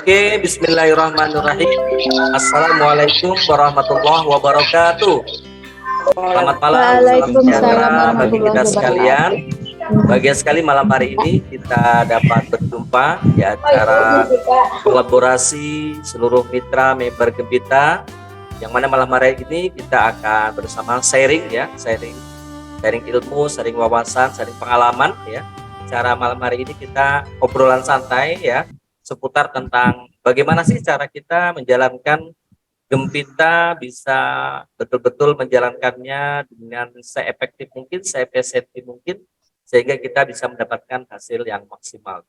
Oke, bismillahirrahmanirrahim. Assalamualaikum warahmatullahi wabarakatuh. Selamat malam, salam Waalaikumsalam sejahtera bagi warahmatullahi kita sekalian. wabarakatuh. Bahagia sekali malam hari ini kita dapat berjumpa di acara kolaborasi seluruh mitra member Gembita, yang mana malam hari ini kita akan bersama sharing ilmu, sharing wawasan, sharing pengalaman ya. Cara malam hari ini kita obrolan santai ya, seputar tentang bagaimana sih cara kita menjalankan Gembita, bisa betul-betul menjalankannya dengan seefektif mungkin, seefisien mungkin, sehingga kita bisa mendapatkan hasil yang maksimal.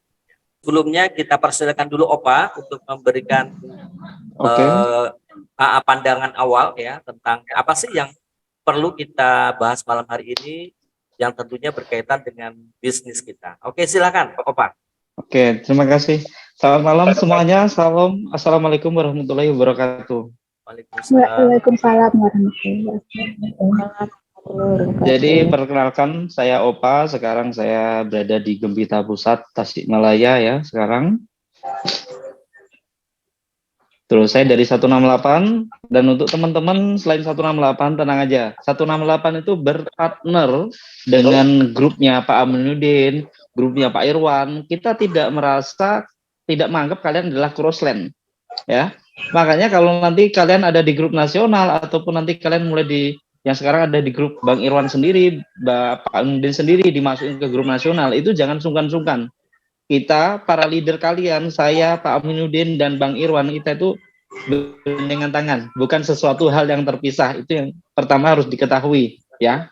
Sebelumnya kita persilakan dulu Opa untuk memberikan pandangan awal ya tentang apa sih yang perlu kita bahas malam hari ini, yang tentunya berkaitan dengan bisnis kita. Oke, silakan Pak Opa. Oke, terima kasih. Selamat malam semuanya. Salam. Assalamualaikum warahmatullahi wabarakatuh. Waalaikumsalam warahmatullahi wabarakatuh. Jadi perkenalkan, saya Opa. Sekarang saya berada di Gembita Pusat Tasikmalaya ya sekarang. Terus saya dari 168, dan untuk teman-teman selain 168 tenang aja. 168 itu berpartner dengan grupnya Pak Aminuddin, grupnya Pak Irwan. Kita tidak menganggap kalian adalah crossland ya. Makanya kalau nanti kalian ada di grup nasional, ataupun nanti kalian mulai yang sekarang ada di grup Bang Irwan sendiri, Pak Aminuddin sendiri dimasukin ke grup nasional, itu jangan sungkan-sungkan. Kita para leader kalian, saya, Pak Aminuddin dan Bang Irwan, kita itu dengan tangan, bukan sesuatu hal yang terpisah. Itu yang pertama harus diketahui ya.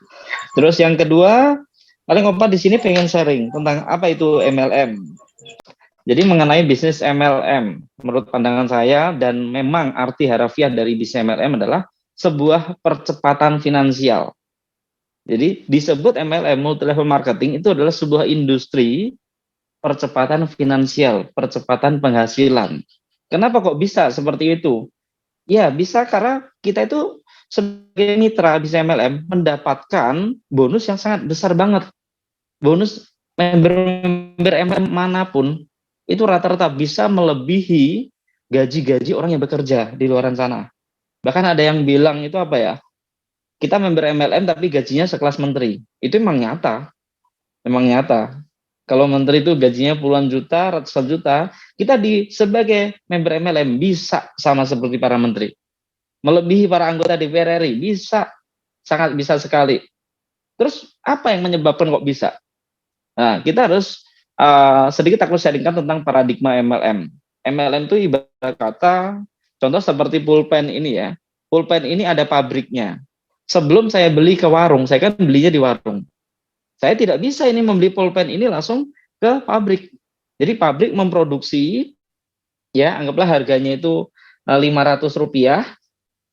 Terus yang kedua, paling Opa di sini pengen sharing tentang apa itu MLM. Jadi mengenai bisnis MLM, menurut pandangan saya, dan memang arti harafiah dari bisnis MLM adalah sebuah percepatan finansial. Jadi disebut MLM, multi level marketing, itu adalah sebuah industri percepatan finansial, percepatan penghasilan. Kenapa kok bisa seperti itu? Ya bisa karena kita itu sebagai mitra bisa MLM mendapatkan bonus yang sangat besar banget. Bonus member MLM manapun itu rata-rata bisa melebihi gaji-gaji orang yang bekerja di luar sana. Bahkan ada yang bilang itu apa ya? Kita member MLM tapi gajinya sekelas menteri. Itu emang nyata. Memang nyata. Kalau menteri itu gajinya puluhan juta, ratusan juta, kita sebagai member MLM bisa sama seperti para menteri. Melebihi para anggota DPR RI, bisa. Sangat bisa sekali. Terus apa yang menyebabkan kok bisa? Nah, kita harus sedikit aku sharingkan tentang paradigma MLM. MLM itu ibarat kata, contoh seperti pulpen ini ya. Pulpen ini ada pabriknya. Sebelum saya beli ke warung, saya kan belinya di warung. Saya tidak bisa ini membeli pulpen ini langsung ke pabrik. Jadi pabrik memproduksi, ya anggaplah harganya itu Rp500.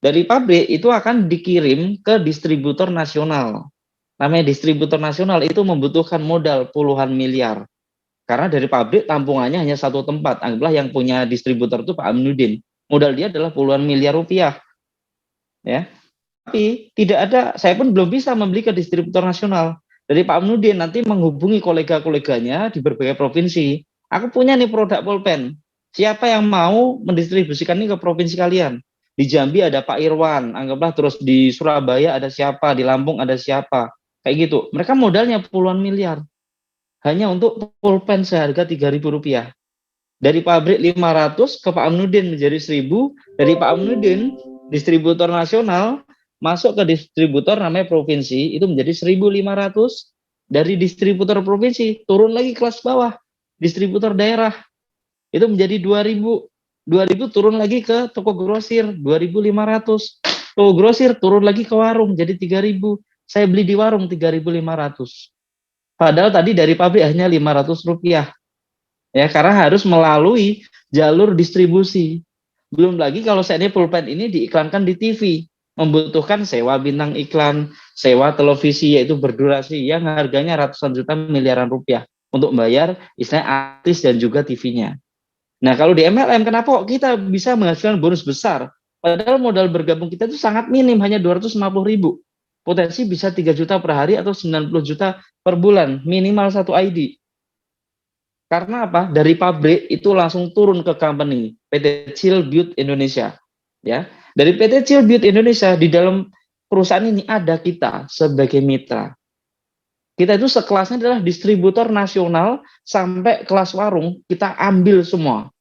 Dari pabrik itu akan dikirim ke distributor nasional. Namanya distributor nasional itu membutuhkan modal puluhan miliar. Karena dari pabrik tampungannya hanya satu tempat. Anggaplah yang punya distributor itu Pak Aminuddin. Modal dia adalah puluhan miliar rupiah. Ya. Tapi tidak ada, saya pun belum bisa membeli ke distributor nasional. Dari Pak Aminuddin nanti menghubungi kolega-koleganya di berbagai provinsi. Aku punya nih produk pulpen. Siapa yang mau mendistribusikan ini ke provinsi kalian? Di Jambi ada Pak Irwan, anggaplah, terus di Surabaya ada siapa, di Lampung ada siapa. Kayak gitu. Mereka modalnya puluhan miliar. Hanya untuk pulpen seharga Rp3.000. Dari pabrik 500 ke Pak Aminuddin menjadi 1.000. Dari Pak Aminuddin, distributor nasional, masuk ke distributor namanya provinsi, itu menjadi 1.500. Dari distributor provinsi turun lagi kelas bawah, distributor daerah, itu menjadi 2.000. 2.000 turun lagi ke toko grosir, 2.500. Toko grosir turun lagi ke warung, jadi 3.000. Saya beli di warung 3.500. Padahal tadi dari pabrik hanya Rp500. Ya, karena harus melalui jalur distribusi. Belum lagi kalau saya ini pulpen ini diiklankan di TV, membutuhkan sewa bintang iklan, sewa televisi, yaitu berdurasi yang harganya ratusan juta miliaran rupiah untuk membayar istilahnya artis dan juga TV-nya. Nah, kalau di MLM kenapa kita bisa menghasilkan bonus besar? Padahal modal bergabung kita itu sangat minim, hanya 250.000. Potensi bisa 3 juta per hari atau 90 juta per bulan, minimal satu ID. Karena apa? Dari pabrik itu langsung turun ke company PT Chillbuild Indonesia. Ya, dari PT Chillbuild Indonesia di dalam perusahaan ini ada kita sebagai mitra. Kita itu sekelasnya adalah distributor nasional sampai kelas warung, kita ambil semua.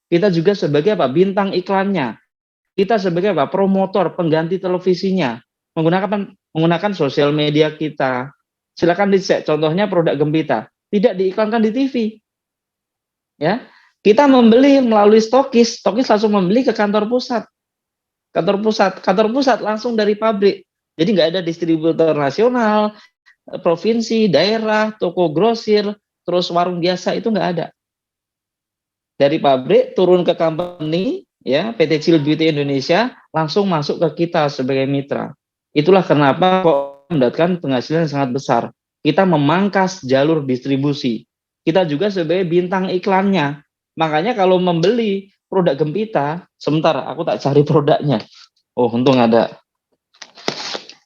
Kita juga sebagai apa? Bintang iklannya. Kita sebagai apa? Promotor, pengganti televisinya. Menggunakan sosial media kita. Silakan dicek. Contohnya produk Gempita. Tidak diiklankan di TV. Ya, kita membeli melalui stokis. Stokis langsung membeli ke kantor pusat. Kantor pusat langsung dari pabrik. Jadi nggak ada distributor nasional, provinsi, daerah, toko grosir, terus warung biasa, itu nggak ada. Dari pabrik turun ke company, ya PT Chillbuild Indonesia langsung masuk ke kita sebagai mitra. Itulah kenapa kok mendapatkan penghasilan yang sangat besar. Kita memangkas jalur distribusi. Kita juga sebagai bintang iklannya. Makanya kalau membeli produk Gempita, sebentar aku tak cari produknya. Oh, untung ada.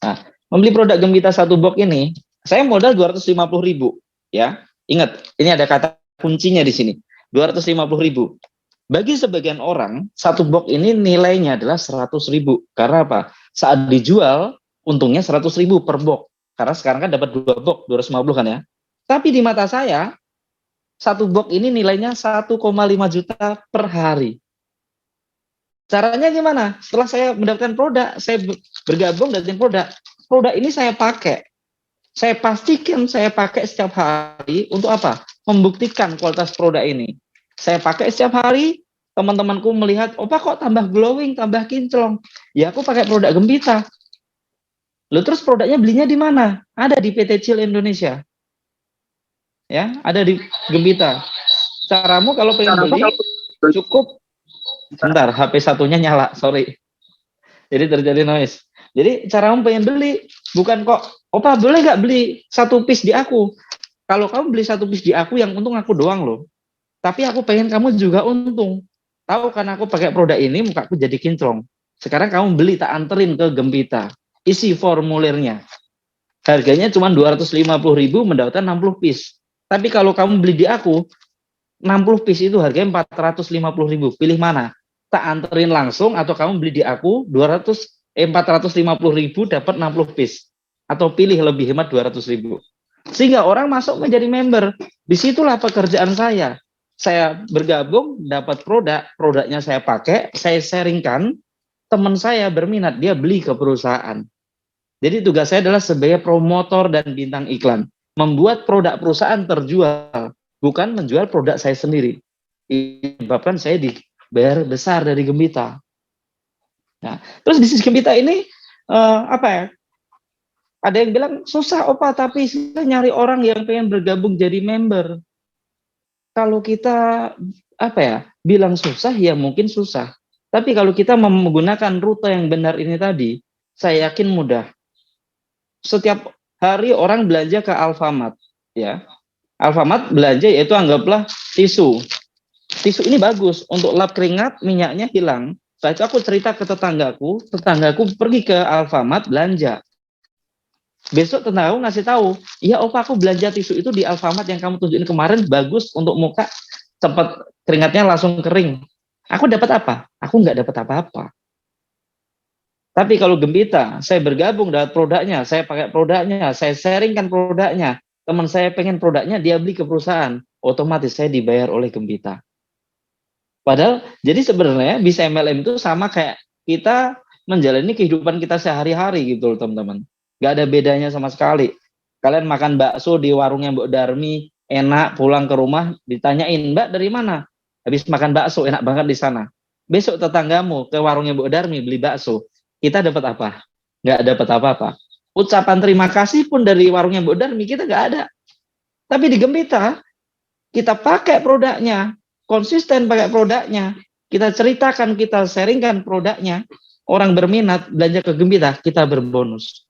Nah, membeli produk Gempita satu box ini, saya modal 250.000, ya. Ingat, ini ada kata kuncinya di sini. 250.000. Bagi sebagian orang, satu box ini nilainya adalah 100.000. Karena apa? Saat dijual, untungnya 100.000 per box. Karena sekarang kan dapat 2 box, 250 kan ya. Tapi di mata saya, satu box ini nilainya 1,5 juta per hari. Caranya gimana? Setelah saya mendapatkan produk, saya bergabung dengan produk ini saya pakai. Saya pastikan saya pakai setiap hari untuk apa? Membuktikan kualitas produk ini. Saya pakai setiap hari, teman-temanku melihat, opa kok tambah glowing, tambah kinclong. Ya aku pakai produk Gempita. Lalu terus produknya belinya di mana? Ada di PT Chill Indonesia. Ya, ada di Gempita. Caramu kalau pengen beli, cukup. Bentar, HP satunya nyala, sorry. Jadi terjadi noise. Jadi caramu pengen beli, bukan kok, opa boleh nggak beli satu piece di aku? Kalau kamu beli satu piece di aku, yang untung aku doang loh. Tapi aku pengen kamu juga untung. Tahu kan aku pakai produk ini, mukaku jadi kinclong. Sekarang kamu beli, tak anterin ke Gempita. Isi formulirnya. Harganya cuma 250.000, mendapatkan 60 piece. Tapi kalau kamu beli di aku, 60 piece itu harganya 450.000. Pilih mana? Tak anterin langsung atau kamu beli di aku 450.000 dapat 60 piece. Atau pilih lebih hemat 200.000. Sehingga orang masuk menjadi member. Disitulah pekerjaan saya. Saya bergabung, dapat produknya saya pakai, saya sharingkan, teman saya berminat, dia beli ke perusahaan. Jadi tugas saya adalah sebagai promotor dan bintang iklan. Membuat produk perusahaan terjual, bukan menjual produk saya sendiri. Bahkan saya dibayar besar dari Gempita. Nah, terus bisnis Gempita ini apa ya? Ada yang bilang susah opa, tapi saya nyari orang yang pengen bergabung jadi member. Kalau kita apa ya bilang susah, ya mungkin susah. Tapi kalau kita menggunakan rute yang benar ini tadi, saya yakin mudah. Setiap hari orang belanja ke Alfamart, ya. Alfamart belanja yaitu anggaplah tisu. Tisu ini bagus untuk lap keringat, minyaknya hilang. Setelah itu aku cerita ke tetanggaku pergi ke Alfamart belanja. Besok tetanggaku ngasih tahu, iya opa aku belanja tisu itu di Alfamart yang kamu tunjukin kemarin, bagus untuk muka, cepat keringatnya langsung kering. Aku dapat apa? Aku nggak dapat apa-apa. Tapi kalau Gempita, saya bergabung dengan produknya, saya pakai produknya, saya sharingkan produknya. Teman saya pengen produknya, dia beli ke perusahaan. Otomatis saya dibayar oleh Gempita. Padahal, jadi sebenarnya bisa MLM itu sama kayak kita menjalani kehidupan kita sehari-hari gitu loh teman-teman. Gak ada bedanya sama sekali. Kalian makan bakso di warungnya Mbak Darmi, enak, pulang ke rumah, ditanyain, Mbak dari mana? Habis makan bakso, enak banget di sana. Besok tetanggamu ke warungnya Mbak Darmi beli bakso. Kita dapat apa? Nggak dapat apa-apa. Ucapan terima kasih pun dari warungnya Mbak Darmi kita nggak ada. Tapi di Gempita, kita pakai produknya, konsisten pakai produknya, kita ceritakan, kita sharingkan produknya, orang berminat belanja ke Gempita, kita berbonus.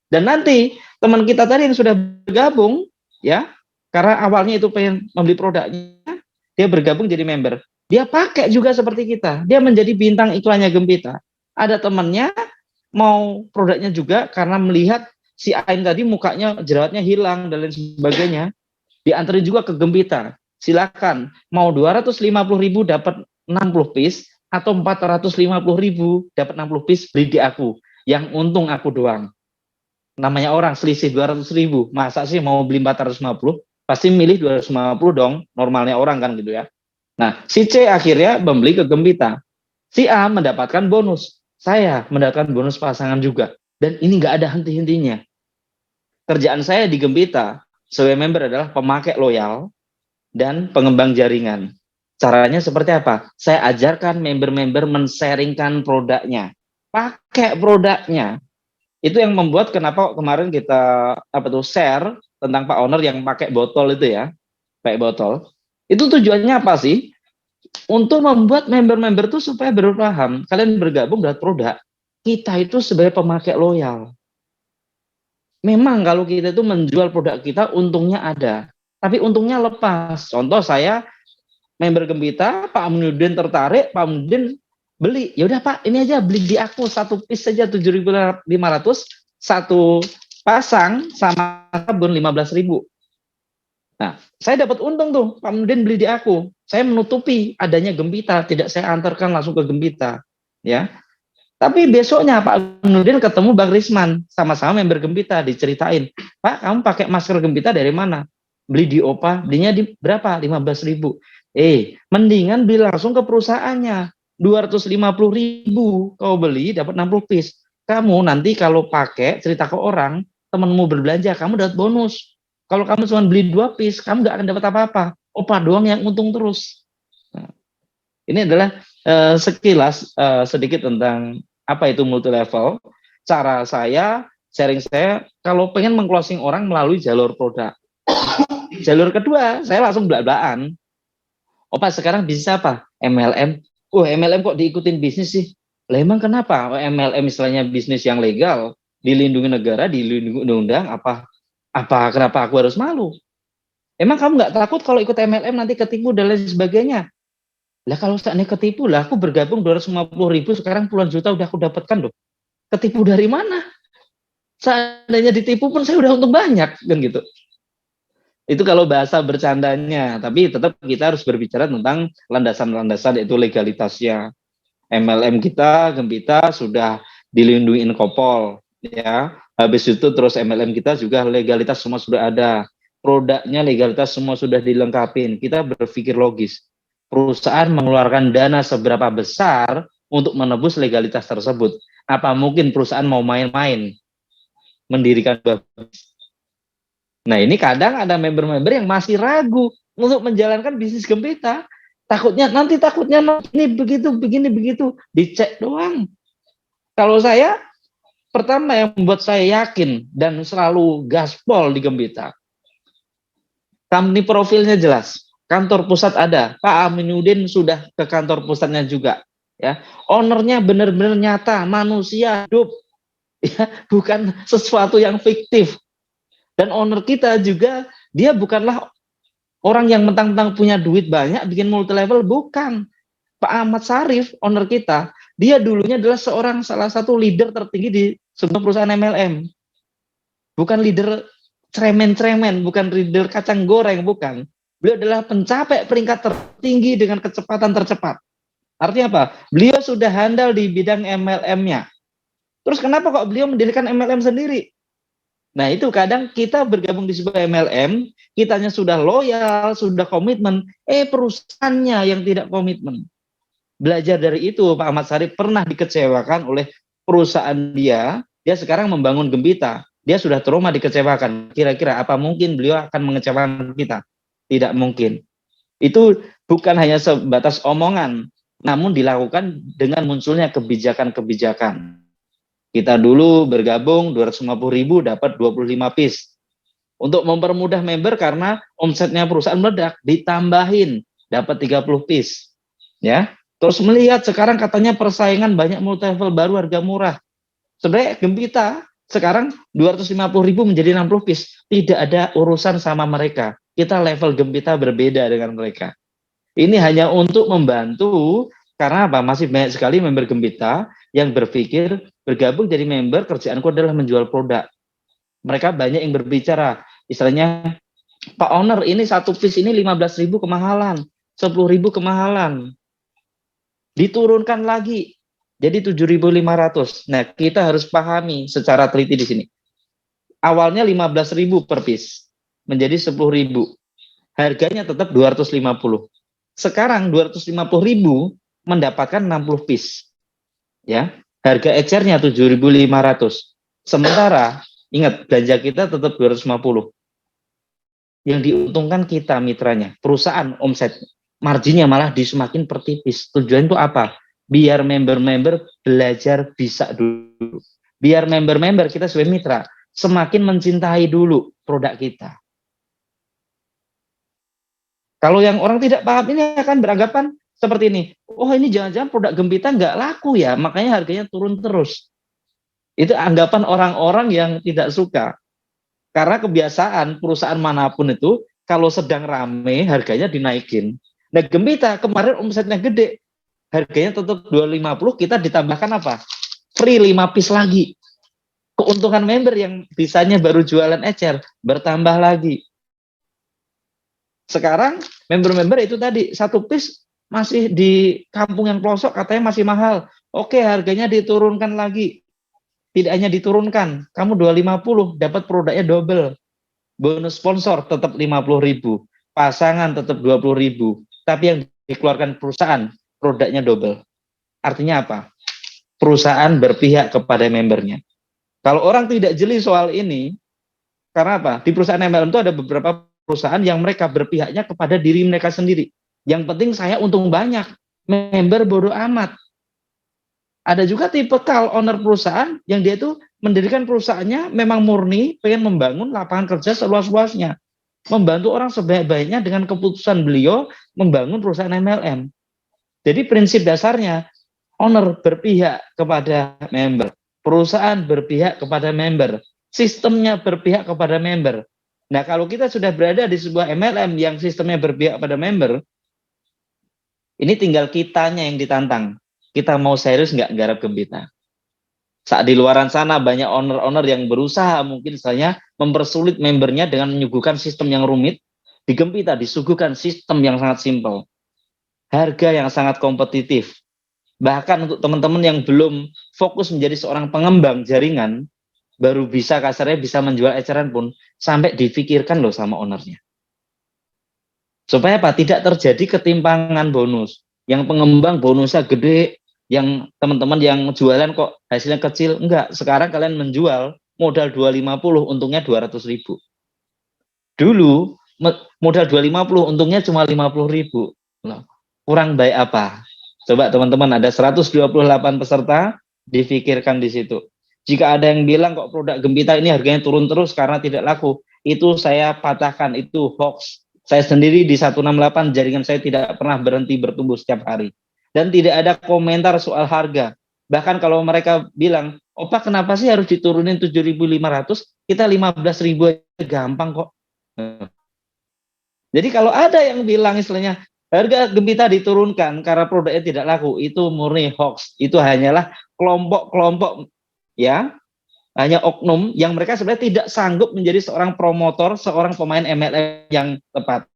Dan nanti teman kita tadi yang sudah bergabung, ya, karena awalnya itu pengen membeli produknya, dia bergabung jadi member. Dia pakai juga seperti kita, dia menjadi bintang iklannya Gempita. Ada temannya mau produknya juga karena melihat si Ain tadi mukanya jerawatnya hilang dan lain sebagainya, diantarin juga ke Gempita. silakan. Mau 250.000 dapat 60 piece atau 450.000 dapat 60 piece, beli di aku. Yang untung aku doang. Namanya orang selisih 200.000. Masa sih mau beli 450? Pasti milih 250 dong. Normalnya orang kan gitu ya. Nah, si C akhirnya membeli ke Gembita. Si A mendapatkan bonus. Saya mendapatkan bonus pasangan juga. Dan ini nggak ada henti-hentinya. Kerjaan saya di Gembita sebagai member adalah pemakai loyal dan pengembang jaringan. Caranya seperti apa? Saya ajarkan member-member men-sharingkan produknya. Pakai produknya. Itu yang membuat kenapa kemarin kita share tentang Pak Owner yang pakai botol itu ya. Pakai botol. Itu tujuannya apa sih? Untuk membuat member-member itu supaya berpaham. Kalian bergabung dengan produk. Kita itu sebagai pemakai loyal. Memang kalau kita itu menjual produk kita, untungnya ada. Tapi untungnya lepas. Contoh saya, member Gembita, Pak Aminuddin tertarik, Pak Aminuddin beli. Ya udah Pak, ini aja beli di aku, satu piece saja 7.500, satu pasang sama sabun 15.000. Nah, saya dapat untung tuh, Pak Aminuddin beli di aku. Saya menutupi adanya Gembita, tidak saya antarkan langsung ke Gembita. Ya. Tapi besoknya Pak Nurdin ketemu Bang Risman, sama-sama member Gembita, diceritain, Pak kamu pakai masker Gembita dari mana? Beli di OPA, belinya di berapa? 15.000. Mendingan beli langsung ke perusahaannya, 250.000 kau beli dapat 60 piece. Kamu nanti kalau pakai cerita ke orang, temanmu berbelanja, kamu dapat bonus. Kalau kamu cuma beli 2 piece, kamu nggak akan dapat apa-apa. OPA doang yang untung terus. Nah, ini adalah sekilas sedikit tentang apa itu multi level. Cara saya, sharing saya, kalau pengen meng-closing orang melalui jalur produk. Jalur kedua, saya langsung belak-belakan. Pak sekarang bisnis apa? MLM. MLM kok diikutin bisnis sih? Lah emang kenapa? MLM istilahnya bisnis yang legal, dilindungi negara, dilindungi undang-undang, kenapa aku harus malu? Emang kamu nggak takut kalau ikut MLM nanti ketipu dan lain sebagainya? Lah kalau saatnya ketipu lah, aku bergabung 250.000, sekarang puluhan juta udah aku dapatkan loh. Ketipu dari mana? Seandainya ditipu pun saya udah untung banyak, kan gitu. Itu kalau bahasa bercandanya, tapi tetap kita harus berbicara tentang landasan-landasan, yaitu legalitasnya. MLM kita, Gembita sudah dilindungi Inkopol, ya. Habis itu terus MLM kita juga legalitas semua sudah ada. Produknya legalitas semua sudah dilengkapi. Kita berpikir logis. Perusahaan mengeluarkan dana seberapa besar untuk menebus legalitas tersebut. Apa mungkin perusahaan mau main-main mendirikan bisnis? Nah ini kadang ada member-member yang masih ragu untuk menjalankan bisnis Gembita. Takutnya ini begini begitu, dicek doang. Kalau saya, pertama yang membuat saya yakin dan selalu gaspol di Gembita, company profilnya jelas. Kantor pusat ada, Pak Aminuddin sudah ke kantor pusatnya juga, ya. Ownernya benar-benar nyata, manusia hidup, ya, bukan sesuatu yang fiktif. Dan owner kita juga dia bukanlah orang yang mentang-mentang punya duit banyak bikin multi level, bukan. Pak Ahmad Sarif, owner kita, dia dulunya adalah salah satu leader tertinggi di sebuah perusahaan MLM. Bukan leader ceremen-ceremen, bukan leader kacang goreng, bukan. Beliau adalah pencapai peringkat tertinggi dengan kecepatan tercepat. Artinya apa? Beliau sudah handal di bidang MLM-nya. Terus kenapa kok beliau mendirikan MLM sendiri? Nah itu kadang kita bergabung di sebuah MLM, kitanya sudah loyal, sudah komitmen, perusahaannya yang tidak komitmen. Belajar dari itu, Pak Ahmad Sarif pernah dikecewakan oleh perusahaan dia sekarang membangun Gembita. Dia sudah trauma dikecewakan. Kira-kira apa mungkin beliau akan mengecewakan kita? Tidak mungkin. Itu bukan hanya sebatas omongan, namun dilakukan dengan munculnya kebijakan-kebijakan. Kita dulu bergabung 250.000 dapat 25 piece. Untuk mempermudah member karena omsetnya perusahaan meledak, ditambahin dapat 30 piece. Ya. Terus melihat sekarang katanya persaingan banyak multi level baru harga murah. Sebenarnya Gembita sekarang 250.000 menjadi 60 piece. Tidak ada urusan sama mereka. Kita level Gembita berbeda dengan mereka. Ini hanya untuk membantu, karena apa? Masih banyak sekali member Gembita yang berpikir bergabung jadi member, kerjaanku adalah menjual produk. Mereka banyak yang berbicara, istilahnya Pak Owner, ini satu piece ini 15.000 kemahalan, 10.000 kemahalan. Diturunkan lagi jadi 7.500. Nah, kita harus pahami secara teliti di sini. Awalnya 15.000 per piece menjadi 10.000. Harganya tetap 250. Sekarang 250.000 mendapatkan 60 piece. Ya. Harga ecernya 7.500. Sementara ingat belanja kita tetap 250. Yang diuntungkan kita mitranya, perusahaan omset. Marginnya malah semakin pertipis. Tujuan itu apa? Biar member-member belajar bisa dulu. Biar member-member kita sebagai mitra semakin mencintai dulu produk kita. Kalau yang orang tidak paham ini akan beranggapan seperti ini. Oh, ini jangan-jangan produk Gempita nggak laku ya, makanya harganya turun terus. Itu anggapan orang-orang yang tidak suka. Karena kebiasaan perusahaan manapun itu kalau sedang rame harganya dinaikin. Nah, Gempita kemarin omsetnya gede, harganya tetap 250, kita ditambahkan apa? Free 5 piece lagi. Keuntungan member yang bisanya baru jualan ecer bertambah lagi. Sekarang member-member itu tadi satu piece masih di kampung yang pelosok katanya masih mahal. Oke, harganya diturunkan lagi. Tidak hanya diturunkan, kamu 250 dapat produknya double. Bonus sponsor tetap 50.000, pasangan tetap 20.000, tapi yang dikeluarkan perusahaan produknya double. Artinya apa? Perusahaan berpihak kepada membernya. Kalau orang tidak jeli soal ini, karena apa? Di perusahaan MLM itu ada beberapa perusahaan yang mereka berpihaknya kepada diri mereka sendiri. Yang penting saya untung banyak, member bodoh amat. Ada juga tipe owner perusahaan yang dia itu mendirikan perusahaannya memang murni pengen membangun lapangan kerja seluas-luasnya, membantu orang sebaik-baiknya dengan keputusan beliau membangun perusahaan MLM. Jadi prinsip dasarnya owner berpihak kepada member, perusahaan berpihak kepada member, sistemnya berpihak kepada member. Nah, kalau kita sudah berada di sebuah MLM yang sistemnya berpihak pada member, ini tinggal kitanya yang ditantang. Kita mau serius nggak garap Gempita? Saat di luaran sana banyak owner-owner yang berusaha mungkin misalnya mempersulit membernya dengan menyuguhkan sistem yang rumit. Di Gempita disuguhkan sistem yang sangat simpel. Harga yang sangat kompetitif. Bahkan untuk teman-teman yang belum fokus menjadi seorang pengembang jaringan, baru bisa kasarnya bisa menjual eceran pun sampai difikirkan loh sama ownernya. Supaya apa? Tidak terjadi ketimpangan bonus. Yang pengembang bonusnya gede, yang teman-teman yang jualan kok hasilnya kecil. Enggak, sekarang kalian menjual modal 250, untungnya 200.000. Dulu modal 250, untungnya cuma 50.000. Kurang baik apa? Coba teman-teman, ada 128 peserta, difikirkan di situ. Jika ada yang bilang kok produk Gempita ini harganya turun terus karena tidak laku, itu saya patahkan, itu hoax. Saya sendiri di 168 jaringan saya tidak pernah berhenti bertumbuh setiap hari. Dan tidak ada komentar soal harga. Bahkan kalau mereka bilang, "Opa, kenapa sih harus diturunin 7.500? Kita 15.000 aja gampang kok." Jadi kalau ada yang bilang istilahnya harga Gempita diturunkan karena produknya tidak laku, itu murni hoax. Itu hanyalah kelompok-kelompok ya, hanya oknum yang mereka sebenarnya tidak sanggup menjadi seorang promotor, seorang pemain MLM yang tepat.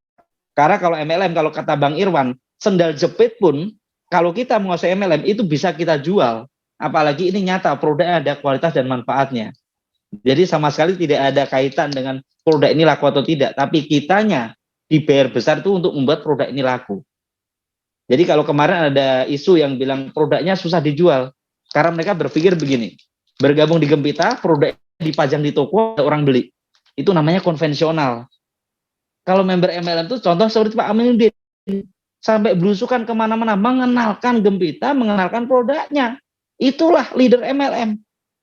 Karena kalau MLM, kalau kata Bang Irwan, sendal jepit pun kalau kita menguasai MLM itu bisa kita jual. Apalagi ini nyata produknya ada kualitas dan manfaatnya. Jadi sama sekali tidak ada kaitan dengan produk ini laku atau tidak, tapi kitanya dibayar besar itu untuk membuat produk ini laku. Jadi kalau kemarin ada isu yang bilang produknya susah dijual, karena mereka berpikir begini, bergabung di Gempita, produk dipajang di toko, ada orang beli. Itu namanya konvensional. Kalau member MLM itu contoh seperti Pak Aminuddin, sampai belusukan kemana-mana, mengenalkan Gempita, mengenalkan produknya. Itulah leader MLM.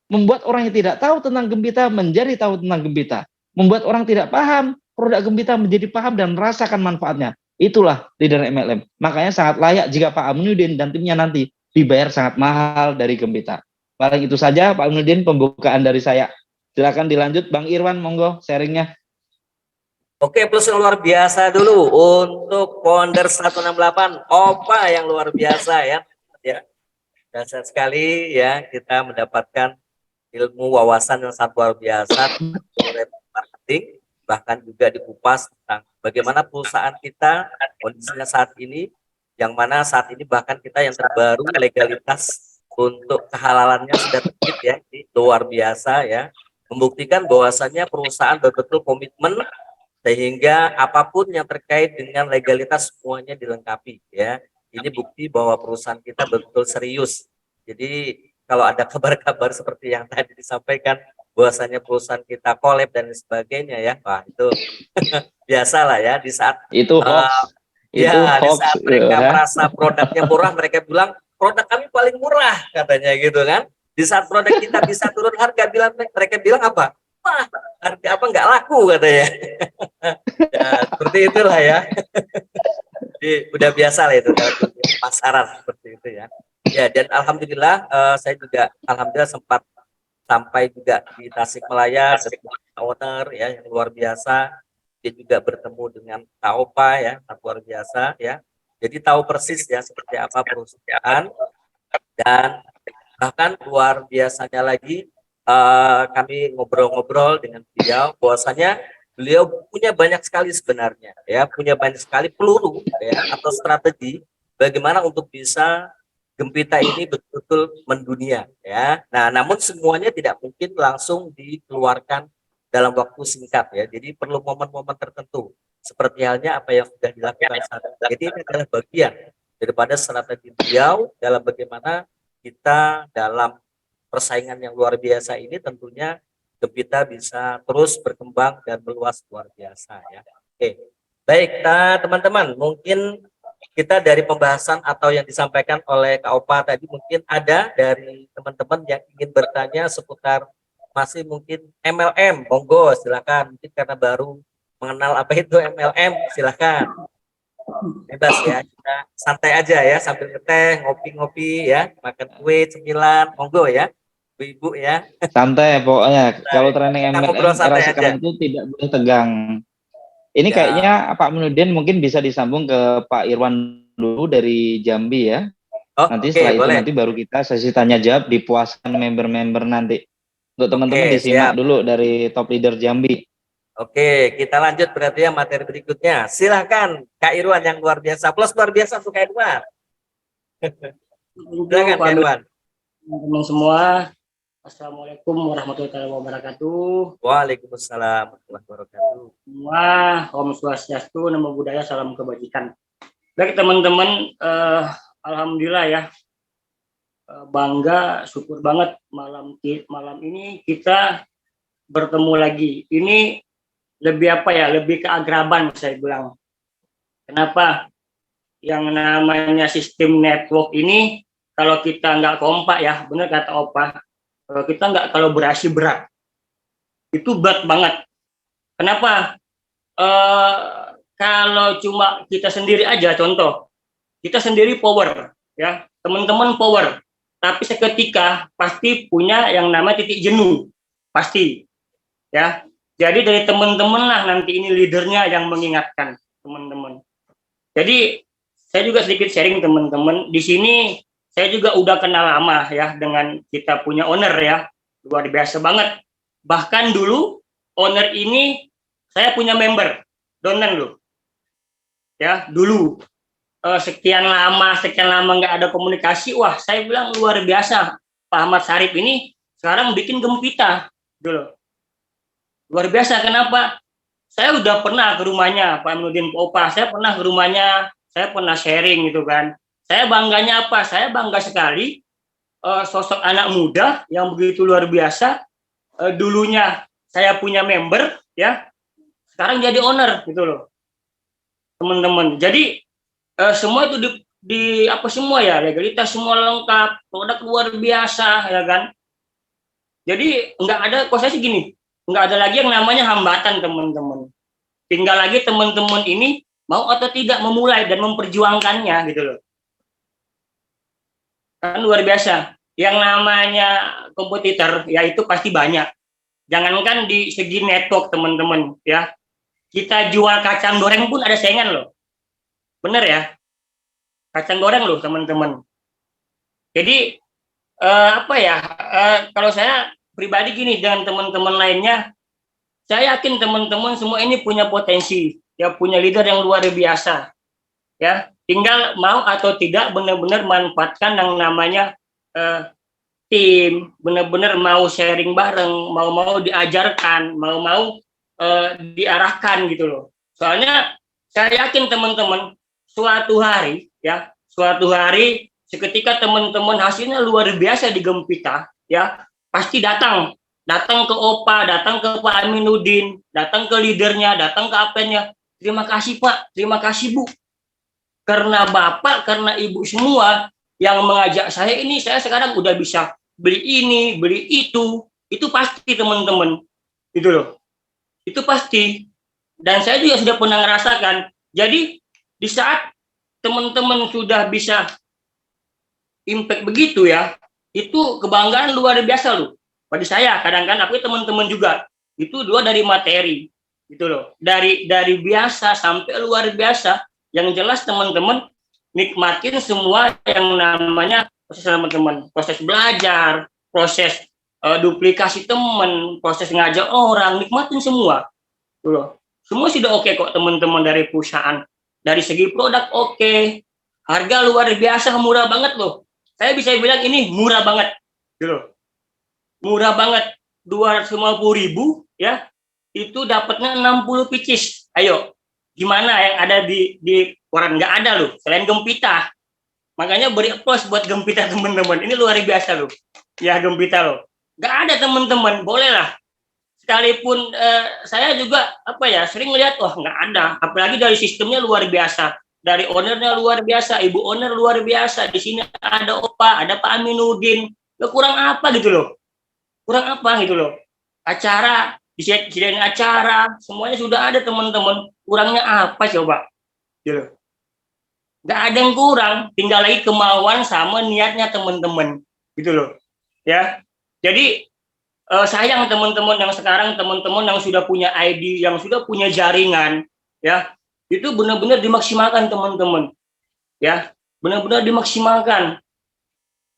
Membuat orang yang tidak tahu tentang Gempita menjadi tahu tentang Gempita. Membuat orang tidak paham produk Gempita menjadi paham dan merasakan manfaatnya. Itulah leader MLM. Makanya sangat layak jika Pak Aminuddin dan timnya nanti dibayar sangat mahal dari Gempita. Paling itu saja Pak Aminuddin pembukaan dari saya. Silakan dilanjut Bang Irwan, monggo sharingnya. Oke, plus yang luar biasa dulu untuk founder 168, Opa yang luar biasa ya. Ya, dasar sekali ya kita mendapatkan ilmu wawasan yang sangat luar biasa tentang marketing. bahkan juga dikupas tentang bagaimana perusahaan kita kondisinya saat ini, yang mana saat ini bahkan kita yang terbaru legalitas untuk kehalalannya sudah terbit ya, ini luar biasa ya, membuktikan bahwasannya perusahaan betul-betul komitmen sehingga apapun yang terkait dengan legalitas semuanya dilengkapi ya. Ini bukti bahwa perusahaan kita betul serius. Jadi kalau ada kabar-kabar seperti yang tadi disampaikan bahwasanya perusahaan kita collab dan sebagainya ya, wah itu biasa lah ya di saat Itu hoax. Itu ya di hoax saat mereka ya. merasa produknya murah, mereka bilang produk kami paling murah katanya gitu kan. Di saat produk kita bisa turun harga, mereka bilang apa? Wah, harga apa nggak laku katanya. Ya, seperti itulah ya. Jadi udah biasa lah itu dalam dunia pasaran seperti itu ya. Ya, dan alhamdulillah saya juga alhamdulillah sempat sampai juga di Tasikmalaya ketemu owner ya yang luar biasa. Dia juga bertemu dengan Kak Opa ya, yang luar biasa ya. Jadi tahu persis ya seperti apa perusahaan, dan bahkan luar biasanya lagi kami ngobrol-ngobrol dengan beliau bahwasanya beliau punya banyak sekali sebenarnya ya, punya banyak sekali peluru ya atau strategi bagaimana untuk bisa Gempita ini betul-betul mendunia ya. Nah, namun semuanya tidak mungkin langsung dikeluarkan dalam waktu singkat ya. Jadi perlu momen-momen tertentu. Seperti halnya apa yang sudah dilakukan saat ini. Jadi ini adalah bagian daripada strategi beliau dalam bagaimana kita dalam persaingan yang luar biasa ini tentunya Gempita bisa terus berkembang dan meluas luar biasa ya. Oke. Baik, teman-teman, mungkin kita dari pembahasan atau yang disampaikan oleh Kak Opa tadi, mungkin ada dari teman-teman yang ingin bertanya seputar masih mungkin MLM, monggo silakan, mungkin karena baru mengenal apa itu MLM, silakan bebas ya, kita santai aja ya sambil ngeteh, ngopi-ngopi ya, makan kue, cemilan, monggo ya ibu-ibu ya. Santai pokoknya. Kalau Nah, training kita MLM ngobrol era santai aja sekarang itu tidak boleh tegang. Ini ya. kayaknya Pak Munudin mungkin bisa disambung ke Pak Irwan dulu dari Jambi ya. Oh Nanti oke, setelah itu boleh, nanti baru kita sesi tanya jawab dipuaskan member-member nanti. Untuk oke teman-teman disimak siap. dulu dari top leader Jambi. Oke, kita lanjut berarti ya materi berikutnya. Silahkan Kak Irwan yang luar biasa. Plus luar biasa untuk Kak Irwan. Silahkan Kak Irwan. Teman-teman semua, Assalamualaikum warahmatullahi wabarakatuh. Waalaikumsalam warahmatullahi wabarakatuh. Semua, Om Swastiastu, Namo Buddhaya, salam kebajikan. Baik teman-teman, alhamdulillah ya, bangga, syukur banget malam ini kita bertemu lagi. Ini lebih apa ya, lebih keagraban saya bilang. Kenapa? Yang namanya sistem network ini, kalau kita nggak kompak ya, benar kata Opa, kalau kita nggak kolaborasi berat, itu berat banget. Kenapa? Kalau cuma kita sendiri aja, contoh, kita sendiri power, ya, teman-teman power, tapi seketika pasti punya yang namanya titik jenuh, pasti, ya. Jadi dari teman-teman lah nanti ini leadernya yang mengingatkan teman-teman. Jadi saya juga sedikit sharing teman-teman. Di sini saya juga udah kenal lama ya dengan kita punya owner ya, luar biasa banget. Bahkan dulu owner ini saya punya member, donan loh. Ya dulu sekian lama nggak ada komunikasi, wah saya bilang luar biasa. Pak Ahmad Sarip ini sekarang bikin Gempita dulu. Luar biasa, kenapa? Saya udah pernah ke rumahnya Pak Aminuddin Opa, saya pernah ke rumahnya, saya pernah sharing gitu kan. Saya bangganya apa? Saya bangga sekali sosok anak muda yang begitu luar biasa. Dulunya saya punya member, ya, sekarang jadi owner gitu loh, teman-teman. Jadi semua itu di apa semua ya, legalitas semua lengkap, produk luar biasa, ya kan. Jadi nggak ada, kok saya sih gini, nggak ada lagi yang namanya hambatan teman-teman. Tinggal lagi teman-teman ini mau atau tidak memulai dan memperjuangkannya gitu loh. Kan luar biasa. Yang namanya kompetitor ya itu pasti banyak. Jangankan di segi network teman-teman ya. Kita jual kacang goreng pun ada saingan loh. Bener ya? Kacang goreng loh teman-teman. Jadi apa ya? Kalau saya pribadi gini dengan teman-teman lainnya, Saya yakin teman-teman semua ini punya potensi, ya punya leader yang luar biasa, ya. Tinggal mau atau tidak benar-benar manfaatkan yang namanya tim, benar-benar mau sharing bareng, mau diajarkan, mau diarahkan gitu loh. Soalnya saya yakin teman-teman suatu hari ya, suatu hari seketika teman-teman hasilnya luar biasa di Gempita ya, pasti datang ke Opa, datang ke Pak Aminuddin, datang ke leadernya, datang ke apanya. Terima kasih Pak, terima kasih Bu. Karena Bapak, karena Ibu semua yang mengajak saya ini, saya sekarang udah bisa beli ini, beli itu pasti teman-teman, gitu loh, itu pasti. Dan saya juga sudah pernah merasakan. Jadi di saat teman-teman sudah bisa impact begitu ya, itu kebanggaan luar biasa loh. Bagi saya, kadang-kadang tapi teman-teman juga itu dua dari materi, gitu loh, dari biasa sampai luar biasa. Yang jelas teman-teman nikmatin semua yang namanya proses teman-teman, proses belajar, proses duplikasi teman, proses ngajak orang, nikmatin semua. Tuh loh. Semua sudah oke kok teman-teman dari perusahaan. Dari segi produk oke, harga luar biasa murah banget loh. Saya bisa bilang ini murah banget, gitu. Murah banget, 250.000 ya. Itu dapatnya 60 pieces. Ayo, gimana yang ada di koran? Nggak ada loh, selain Gempita. Makanya beri applause buat Gempita teman-teman. Ini luar biasa loh. Ya Gempita loh. Nggak ada teman-teman, bolehlah. Sekalipun saya juga sering lihat wah nggak ada. Apalagi dari sistemnya luar biasa. Dari ownernya luar biasa, ibu owner luar biasa. Di sini ada Opa, ada Pak Aminuddin. Lo kurang apa gitu loh? Kurang apa gitu loh? Acara disediain acara, semuanya sudah ada teman-teman. Kurangnya apa coba? Gitu. Nggak ada yang kurang, tinggal lagi kemauan sama niatnya teman-teman, gitu loh. Ya, jadi sayang teman-teman yang sekarang, teman-teman yang sudah punya ID, yang sudah punya jaringan, ya, itu benar-benar dimaksimalkan teman-teman, ya, benar-benar dimaksimalkan.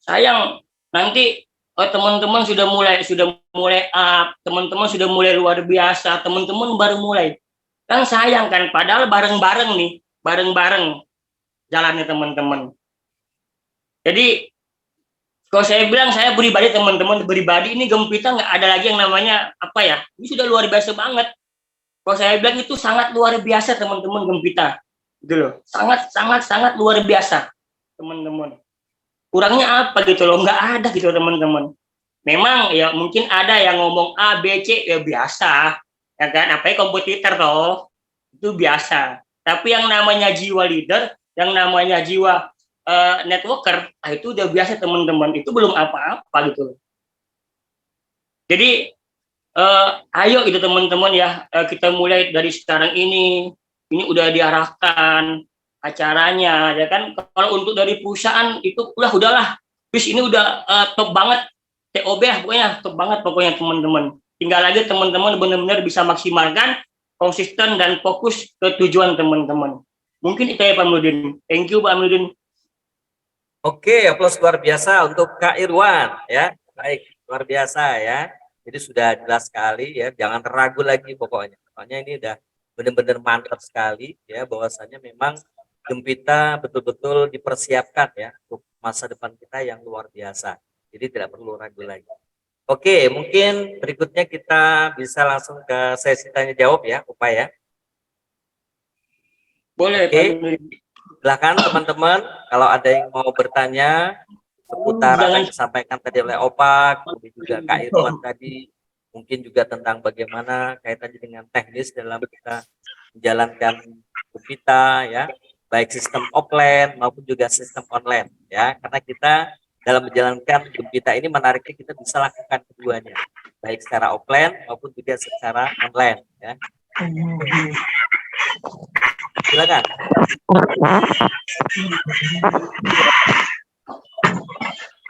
Sayang nanti teman-teman sudah mulai up, teman-teman sudah mulai luar biasa, teman-teman baru mulai. Kan sayang kan, padahal bareng-bareng nih, bareng-bareng jalannya teman-teman. Jadi kalau saya bilang, saya pribadi teman-teman, pribadi ini Gempita nggak ada lagi yang namanya ini sudah luar biasa banget. Kalau saya bilang itu sangat luar biasa teman-teman Gempita, gitu loh, sangat luar biasa teman-teman. Kurangnya apa gitu loh, nggak ada gitu teman-teman. Memang ya mungkin ada yang ngomong A, B, C, ya biasa, ya kan, apalagi kompetitor toh, itu biasa. Tapi yang namanya jiwa leader, yang namanya jiwa networker, itu udah biasa teman-teman, itu belum apa-apa gitu. Jadi ayo gitu teman-teman ya, kita mulai dari sekarang ini udah diarahkan acaranya, ya kan. Kalau untuk dari perusahaan itu udahlah, bis ini udah top banget, TOB ya pokoknya top banget pokoknya teman-teman. Tinggal lagi teman-teman benar-benar bisa maksimalkan, konsisten dan fokus ke tujuan teman-teman. Mungkin itu ya Pak Aminuddin. Thank you Pak Aminuddin. Oke, aplaus luar biasa untuk Kak Irwan ya. Baik, luar biasa ya. Jadi sudah jelas sekali ya, jangan ragu lagi pokoknya. Pokoknya ini udah benar-benar mantap sekali ya, bahwasanya memang Gempita betul-betul dipersiapkan ya untuk masa depan kita yang luar biasa. Jadi tidak perlu ragu lagi. Oke, mungkin berikutnya kita bisa langsung ke sesi tanya jawab ya, Opa ya. Boleh. Oke, silakan teman-teman kalau ada yang mau bertanya seputar apa yang disampaikan tadi oleh Opa, kemudian juga Kak Irwan tadi, mungkin juga tentang bagaimana kaitannya dengan teknis dalam kita menjalankan Gempita ya, baik sistem offline maupun juga sistem online ya, karena kita dalam menjalankan Gempita ini menariknya kita bisa lakukan keduanya, baik secara offline maupun juga secara online ya. Silakan.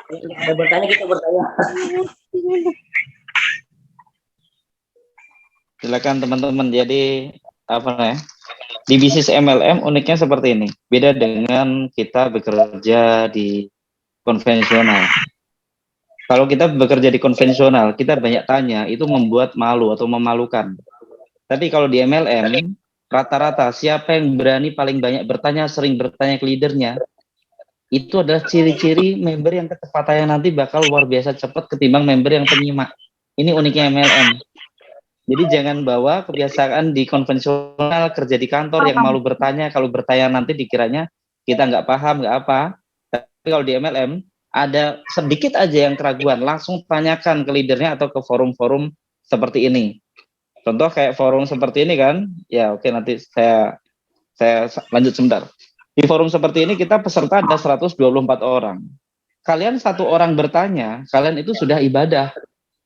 Ada bertanya, kita bertanya. Silakan teman-teman. Jadi di bisnis MLM uniknya seperti ini. Beda dengan kita bekerja di konvensional. Kalau kita bekerja di konvensional, kita banyak tanya, itu membuat malu atau memalukan. Tapi kalau di MLM, rata-rata siapa yang berani paling banyak bertanya, sering bertanya ke leadernya, itu adalah ciri-ciri member yang kecepatannya nanti bakal luar biasa cepat ketimbang member yang penyimak. Ini uniknya MLM. Jadi jangan bawa kebiasaan di konvensional kerja di kantor yang malu bertanya, kalau bertanya nanti dikiranya kita nggak paham, nggak apa. Tapi kalau di MLM, ada sedikit aja yang keraguan, langsung tanyakan ke leadernya atau ke forum-forum seperti ini. Contoh kayak forum seperti ini kan, ya oke nanti saya lanjut sebentar. Di forum seperti ini kita peserta ada 124 orang. Kalian satu orang bertanya, kalian itu sudah ibadah.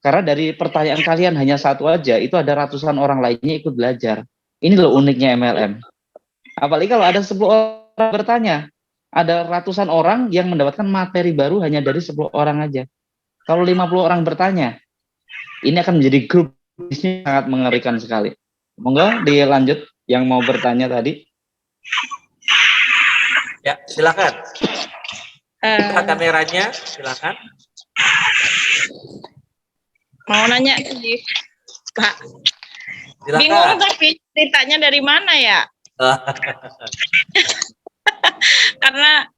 Karena dari pertanyaan kalian hanya satu aja, itu ada ratusan orang lainnya ikut belajar. Ini loh uniknya MLM. Apalagi kalau ada 10 orang bertanya, ada ratusan orang yang mendapatkan materi baru hanya dari 10 orang aja. Kalau 50 orang bertanya, ini akan menjadi grup bisnis sangat mengerikan sekali. Monggo dilanjut yang mau bertanya tadi. Ya, silakan. Buka kameranya, silakan. Mau nanya sih, Pak. Silakan. Bingung tapi ceritanya dari mana ya? Karena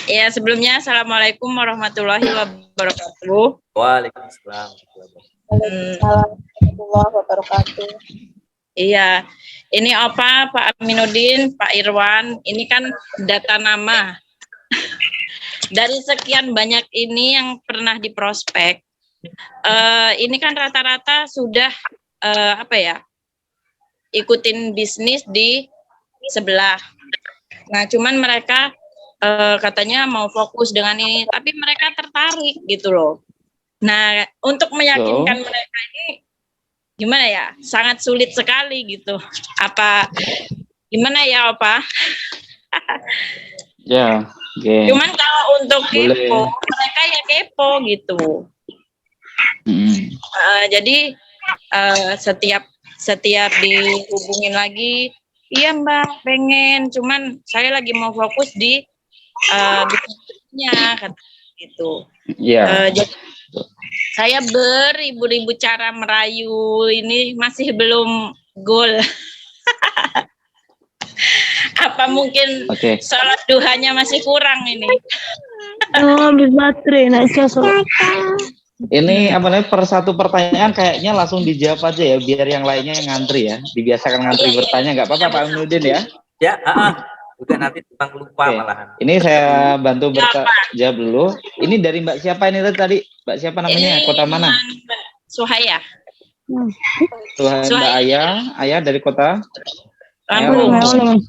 ya sebelumnya Assalamualaikum warahmatullahi wabarakatuh. Waalaikumsalam. Warahmatullahi wabarakatuh. Iya, ini apa Pak Aminuddin, Pak Irwan, ini kan data nama. Dari sekian banyak ini yang pernah diprospek, ini kan rata-rata sudah ikutin bisnis di sebelah. Nah, cuman mereka katanya mau fokus dengan ini, tapi mereka tertarik gitu loh. Nah, untuk meyakinkan mereka ini gimana ya? Sangat sulit sekali gitu. Apa gimana ya, Opa? Ya, oke. Cuman kalau untuk kepo, mereka ya kepo gitu. Jadi setiap dihubungin lagi, iya Mbak pengen, cuman saya lagi mau fokus di bisnisnya kata gitu. Iya. Jadi saya beribu-ribu cara merayu ini masih belum goal. Apa mungkin sholat duhanya masih kurang ini? Habis baterai, Ini apa namanya per satu pertanyaan kayaknya langsung dijawab aja ya biar yang lainnya yang ngantri ya. Dibiasakan ngantri bertanya nggak apa-apa Pak Aminuddin ya. Ya, udah nanti tentang lupa malahan. Ini saya bantu jawab dulu. Ini dari Mbak siapa ini tadi? Mbak siapa namanya? Kota mana? Mbak Suhaya. Mbak Ayah dari kota Lampung.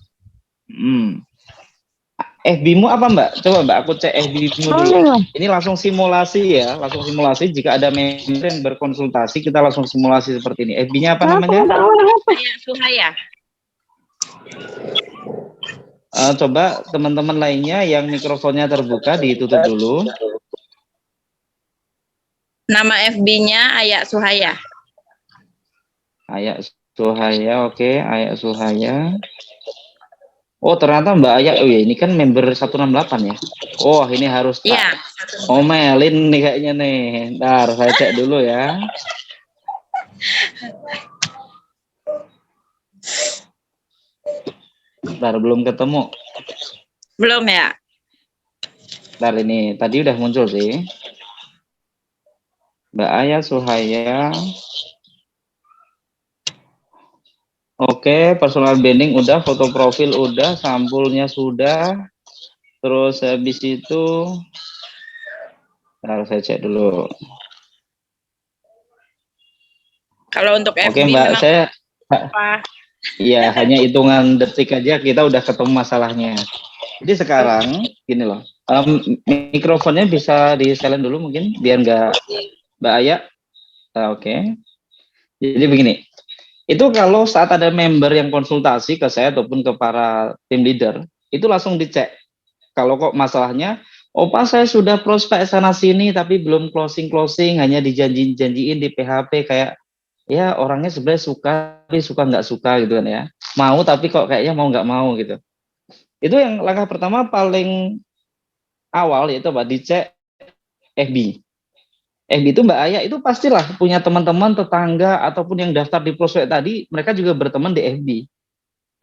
FB-mu apa Mbak? Coba Mbak aku cek FB-mu dulu. Ini langsung simulasi ya, langsung simulasi. Jika ada member yang berkonsultasi, kita langsung simulasi seperti ini. FB-nya apa namanya? Suhaya. Coba teman-teman lainnya yang mikrofonnya terbuka ditutup dulu. Nama FB-nya Ayak Suhaya. Ayak Suhaya, oke, Ayak Suhaya. Oh ternyata Mbak Ayak, oh ya ini kan member 168 ya. Oh ini harus Iya. omelin nih kayaknya nih. Ntar saya cek dulu ya. Ntar belum ketemu. Belum ya? Ntar ini tadi udah muncul sih. Mbak Ayak Suhaya. Oke, personal branding udah, foto profil udah, sampulnya sudah. Terus habis itu harus saya cek dulu. Kalau untuk FB Oke, Mbak, saya apa? iya, hanya hitungan detik aja kita udah ketemu masalahnya. Jadi sekarang gini loh. Mikrofonnya bisa di silent dulu mungkin biar nggak Mbak Aya. Oke. Jadi begini. Itu kalau saat ada member yang konsultasi ke saya ataupun ke para tim leader, itu langsung dicek. Kalau kok masalahnya, Pak saya sudah prospek sana sini tapi belum closing, hanya dijanjiin di PHP kayak ya orangnya sebenarnya suka tapi suka nggak suka gitu kan ya. Mau tapi kok kayaknya mau nggak mau gitu. Itu yang langkah pertama paling awal yaitu Pak dicek FB. FB itu Mbak Aya itu pastilah punya teman-teman, tetangga, ataupun yang daftar di prospek tadi, mereka juga berteman di FB.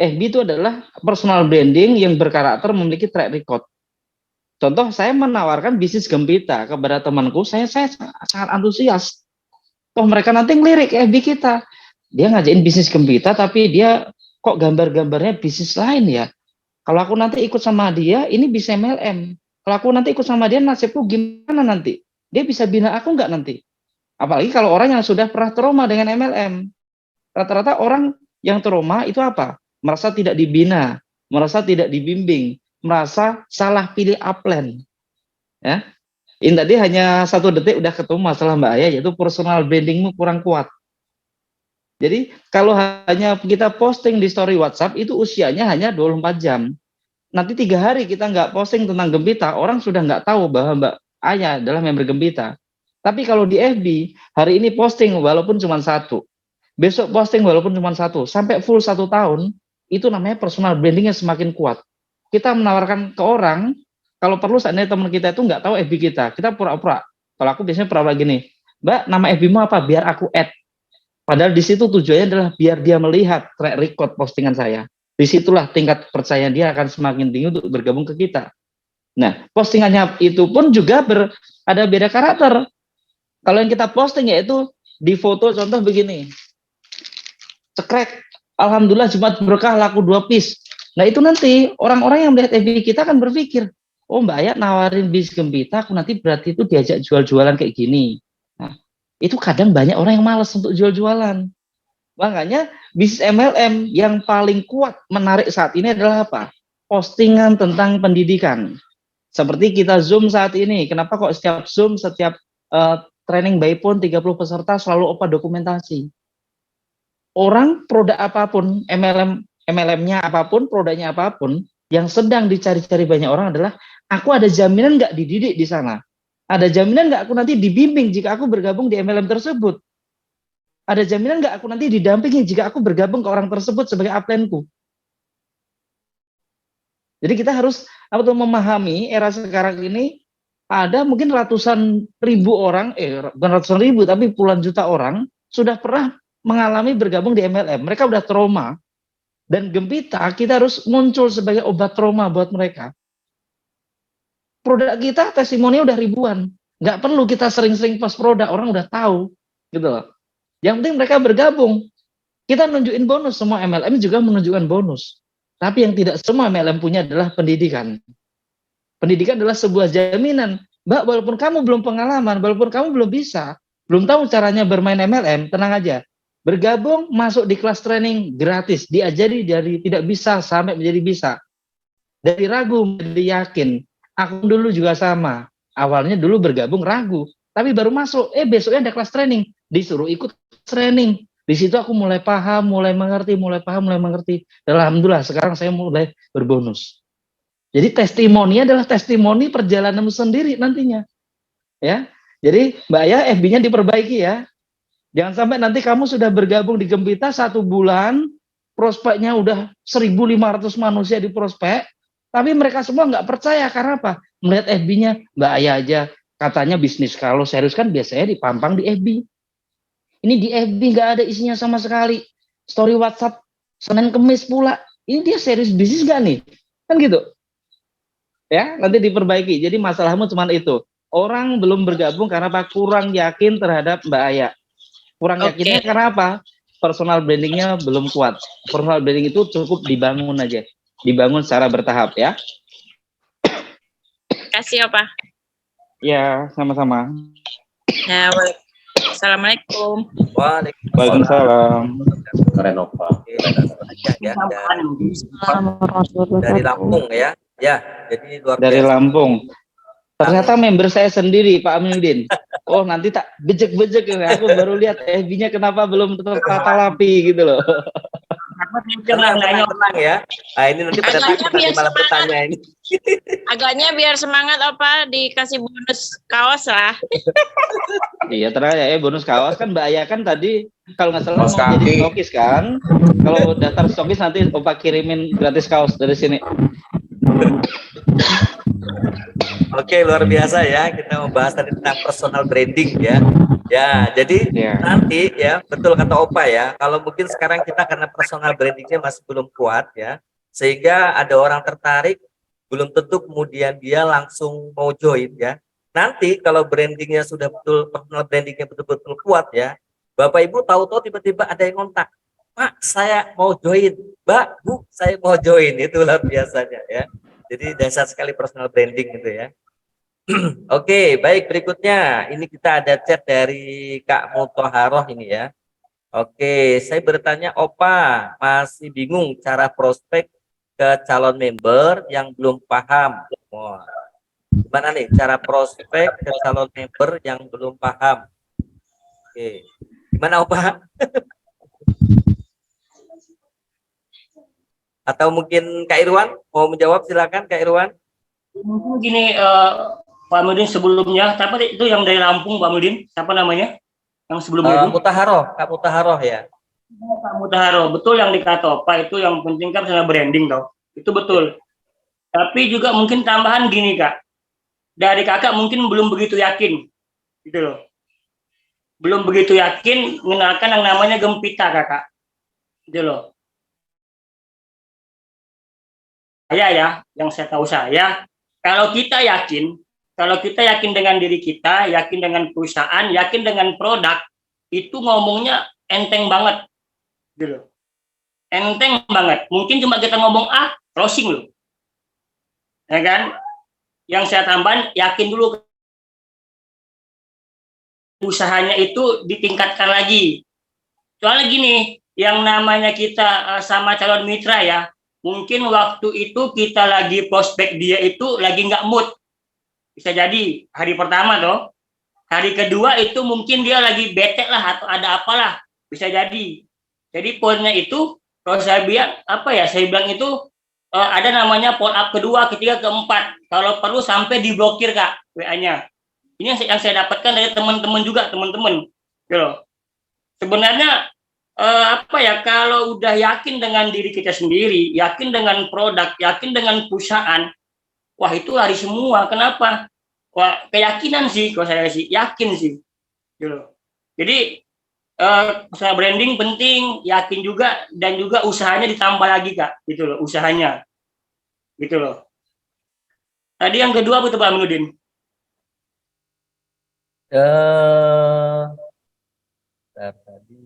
FB itu adalah personal branding yang berkarakter memiliki track record. Contoh, saya menawarkan bisnis Gempita kepada temanku, saya sangat antusias. Toh mereka nanti ngelirik FB kita. Dia ngajain bisnis Gempita, tapi dia kok gambar-gambarnya bisnis lain ya. Kalau aku nanti ikut sama dia, ini bisa MLM. Kalau aku nanti ikut sama dia, nasibku gimana nanti? Dia bisa bina aku nggak nanti? Apalagi kalau orang yang sudah pernah trauma dengan MLM. Rata-rata orang yang trauma itu apa? Merasa tidak dibina, merasa tidak dibimbing, merasa salah pilih upline. Ya. Ini tadi hanya 1 detik udah ketemu masalah Mbak Aya, yaitu personal brandingmu kurang kuat. Jadi kalau hanya kita posting di story WhatsApp, itu usianya hanya 24 jam. Nanti 3 hari kita nggak posting tentang Gempita, orang sudah nggak tahu bahwa Mbak Aya adalah member Gempita. Tapi kalau di FB, hari ini posting walaupun cuma 1, besok posting walaupun cuma 1, sampai full 1 tahun, itu namanya personal brandingnya semakin kuat. Kita menawarkan ke orang, kalau perlu seandainya teman kita itu nggak tahu FB kita pura-pura. Kalau aku biasanya pura-pura gini, Mbak, nama FB-mu apa? Biar aku add. Padahal di situ tujuannya adalah biar dia melihat track record postingan saya. Disitulah tingkat percayaan dia akan semakin tinggi untuk bergabung ke kita. Nah, postingannya itu pun juga ada beda karakter. Kalau yang kita posting yaitu di foto contoh begini, cekrek, alhamdulillah Jumat berkah laku 2 piece. Nah itu nanti orang-orang yang melihat FB kita akan berpikir, oh Mbak Aya nawarin bisnis Gempita, aku nanti berarti itu diajak jual-jualan kayak gini. Nah, itu kadang banyak orang yang malas untuk jual-jualan. Makanya bisnis MLM yang paling kuat menarik saat ini adalah apa? Postingan tentang pendidikan. Seperti kita Zoom saat ini, kenapa kok setiap Zoom, setiap training by phone 30 peserta selalu opa dokumentasi. Orang produk apapun, MLM-nya apapun, produknya apapun, yang sedang dicari-cari banyak orang adalah, aku ada jaminan nggak dididik di sana? Ada jaminan nggak aku nanti dibimbing jika aku bergabung di MLM tersebut? Ada jaminan nggak aku nanti didampingi jika aku bergabung ke orang tersebut sebagai upline-ku? Jadi kita harus memahami era sekarang ini, ada mungkin ratusan ribu orang, bukan ratusan ribu, tapi puluhan juta orang, sudah pernah mengalami bergabung di MLM. Mereka udah trauma. Dan Gempita, kita harus muncul sebagai obat trauma buat mereka. Produk kita, testimoni udah ribuan. Nggak perlu kita sering-sering post produk, orang udah tahu. Gitu loh. Yang penting mereka bergabung. Kita nunjukin bonus, semua MLM juga menunjukkan bonus. Tapi yang tidak semua MLM punya adalah pendidikan. Pendidikan adalah sebuah jaminan. Mbak, walaupun kamu belum pengalaman, walaupun kamu belum bisa, belum tahu caranya bermain MLM, tenang aja. Bergabung, masuk di kelas training gratis, diajari dari tidak bisa sampai menjadi bisa. Dari ragu menjadi yakin. Aku dulu juga sama. Awalnya dulu bergabung ragu, tapi baru masuk, besoknya ada kelas training, disuruh ikut training. Di situ aku mulai paham, mulai mengerti, mulai paham, mulai mengerti. Dan alhamdulillah sekarang saya mulai berbonus. Jadi testimoni adalah testimoni perjalananmu sendiri nantinya. Ya. Jadi Mbak Aya FB-nya diperbaiki ya. Jangan sampai nanti kamu sudah bergabung di Gempita 1 bulan, prospeknya udah 1.500 manusia di prospek, tapi mereka semua nggak percaya karena apa? Melihat FB-nya Mbak Aya aja katanya bisnis, kalau serius kan biasanya dipampang di FB. Ini di FB nggak ada isinya sama sekali. Story WhatsApp Senin Kemis pula. Ini dia serius bisnis nggak nih? Kan gitu. Ya, nanti diperbaiki. Jadi masalahmu cuma itu. Orang belum bergabung karena apa? Kurang yakin terhadap Mbak Aya. Kurang yakinnya karena apa? Personal brandingnya belum kuat. Personal branding itu cukup dibangun aja. Dibangun secara bertahap ya. Kasih apa? Ya, sama-sama. Ya, boleh. Assalamualaikum. Waalaikumsalam. Renova. Ya, dari Lampung ya. Ya, jadi luar biasa. Dari Lampung. Ternyata member saya sendiri, Pak Aminuddin. Oh, nanti tak bejek-bejek ya. Aku baru lihat FB-nya kenapa belum tertata rapi gitu loh. Tenang ya. Nah, ini nanti pada Agaknya nanti biar malah semangat. bertanya ini. Agaknya biar semangat apa dikasih bonus kaos lah. Iya, tenang ya, bonus kaos kan Mbak Aya kan tadi kalau nggak salah Kaos mau jadi kaki. stokis kan. Kalau daftar stokis nanti Opa kirimin gratis kaos dari sini. Oke, luar biasa ya. Kita membahas tadi tentang personal branding ya. Ya, jadi Ya. nanti ya, betul kata Opa ya. Kalau mungkin sekarang kita karena personal brandingnya masih belum kuat ya, sehingga ada orang tertarik, belum tentu kemudian dia langsung mau join ya. Nanti kalau brandingnya sudah betul, personal brandingnya betul-betul kuat ya, Bapak Ibu tahu-tahu tiba-tiba ada yang kontak, Pak, saya mau join, Mbak, Bu, saya mau join, itulah biasanya ya. Jadi dasar sekali personal branding itu ya. Oke, baik berikutnya. Ini kita ada chat dari Kak Mutoharoh ini ya. Oke, saya bertanya, Opa masih bingung cara prospek ke calon member yang belum paham. Wah, gimana nih cara prospek ke calon member yang belum paham? Oke, gimana Opa? Atau mungkin Kak Irwan mau menjawab, silakan Kak Irwan. Mungkin gini, Pak Mudin sebelumnya, tapi itu yang dari Lampung, Pak Mudin, siapa namanya? Yang sebelumnya itu? Mutaharoh, Kak Mutaharoh ya. Pak Mutaharo, betul yang dikata Pak, itu yang penting kan sana branding toh. Itu betul. Tapi juga mungkin tambahan gini Kak, dari kakak mungkin belum begitu yakin, gitu loh. Belum begitu yakin mengenalkan yang namanya Gempita kakak, gitu loh. Saya ya, yang saya tahu saya, kalau kita yakin dengan diri kita, yakin dengan perusahaan, yakin dengan produk, itu ngomongnya enteng banget, gitu loh. Enteng banget. Mungkin cuma kita ngomong closing loh, ya kan? Yang saya tambahin, yakin dulu usahanya itu ditingkatkan lagi. Soalnya gini, yang namanya kita sama calon mitra ya, mungkin waktu itu kita lagi prospek dia itu lagi nggak mood. Bisa jadi hari pertama toh, hari kedua itu mungkin dia lagi bete lah atau ada apalah, bisa jadi. Jadi poinnya itu, kalau saya bilang apa ya, saya bilang itu ada namanya follow up kedua, ketiga, keempat. Kalau perlu sampai diblokir Kak WA-nya. Ini yang saya dapatkan dari teman-teman juga, teman-teman. Gitu. Sebenarnya apa ya, kalau udah yakin dengan diri kita sendiri, yakin dengan produk, yakin dengan perusahaan, wah itu lari semua. Kenapa? Wah, keyakinan sih, kalau saya sih yakin sih. Gitu. Jadi usaha branding penting, yakin juga, dan juga usahanya ditambah lagi Kak, gitu loh, usahanya. Gitu loh. Tadi yang kedua betul Pak Aminuddin. Tadi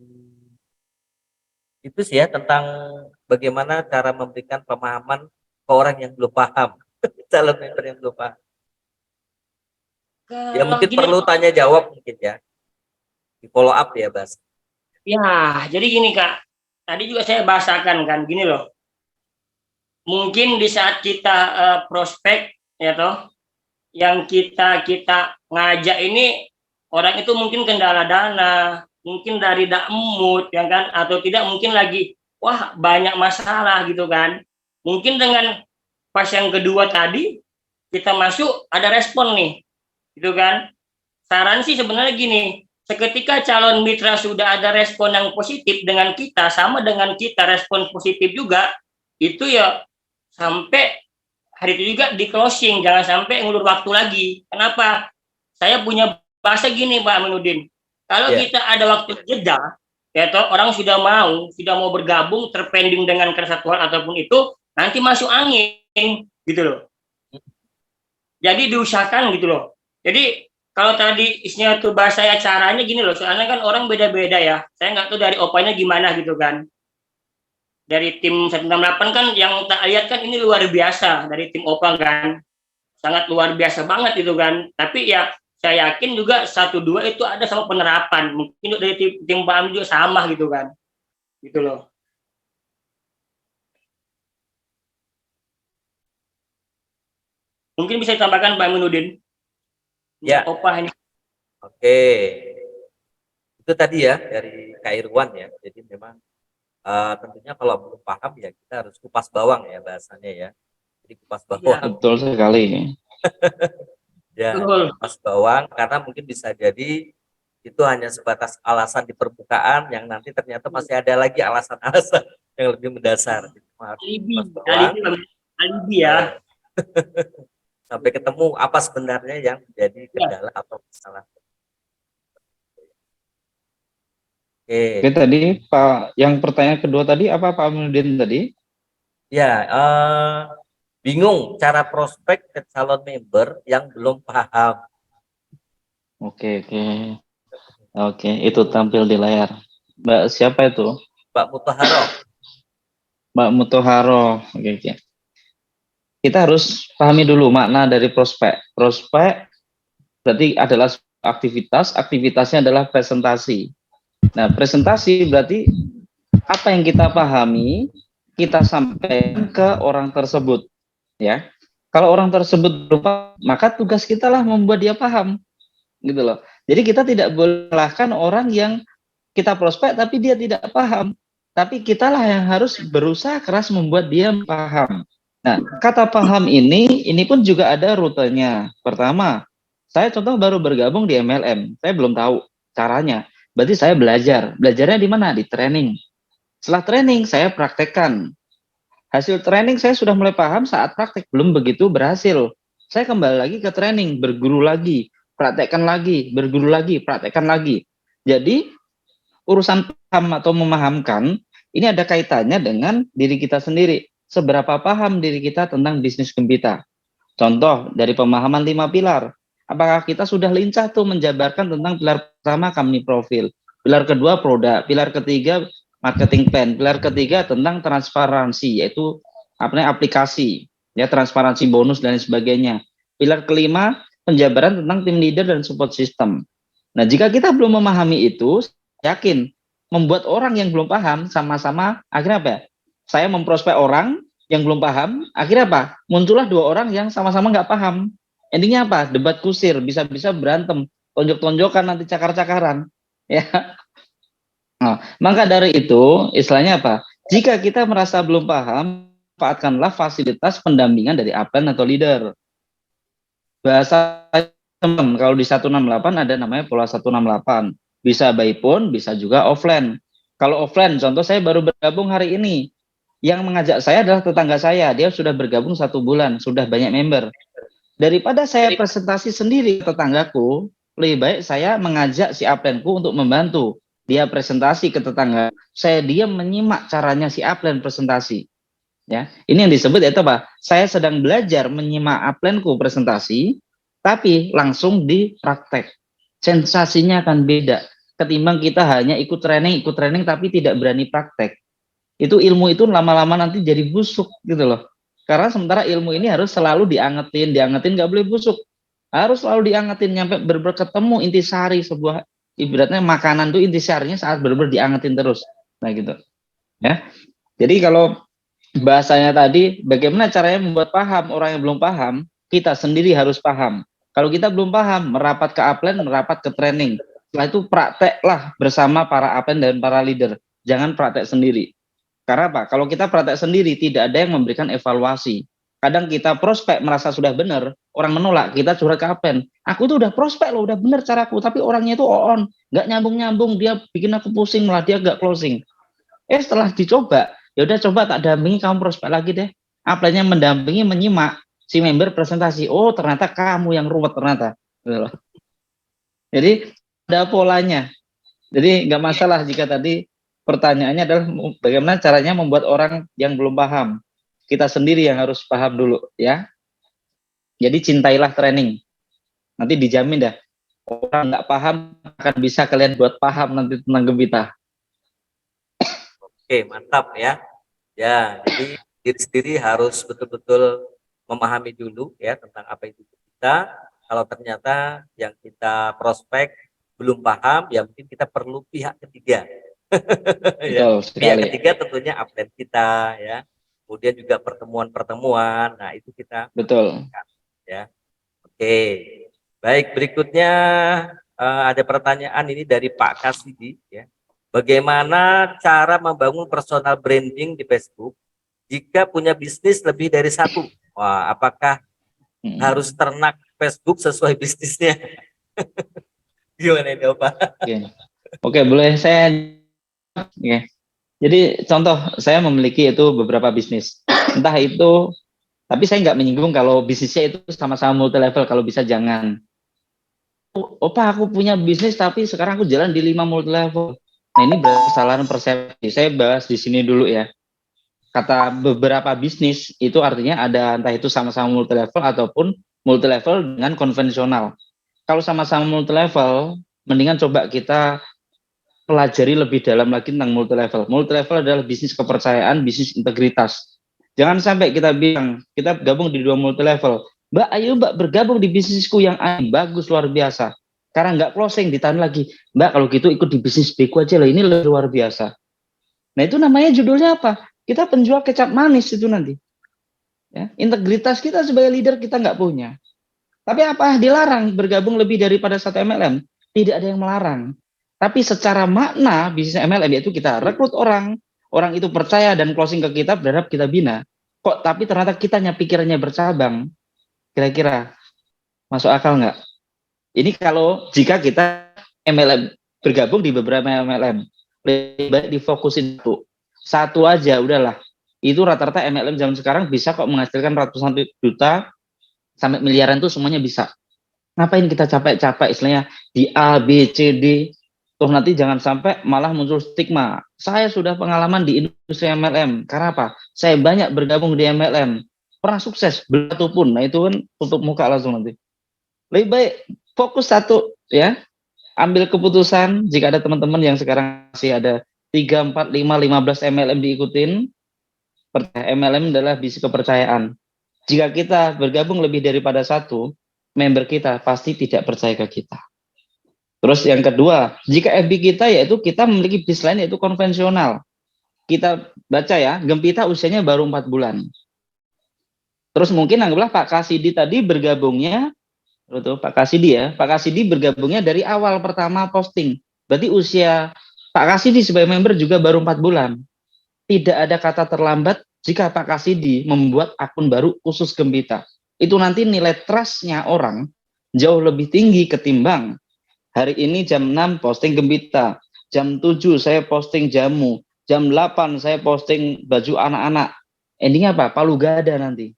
itu sih ya tentang bagaimana cara memberikan pemahaman ke orang yang belum paham, calon member yang belum paham. Ya mungkin Gini, perlu tanya jawab mungkin ya, di follow up ya Bas. ya, jadi gini Kak, tadi juga saya bahasakan kan, gini loh. Mungkin di saat kita prospek, ya toh, yang kita ngajak ini orang itu mungkin kendala dana, mungkin dari mood, ya kan, atau tidak mungkin lagi, wah banyak masalah gitu kan. Mungkin dengan pas yang kedua tadi kita masuk ada respon nih, gitu kan. Saran sih sebenarnya gini, seketika calon mitra sudah ada respon yang positif dengan kita, sama dengan kita respon positif juga, itu ya sampai hari itu juga di closing, jangan sampai ngulur waktu lagi. Kenapa? Saya punya bahasa gini Pak Aminuddin, kalau kita ada waktu jeda, ya toh, orang sudah mau bergabung, terpending dengan kesatuan ataupun itu, nanti masuk angin, gitu loh. Jadi diusahakan gitu loh. Jadi kalau tadi isinya tuh bahasa ya caranya gini loh, soalnya kan orang beda-beda ya. Saya nggak tahu dari opanya gimana gitu kan. Dari tim 168 kan yang tak lihat kan ini luar biasa dari tim Opa kan. Sangat luar biasa banget gitu kan. Tapi ya saya yakin juga 1-2 itu ada sama penerapan. Mungkin dari tim Pak Am juga sama gitu kan. Gitu loh. Mungkin bisa ditambahkan Pak Aminuddin. Ya. Opa ini. Oke. Itu tadi ya dari Kak Irwan ya. Jadi memang tentunya kalau belum paham ya kita harus kupas bawang ya bahasanya ya. Jadi kupas bawang. Ya, betul sekali. Ya, Betul. kupas bawang karena mungkin bisa jadi itu hanya sebatas alasan di permukaan yang nanti ternyata masih ada lagi alasan-alasan yang lebih mendasar. Jadi, Alibi ya. sampai ketemu apa sebenarnya yang menjadi kendala atau masalah. Oke, tadi Pak, yang pertanyaan kedua tadi apa Pak Aminuddin tadi? Ya, bingung cara prospek ke calon member yang belum paham. Oke, itu tampil di layar. Mbak siapa itu? Mbak Mutaharo. Mbak Mutoharo. Oke. Kita harus pahami dulu makna dari prospek. Prospek berarti adalah aktivitasnya adalah presentasi. Nah, presentasi berarti apa yang kita pahami, kita sampaikan ke orang tersebut, ya. Kalau orang tersebut lupa, maka tugas kita lah membuat dia paham, gitu loh. Jadi kita tidak boleh salahkan orang yang kita prospek tapi dia tidak paham. Tapi kita lah yang harus berusaha keras membuat dia paham. Nah, kata paham ini pun juga ada rutenya. Pertama, saya contoh baru bergabung di MLM, saya belum tahu caranya. Berarti saya belajar. Belajarnya di mana? Di training. Setelah training, saya praktekkan. Hasil training saya sudah mulai paham, saat praktek belum begitu berhasil. Saya kembali lagi ke training, berguru lagi, praktekkan lagi, berguru lagi, praktekkan lagi. Jadi, urusan paham atau memahamkan, ini ada kaitannya dengan diri kita sendiri. Seberapa paham diri kita tentang bisnis Gembita. Contoh, dari pemahaman 5 pilar. Apakah kita sudah lincah tuh menjabarkan tentang pilar pertama company profil, pilar kedua produk, pilar ketiga marketing plan, pilar ketiga tentang transparansi, yaitu aplikasi, ya transparansi bonus dan sebagainya. Pilar kelima penjabaran tentang tim leader dan support system. Nah, jika kita belum memahami itu, yakin membuat orang yang belum paham sama-sama akhirnya apa ya? Saya memprospek orang yang belum paham, akhirnya apa? Muncullah 2 orang yang sama-sama nggak paham. Endingnya apa? Debat kusir, bisa-bisa berantem, tonjok-tonjokan, nanti cakar-cakaran, ya. Nah, maka dari itu, istilahnya apa? Jika kita merasa belum paham, manfaatkanlah fasilitas pendampingan dari upline atau leader. Bahasa teman, kalau di 168 ada namanya pola 168. Bisa by phone, bisa juga offline. Kalau offline, contoh saya baru bergabung hari ini. Yang mengajak saya adalah tetangga saya, dia sudah bergabung 1 bulan, sudah banyak member. Daripada saya presentasi sendiri ke tetanggaku, lebih baik saya mengajak si upline-ku untuk membantu. Dia presentasi ke tetangga, saya diam menyimak caranya si upline presentasi. Ya, ini yang disebut yaitu apa? Saya sedang belajar menyimak upline-ku presentasi, tapi langsung di praktek. Sensasinya akan beda ketimbang kita hanya ikut training tapi tidak berani praktek. Itu ilmu itu lama-lama nanti jadi busuk gitu loh. Karena sementara ilmu ini harus selalu diangetin nggak boleh busuk. Harus selalu diangetin nyampe bener-bener ketemu intisari sebuah, ibaratnya makanan tuh intisarinya saat bener-bener diangetin terus. Nah gitu. Ya. Jadi kalau bahasanya tadi bagaimana caranya membuat paham orang yang belum paham, kita sendiri harus paham. Kalau kita belum paham, merapat ke upline, merapat ke training. Setelah itu prakteklah bersama para upline dan para leader. Jangan praktek sendiri. Karena apa? Kalau kita praktek sendiri, tidak ada yang memberikan evaluasi. Kadang kita prospek merasa sudah benar, orang menolak, kita curhat ke upline. Aku tuh udah prospek loh, udah benar caraku, tapi orangnya itu on, nggak nyambung-nyambung, dia bikin aku pusing, malah dia nggak closing. Setelah dicoba, ya udah coba tak dampingi, kamu prospek lagi deh. Upline-nya mendampingi, menyimak si member presentasi. Oh, ternyata kamu yang ruwet ternyata. Jadi ada polanya. Jadi nggak masalah jika tadi pertanyaannya adalah bagaimana caranya membuat orang yang belum paham. Kita sendiri yang harus paham dulu, ya. Jadi cintailah training. Nanti dijamin dah, orang nggak paham akan bisa kalian buat paham nanti tentang Gembita. Oke, mantap ya. Ya, jadi diri sendiri harus betul-betul memahami dulu ya tentang apa itu kita. Kalau ternyata yang kita prospek belum paham, ya mungkin kita perlu pihak ketiga. Ya. Pihak ketiga tentunya upline kita ya. Kemudian juga pertemuan-pertemuan. Nah, itu kita betul ya. Oke. Baik, berikutnya ada pertanyaan ini dari Pak Kasidi ya. Bagaimana cara membangun personal branding di Facebook jika punya bisnis lebih dari 1? Wah, apakah harus ternak Facebook sesuai bisnisnya? Gimana ini, Pak? Oke, boleh saya. Oke. Jadi contoh saya memiliki itu beberapa bisnis. Entah itu Tapi saya nggak menyinggung kalau bisnisnya itu sama-sama multi level, kalau bisa jangan. Oh, Pak, aku punya bisnis tapi sekarang aku jalan di 5 multi level. Nah, ini kesalahan persepsi. Saya bahas di sini dulu ya. Kata beberapa bisnis itu artinya ada entah itu sama-sama multi level ataupun multi level dengan konvensional. Kalau sama-sama multi level, mendingan coba kita pelajari lebih dalam lagi tentang multi level. Multi level adalah bisnis kepercayaan, bisnis integritas. Jangan sampai kita bilang kita gabung di 2 multi level. Mbak, ayo Mbak bergabung di bisnisku yang A, bagus luar biasa. Karena nggak closing, ditanya lagi, Mbak kalau gitu ikut di bisnis B ku aja lah, ini luar biasa. Nah itu namanya judulnya apa? Kita penjual kecap manis itu nanti. Ya, integritas kita sebagai leader kita nggak punya. Tapi apa? Dilarang bergabung lebih daripada 1 MLM. Tidak ada yang melarang. Tapi secara makna bisnis MLM yaitu kita rekrut orang, orang itu percaya dan closing ke kita, berharap kita bina. Kok tapi ternyata kitanya pikirannya bercabang. Kira-kira masuk akal nggak? Ini kalau jika kita MLM bergabung di beberapa MLM, lebih baik difokusin satu aja udahlah. Itu rata-rata MLM zaman sekarang bisa kok menghasilkan ratusan juta sampai miliaran tuh semuanya bisa. Ngapain kita capek-capek istilahnya di A, B, C, D. Toh nanti jangan sampai malah muncul stigma. Saya sudah pengalaman di industri MLM. Karena apa? Saya banyak bergabung di MLM. Pernah sukses, batu pun. Nah itu kan tutup muka langsung nanti. Lebih baik fokus satu ya. Ambil keputusan jika ada teman-teman yang sekarang masih ada 3, 4, 5, 15 MLM diikutin. MLM adalah bisnis kepercayaan. Jika kita bergabung lebih daripada 1, member kita pasti tidak percaya ke kita. Terus yang kedua, jika FB kita yaitu kita memiliki bisnis lain yaitu konvensional. Kita baca ya, Gempita usianya baru 4 bulan. Terus mungkin anggaplah Pak Kasidi tadi bergabungnya, betul Pak Kasidi ya, Pak Kasidi bergabungnya dari awal pertama posting. Berarti usia Pak Kasidi sebagai member juga baru 4 bulan. Tidak ada kata terlambat jika Pak Kasidi membuat akun baru khusus Gempita. Itu nanti nilai trust-nya orang jauh lebih tinggi ketimbang hari ini jam 6 posting Gempita, jam 7 saya posting jamu, jam 8 saya posting baju anak-anak. Endingnya apa? Palu gada nanti.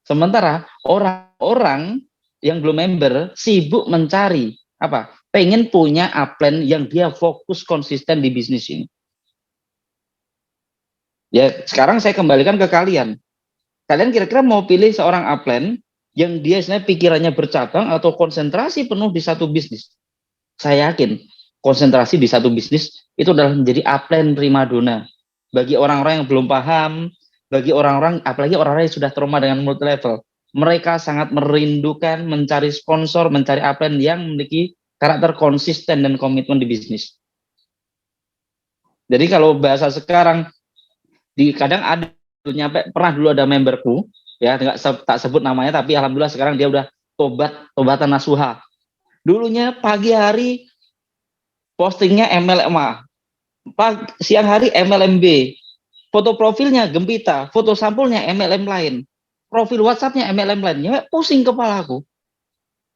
Sementara orang-orang yang belum member sibuk mencari apa? Pengen punya upline yang dia fokus konsisten di bisnis ini. Ya, sekarang saya kembalikan ke kalian. Kalian kira-kira mau pilih seorang upline yang dia sebenarnya pikirannya bercabang atau konsentrasi penuh di satu bisnis? Saya yakin konsentrasi di satu bisnis itu adalah menjadi upline primadona. Bagi orang-orang yang belum paham, bagi orang-orang, apalagi orang-orang yang sudah trauma dengan multi level, mereka sangat merindukan mencari sponsor, mencari upline yang memiliki karakter konsisten dan komitmen di bisnis. Jadi kalau bahasa sekarang, kadang ada nyampe pernah dulu ada memberku ya tak sebut namanya tapi alhamdulillah sekarang dia udah tobatan nasuha. Dulunya pagi hari postingnya MLMA, siang hari MLMB, foto profilnya Gempita, foto sampulnya MLM lain, profil WhatsAppnya MLM lain. Ya pusing kepala aku.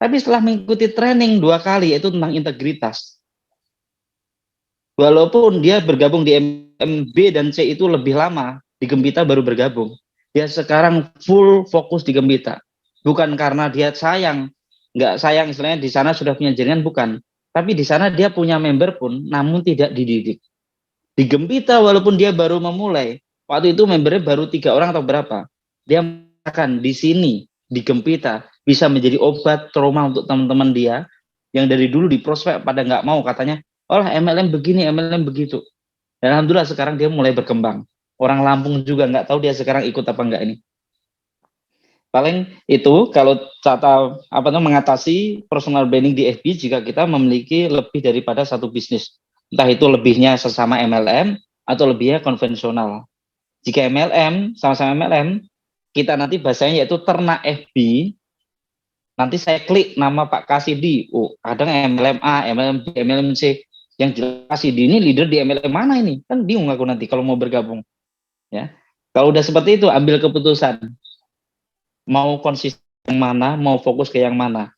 Tapi setelah mengikuti training 2 kali yaitu tentang integritas, walaupun dia bergabung di MB dan C itu lebih lama, di Gempita baru bergabung. Dia sekarang full fokus di Gempita. Bukan karena dia sayang, nggak sayang istilahnya di sana sudah punya jaringan, bukan. Tapi di sana dia punya member pun, namun tidak dididik. Di Gempita walaupun dia baru memulai, waktu itu membernya baru 3 orang atau berapa. Dia akan di sini, di Gempita, bisa menjadi obat trauma untuk teman-teman dia, yang dari dulu di prospek pada nggak mau, katanya, oh MLM begini, MLM begitu. Dan alhamdulillah sekarang dia mulai berkembang. Orang Lampung juga nggak tahu dia sekarang ikut apa enggak ini. Paling itu kalau mengatasi personal branding di FB jika kita memiliki lebih daripada 1 bisnis. Entah itu lebihnya sesama MLM atau lebihnya konvensional. Jika MLM, sama-sama MLM, kita nanti bahasanya yaitu ternak FB. Nanti saya klik nama Pak Kasidi. Oh, kadang MLM A, MLM B, MLM C. Yang jelas Kasidi ini leader di MLM mana ini? Kan bingung aku nanti kalau mau bergabung. Ya, kalau udah seperti itu ambil keputusan. Mau konsisten yang mana, mau fokus ke yang mana.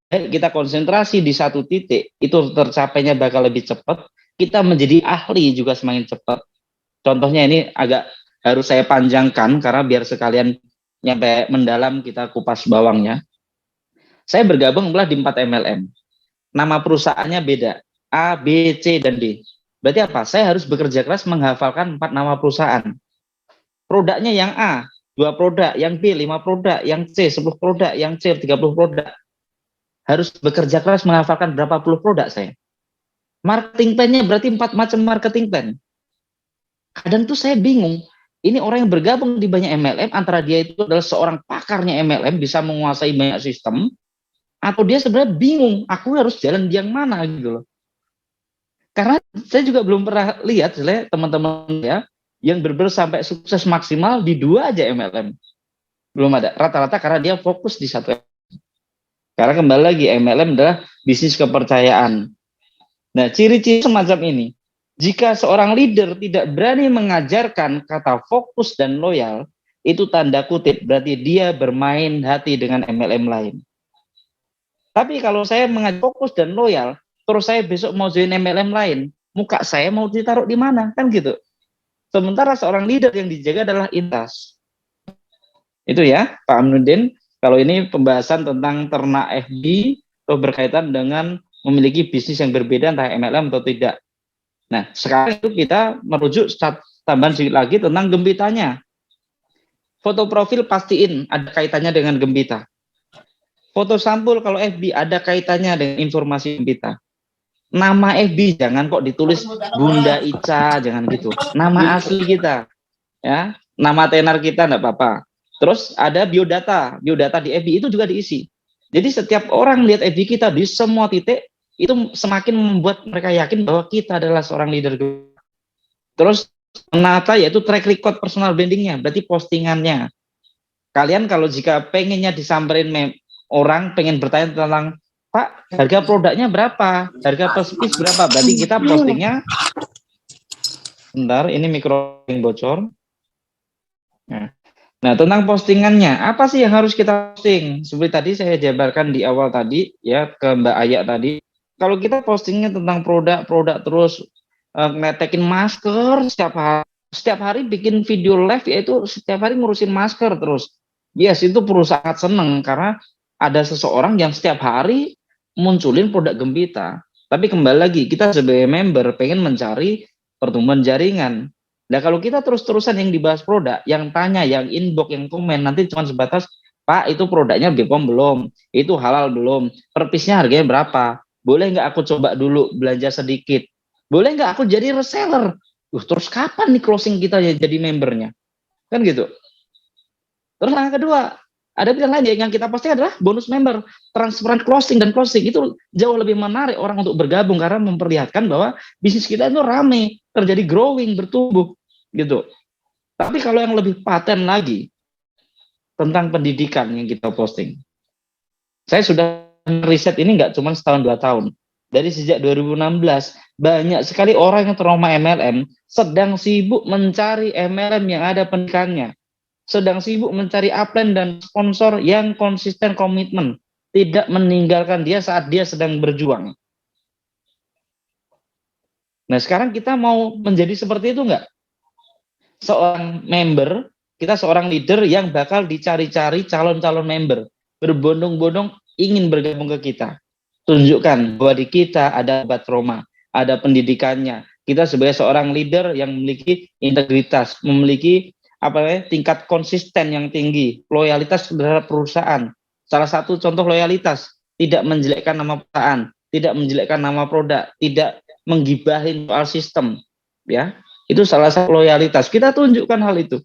Kita konsentrasi di 1 titik, itu tercapainya bakal lebih cepat. Kita menjadi ahli juga semakin cepat. Contohnya ini agak harus saya panjangkan karena biar sekalian nyampe mendalam kita kupas bawangnya. Saya bergabung di 4 MLM. Nama perusahaannya beda, A, B, C, dan D. Berarti apa? Saya harus bekerja keras menghafalkan 4 nama perusahaan. Produknya yang A, 2 produk, yang B, 5 produk, yang C, 10 produk, yang C, 30 produk. Harus bekerja keras menghafalkan berapa puluh produk saya. Marketing plan-nya berarti 4 macam marketing plan. Kadang tuh saya bingung, ini orang yang bergabung di banyak MLM, antara dia itu adalah seorang pakarnya MLM, bisa menguasai banyak sistem, atau dia sebenarnya bingung, aku harus jalan di yang mana gitu loh. Karena saya juga belum pernah lihat teman-teman ya yang benar sampai sukses maksimal di 2 aja MLM. Belum ada. Rata-rata karena dia fokus di satu. Karena kembali lagi MLM adalah bisnis kepercayaan. Nah, ciri-ciri semacam ini, jika seorang leader tidak berani mengajarkan kata fokus dan loyal, itu tanda kutip berarti dia bermain hati dengan MLM lain. Tapi kalau saya mengajar fokus dan loyal, terus saya besok mau join MLM lain, muka saya mau ditaruh di mana? Kan gitu. Sementara seorang leader yang dijaga adalah intas. Itu ya, Pak Aminuddin. Kalau ini pembahasan tentang ternak FB atau berkaitan dengan memiliki bisnis yang berbeda entah MLM atau tidak. Nah, sekarang itu kita merujuk tambahan sedikit lagi tentang gembitanya. Foto profil pastiin ada kaitannya dengan gembita. Foto sampul kalau FB ada kaitannya dengan informasi gembita. Nama FB jangan kok ditulis Bunda Ica, jangan gitu. Nama asli kita, ya. Nama tenar kita enggak apa-apa. Terus ada biodata di FB itu juga diisi. Jadi setiap orang melihat FB kita di semua titik itu semakin membuat mereka yakin bahwa kita adalah seorang leader. Terus menata yaitu track record personal brandingnya, berarti postingannya. Kalian kalau jika pengennya disamperin orang pengen bertanya tentang Pak, harga produknya berapa? Harga per piece berapa? Berarti kita postingnya, bentar, ini mikro yang bocor. Nah, tentang postingannya, apa sih yang harus kita posting? Seperti tadi saya jabarkan di awal tadi, ya, ke Mbak Aya tadi. Kalau kita postingnya tentang produk terus ngetekin masker setiap hari bikin video live, yaitu setiap hari ngurusin masker terus. Yes, itu perlu sangat seneng karena ada seseorang yang setiap hari munculin produk gembita. Tapi kembali lagi, kita sebagai member pengen mencari pertumbuhan jaringan. Nah, kalau kita terus-terusan yang dibahas produk, yang tanya, yang inbox, yang komen, nanti cuma sebatas, Pak, itu produknya BPOM belum? Itu halal belum? Per piece-nya harganya berapa? Boleh nggak aku coba dulu belanja sedikit? Boleh nggak aku jadi reseller? Terus kapan nih closing kita jadi membernya? Kan gitu. Terus yang kedua, ada pilihan lain yang kita posting adalah bonus member, transferan closing dan closing itu jauh lebih menarik orang untuk bergabung karena memperlihatkan bahwa bisnis kita itu rame, terjadi growing, bertumbuh gitu. Tapi kalau yang lebih paten lagi tentang pendidikan yang kita posting, saya sudah riset ini nggak cuma setahun 2 tahun. Dari sejak 2016 banyak sekali orang yang trauma MLM sedang sibuk mencari MLM yang ada pendidikannya. Sedang sibuk mencari upline dan sponsor yang konsisten komitmen, tidak meninggalkan dia saat dia sedang berjuang. Nah, sekarang kita mau menjadi seperti itu enggak? Seorang member, kita seorang leader yang bakal dicari-cari calon-calon member, berbondong-bondong ingin bergabung ke kita. Tunjukkan bahwa di kita ada obat trauma, ada pendidikannya. Kita sebagai seorang leader yang memiliki integritas, memiliki tingkat konsisten yang tinggi, loyalitas terhadap perusahaan. Salah satu contoh loyalitas, tidak menjelekkan nama perusahaan, tidak menjelekkan nama produk, tidak menggibahin soal sistem, ya. Itu salah satu loyalitas. Kita tunjukkan hal itu.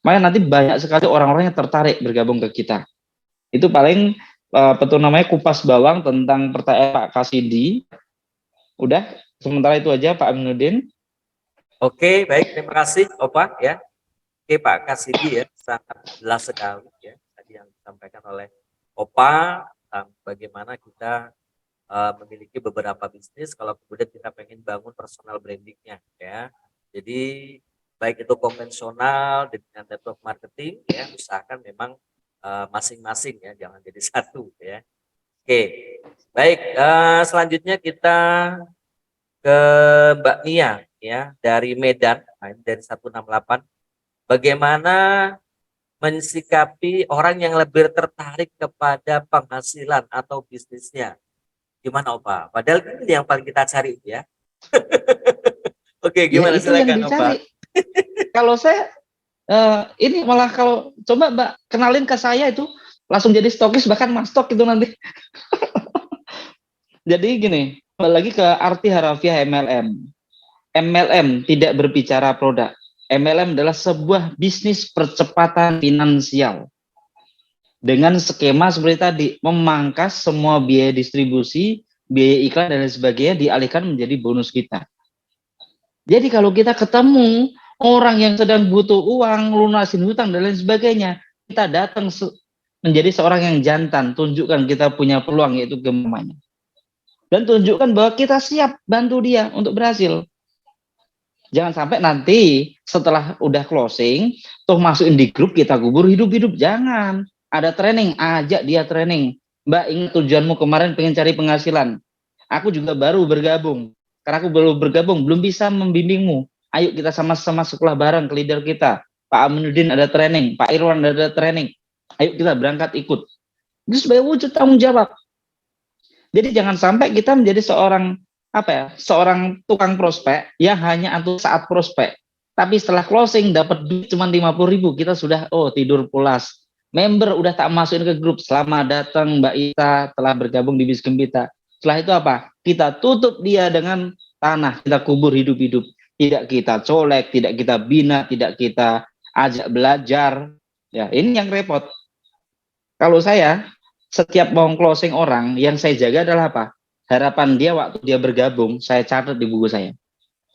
Makanya nanti banyak sekali orang-orang yang tertarik bergabung ke kita. Itu paling namanya kupas bawang tentang pertanyaan Pak Kasidi. Udah, sementara itu aja Pak Aminuddin. Oke, baik, terima kasih Opa ya. Oke Pak Kasidi ya, sangat jelas sekali ya tadi yang disampaikan oleh Opa tentang bagaimana kita memiliki beberapa bisnis kalau kemudian kita pengen bangun personal brandingnya ya. Jadi baik itu konvensional dengan network marketing ya, usahakan memang masing-masing ya, jangan jadi satu ya. Oke, baik, selanjutnya kita ke Mbak Mia ya dari Medan, dari 168. Bagaimana mensikapi orang yang lebih tertarik kepada penghasilan atau bisnisnya? Gimana Opa? Padahal ini yang paling kita cari ya. Oke, Ya gimana itu yang silakan Opa? dicari. Kalau saya ini malah kalau coba Mbak kenalin ke saya itu langsung jadi stokis bahkan mastok itu nanti. Jadi gini, kembali lagi ke arti harafiah MLM. MLM tidak berbicara produk. MLM adalah sebuah bisnis percepatan finansial. Dengan skema seperti tadi, memangkas semua biaya distribusi, biaya iklan dan lain sebagainya dialihkan menjadi bonus kita. Jadi kalau kita ketemu orang yang sedang butuh uang, lunasin hutang dan lain sebagainya, kita datang menjadi seorang yang jantan, tunjukkan kita punya peluang yaitu gemanya. Dan tunjukkan bahwa kita siap bantu dia untuk berhasil. Jangan sampai nanti setelah udah closing, toh masukin di grup kita kubur hidup-hidup. Jangan. Ada training, ajak dia training. Mbak, ingat tujuanmu kemarin pengen cari penghasilan. Aku juga baru bergabung. Karena aku baru bergabung, belum bisa membimbingmu. Ayo kita sama-sama sekolah bareng ke leader kita. Pak Aminuddin ada training, Pak Irwan ada training. Ayo kita berangkat ikut. Itu sebagai wujud tanggung jawab. Jadi jangan sampai kita menjadi seorang seorang tukang prospek yang hanya untuk saat prospek. Tapi setelah closing dapat duit cuma 50.000, kita sudah tidur pulas. Member udah tak masukin ke grup. Selamat datang Mbak Ita telah bergabung di Bis Gembita. Setelah itu apa? Kita tutup dia dengan tanah, kita kubur hidup-hidup. Tidak kita colek, tidak kita bina, tidak kita ajak belajar. Ya, ini yang repot. Kalau saya setiap mau closing orang, yang saya jaga adalah apa? Harapan dia waktu dia bergabung, saya catat di buku saya.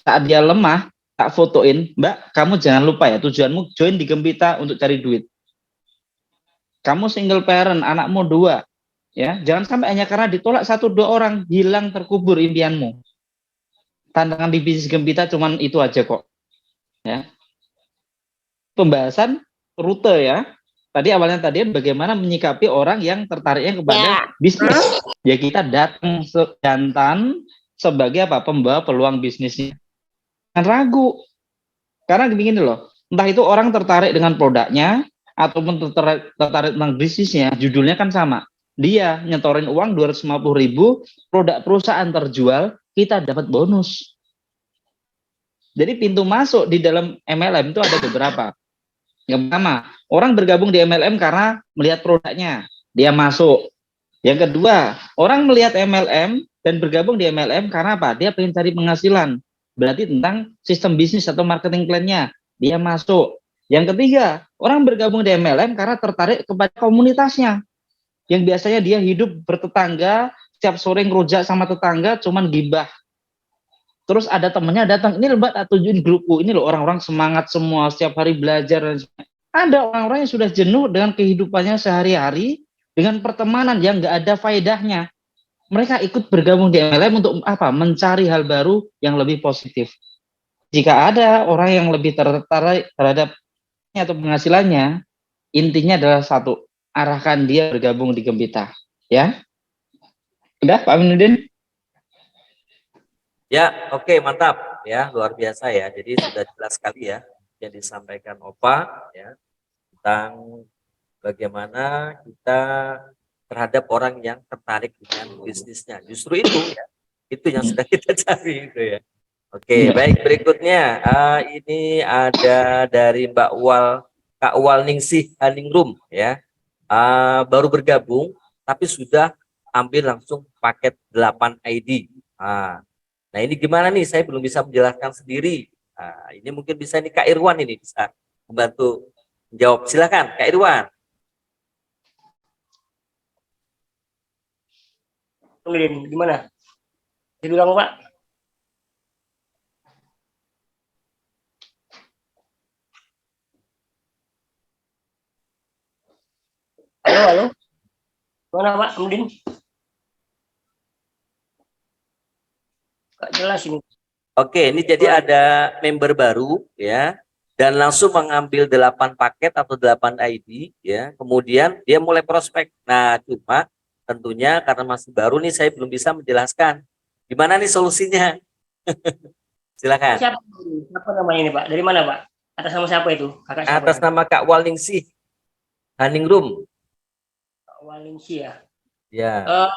Saat dia lemah, tak fotoin, Mbak, kamu jangan lupa ya, tujuanmu join di Gembita untuk cari duit. Kamu single parent, anakmu 2, ya, jangan sampai hanya karena ditolak 1-2 orang, hilang terkubur impianmu. Tantangan di bisnis Gembita cuman itu aja kok. Ya. Pembahasan rute ya. Tadi awalnya bagaimana menyikapi orang yang tertariknya kepada bisnis. Ya kita datang jantan sebagai pembawa peluang bisnisnya. Jangan ragu. Karena begini loh, entah itu orang tertarik dengan produknya ataupun tertarik tentang bisnisnya, judulnya kan sama. Dia nyetorin uang 250.000, produk perusahaan terjual, kita dapat bonus. Jadi pintu masuk di dalam MLM itu ada beberapa. Yang pertama, orang bergabung di MLM karena melihat produknya, dia masuk. Yang kedua, orang melihat MLM dan bergabung di MLM karena apa? Dia pengen cari penghasilan. Berarti tentang sistem bisnis atau marketing plan-nya, dia masuk. Yang ketiga, orang bergabung di MLM karena tertarik kepada komunitasnya. Yang biasanya dia hidup bertetangga, setiap sore ngerujak sama tetangga, cuman gibah. Terus ada temennya datang, ini Mbak tak tunjukin grupku, ini loh orang-orang semangat semua, setiap hari belajar. Ada orang-orang yang sudah jenuh dengan kehidupannya sehari-hari, dengan pertemanan yang nggak ada faedahnya. Mereka ikut bergabung di MLM untuk apa? Mencari hal baru yang lebih positif. Jika ada orang yang lebih tertarik terhadap atau penghasilannya, intinya adalah satu, arahkan dia bergabung di Gembita. Ya, udah Pak Aminuddin? Ya, oke, mantap ya, luar biasa ya. Jadi sudah jelas sekali ya yang disampaikan Opa ya tentang bagaimana kita terhadap orang yang tertarik dengan bisnisnya. Justru itu ya, itu yang sudah kita cari itu ya. Oke, baik, berikutnya ini ada dari Mbak Kak Wal Ningsih Haningrum ya. Baru bergabung tapi sudah ambil langsung paket 8 ID. Nah ini gimana nih, saya belum bisa menjelaskan sendiri. Nah, ini mungkin bisa nih Kak Irwan ini bisa membantu menjawab. Silakan Kak Irwan. Gimana? Jadi ulang Pak. Halo. Gimana Pak Aminuddin? Gak jelas ini. Oke, ini jadi ada member baru ya, dan langsung mengambil 8 paket atau 8 ID ya. Kemudian dia mulai prospek. Nah, cuma tentunya karena masih baru nih saya belum bisa menjelaskan gimana nih solusinya. Silakan. Siapa namanya ini Pak? Dari mana Pak? Atas nama siapa itu? Kakak siapa? Atas nama Kak Wal Ningsih Haningrum. Walingsi ya. Ya. Eh,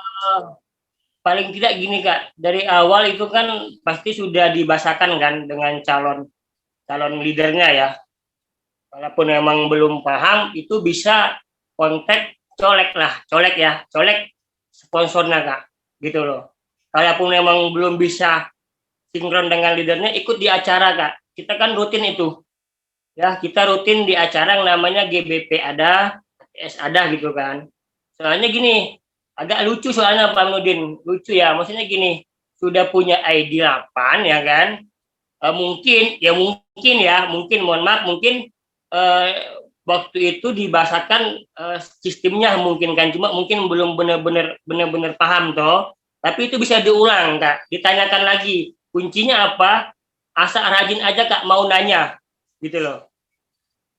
paling tidak gini Kak, dari awal itu kan pasti sudah dibahasakan kan dengan calon leadernya ya. Walaupun memang belum paham, itu bisa kontak colek sponsornya Kak, gitu loh. Kalaupun memang belum bisa sinkron dengan leadernya, ikut di acara Kak. Kita kan rutin itu, ya kita rutin di acara yang namanya GBP ada, TS ada gitu kan. Soalnya gini, agak lucu soalnya Pak Nudin, lucu ya, maksudnya gini, sudah punya ID 8 ya kan, mungkin mohon maaf mungkin waktu itu dibahasakan sistemnya mungkin kan, cuma mungkin belum benar-benar paham toh, tapi itu bisa diulang Kak, ditanyakan lagi kuncinya apa, asal rajin aja Kak mau nanya gitu loh,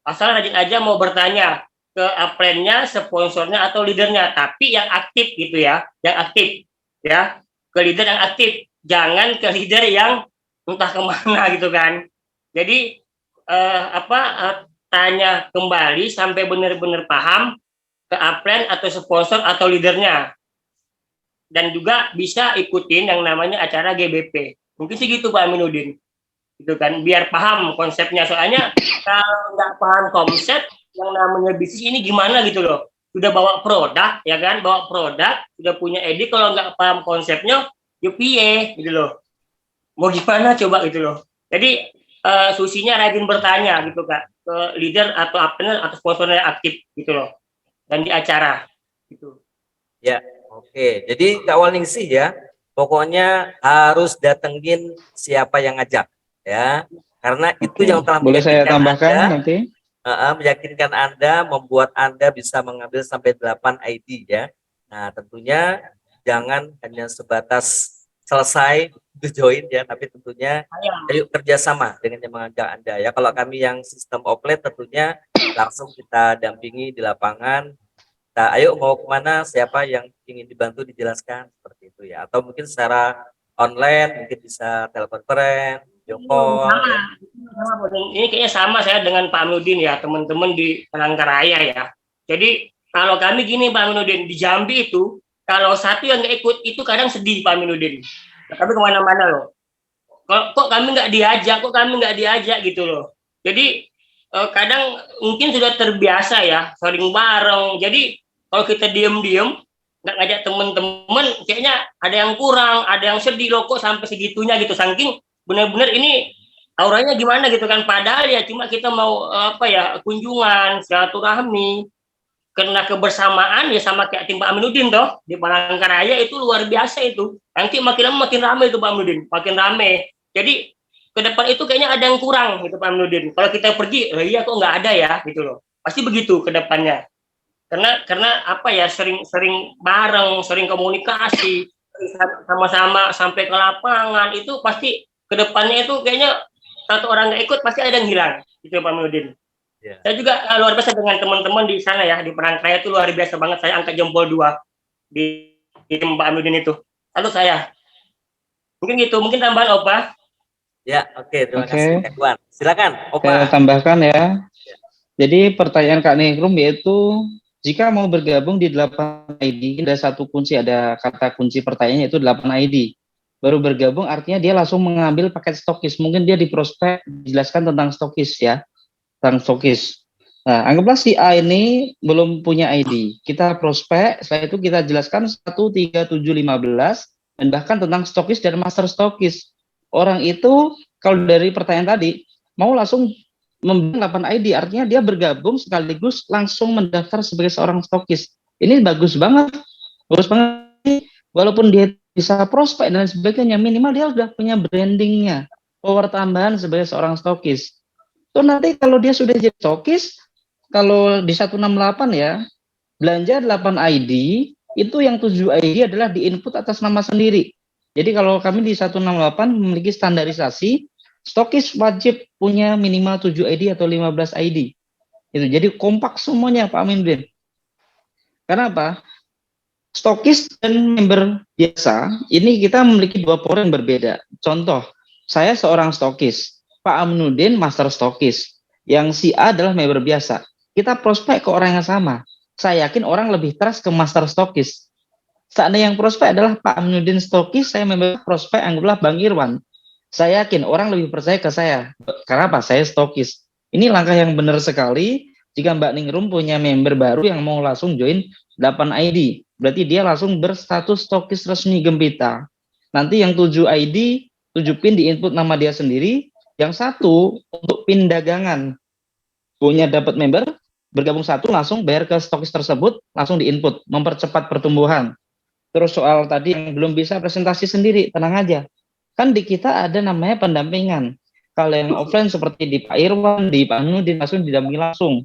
asal rajin aja mau bertanya ke upline-nya, sponsornya atau leadernya, tapi yang aktif gitu ya, yang aktif ya, ke leader yang aktif, jangan ke leader yang entah kemana gitu kan. Jadi tanya kembali sampai benar-benar paham ke upline atau sponsor atau leadernya, dan juga bisa ikutin yang namanya acara GBP. Mungkin sih gitu Pak Aminuddin, gitu kan, biar paham konsepnya. Soalnya kalau nggak paham konsep yang namanya bisnis ini gimana gitu loh, sudah bawa produk ya kan, bawa produk, sudah punya ID, kalau nggak paham konsepnya ya piye gitu loh, mau gimana coba gitu loh. Jadi Susinya rajin bertanya gitu Kak, ke leader atau upline atau sponsornya aktif gitu loh, dan di acara gitu. Ya, oke. Jadi Kak Walningsih ya, pokoknya harus datengin siapa yang ngajak ya, karena itu yang telah Boleh saya meyakinkan tambahkan Anda, nanti? meyakinkan Anda, membuat Anda bisa mengambil sampai 8 ID ya. Nah, tentunya jangan hanya sebatas selesai itu join ya, tapi tentunya ayo kerjasama dengan yang mengajak Anda ya. Kalau kami yang sistem offline tentunya langsung kita dampingi di lapangan. Nah, ayo mau kemana, siapa yang ingin dibantu dijelaskan seperti itu ya. Atau mungkin secara online, mungkin bisa telekonferensi, video call ya. Ini kayaknya sama saya dengan Pak Aminuddin ya, teman-teman di Palangkaraya ya. Jadi kalau kami gini Pak Aminuddin, di Jambi itu kalau satu yang nggak ikut itu kadang sedih Pak Aminuddin. Nah, tapi kemana-mana loh. Kok kami nggak diajak gitu loh. Jadi kadang mungkin sudah terbiasa ya, sering bareng. Jadi kalau kita diem-diem nggak ngajak teman-teman, kayaknya ada yang kurang, ada yang sedih loh kok sampai segitunya gitu. Saking benar-benar ini auranya gimana gitu kan, padahal ya cuma kita mau kunjungan silaturahmi, karena kebersamaan ya sama kayak tim Pak Aminuddin toh di Palangkaraya itu luar biasa itu. Nanti makin lama makin ramai itu Pak Aminuddin, makin ramai. Jadi ke depan itu kayaknya ada yang kurang gitu Pak Aminuddin. Kalau kita pergi, iya kok nggak ada ya gitu loh. Pasti begitu ke depannya. Karena sering bareng, sering komunikasi, sama-sama sampai ke lapangan, itu pasti ke depannya itu kayaknya satu orang nggak ikut pasti ada yang hilang gitu Pak Aminuddin. Yeah. Saya juga luar biasa dengan teman-teman di sana ya, di Palangkaraya itu luar biasa banget, saya angkat jempol 2 di tim Pak Aminuddin itu. Lalu saya mungkin gitu, mungkin tambahan Opa. Ya, oke, terima kasih Kak Iwan. Silakan Opa. Saya tambahkan ya. Jadi pertanyaan Kak Ningrum yaitu, jika mau bergabung di 8 ID, ada satu kunci, ada kata kunci pertanyaannya itu 8 ID. Baru bergabung artinya dia langsung mengambil paket stokis. Mungkin dia di prospek dijelaskan tentang stokis ya. Tentang stokis. Nah, anggaplah si A ini belum punya ID. Kita prospek, setelah itu kita jelaskan 1, 3, 7, 15, dan bahkan tentang stokis dan master stokis. Orang itu kalau dari pertanyaan tadi, mau langsung membuat 8 ID, artinya dia bergabung sekaligus langsung mendaftar sebagai seorang stokis. Ini bagus banget. Bagus banget. Walaupun dia bisa prospek dan sebagainya, minimal dia sudah punya brandingnya, power tambahan sebagai seorang stokis. So nanti kalau dia sudah jadi stokis, kalau di 168 ya, belanja 8 ID, itu yang 7 ID adalah di input atas nama sendiri. Jadi kalau kami di 168 memiliki standarisasi, stokis wajib punya minimal 7 ID atau 15 ID. Itu jadi kompak semuanya Pak Aminuddin. Karena apa? Stokis dan member biasa, ini kita memiliki 2 power yang berbeda. Contoh, saya seorang stokis, Pak Aminuddin master stokis, yang si A adalah member biasa. kita prospek ke orang yang sama. Saya yakin orang lebih trust ke master stokis. Seandainya yang prospek adalah Pak Aminuddin stokis, saya memang prospek anggaplah Bang Irwan. Saya yakin orang lebih percaya ke saya. Karena apa? Saya stokis. Ini langkah yang benar sekali. Jika Mbak Ningrum punya member baru yang mau langsung join 8 ID, berarti dia langsung berstatus stokis resmi Gempita. Nanti yang 7 ID, 7 PIN diinput nama dia sendiri, yang satu untuk PIN dagangan. Punya dapat member, bergabung satu langsung bayar ke stokis tersebut, langsung diinput, mempercepat pertumbuhan. Terus soal tadi yang belum bisa presentasi sendiri, tenang aja. Kan di kita ada namanya pendampingan. Kalau yang offline seperti di Pak Irwan, di Pak Nudin, langsung didampingi langsung.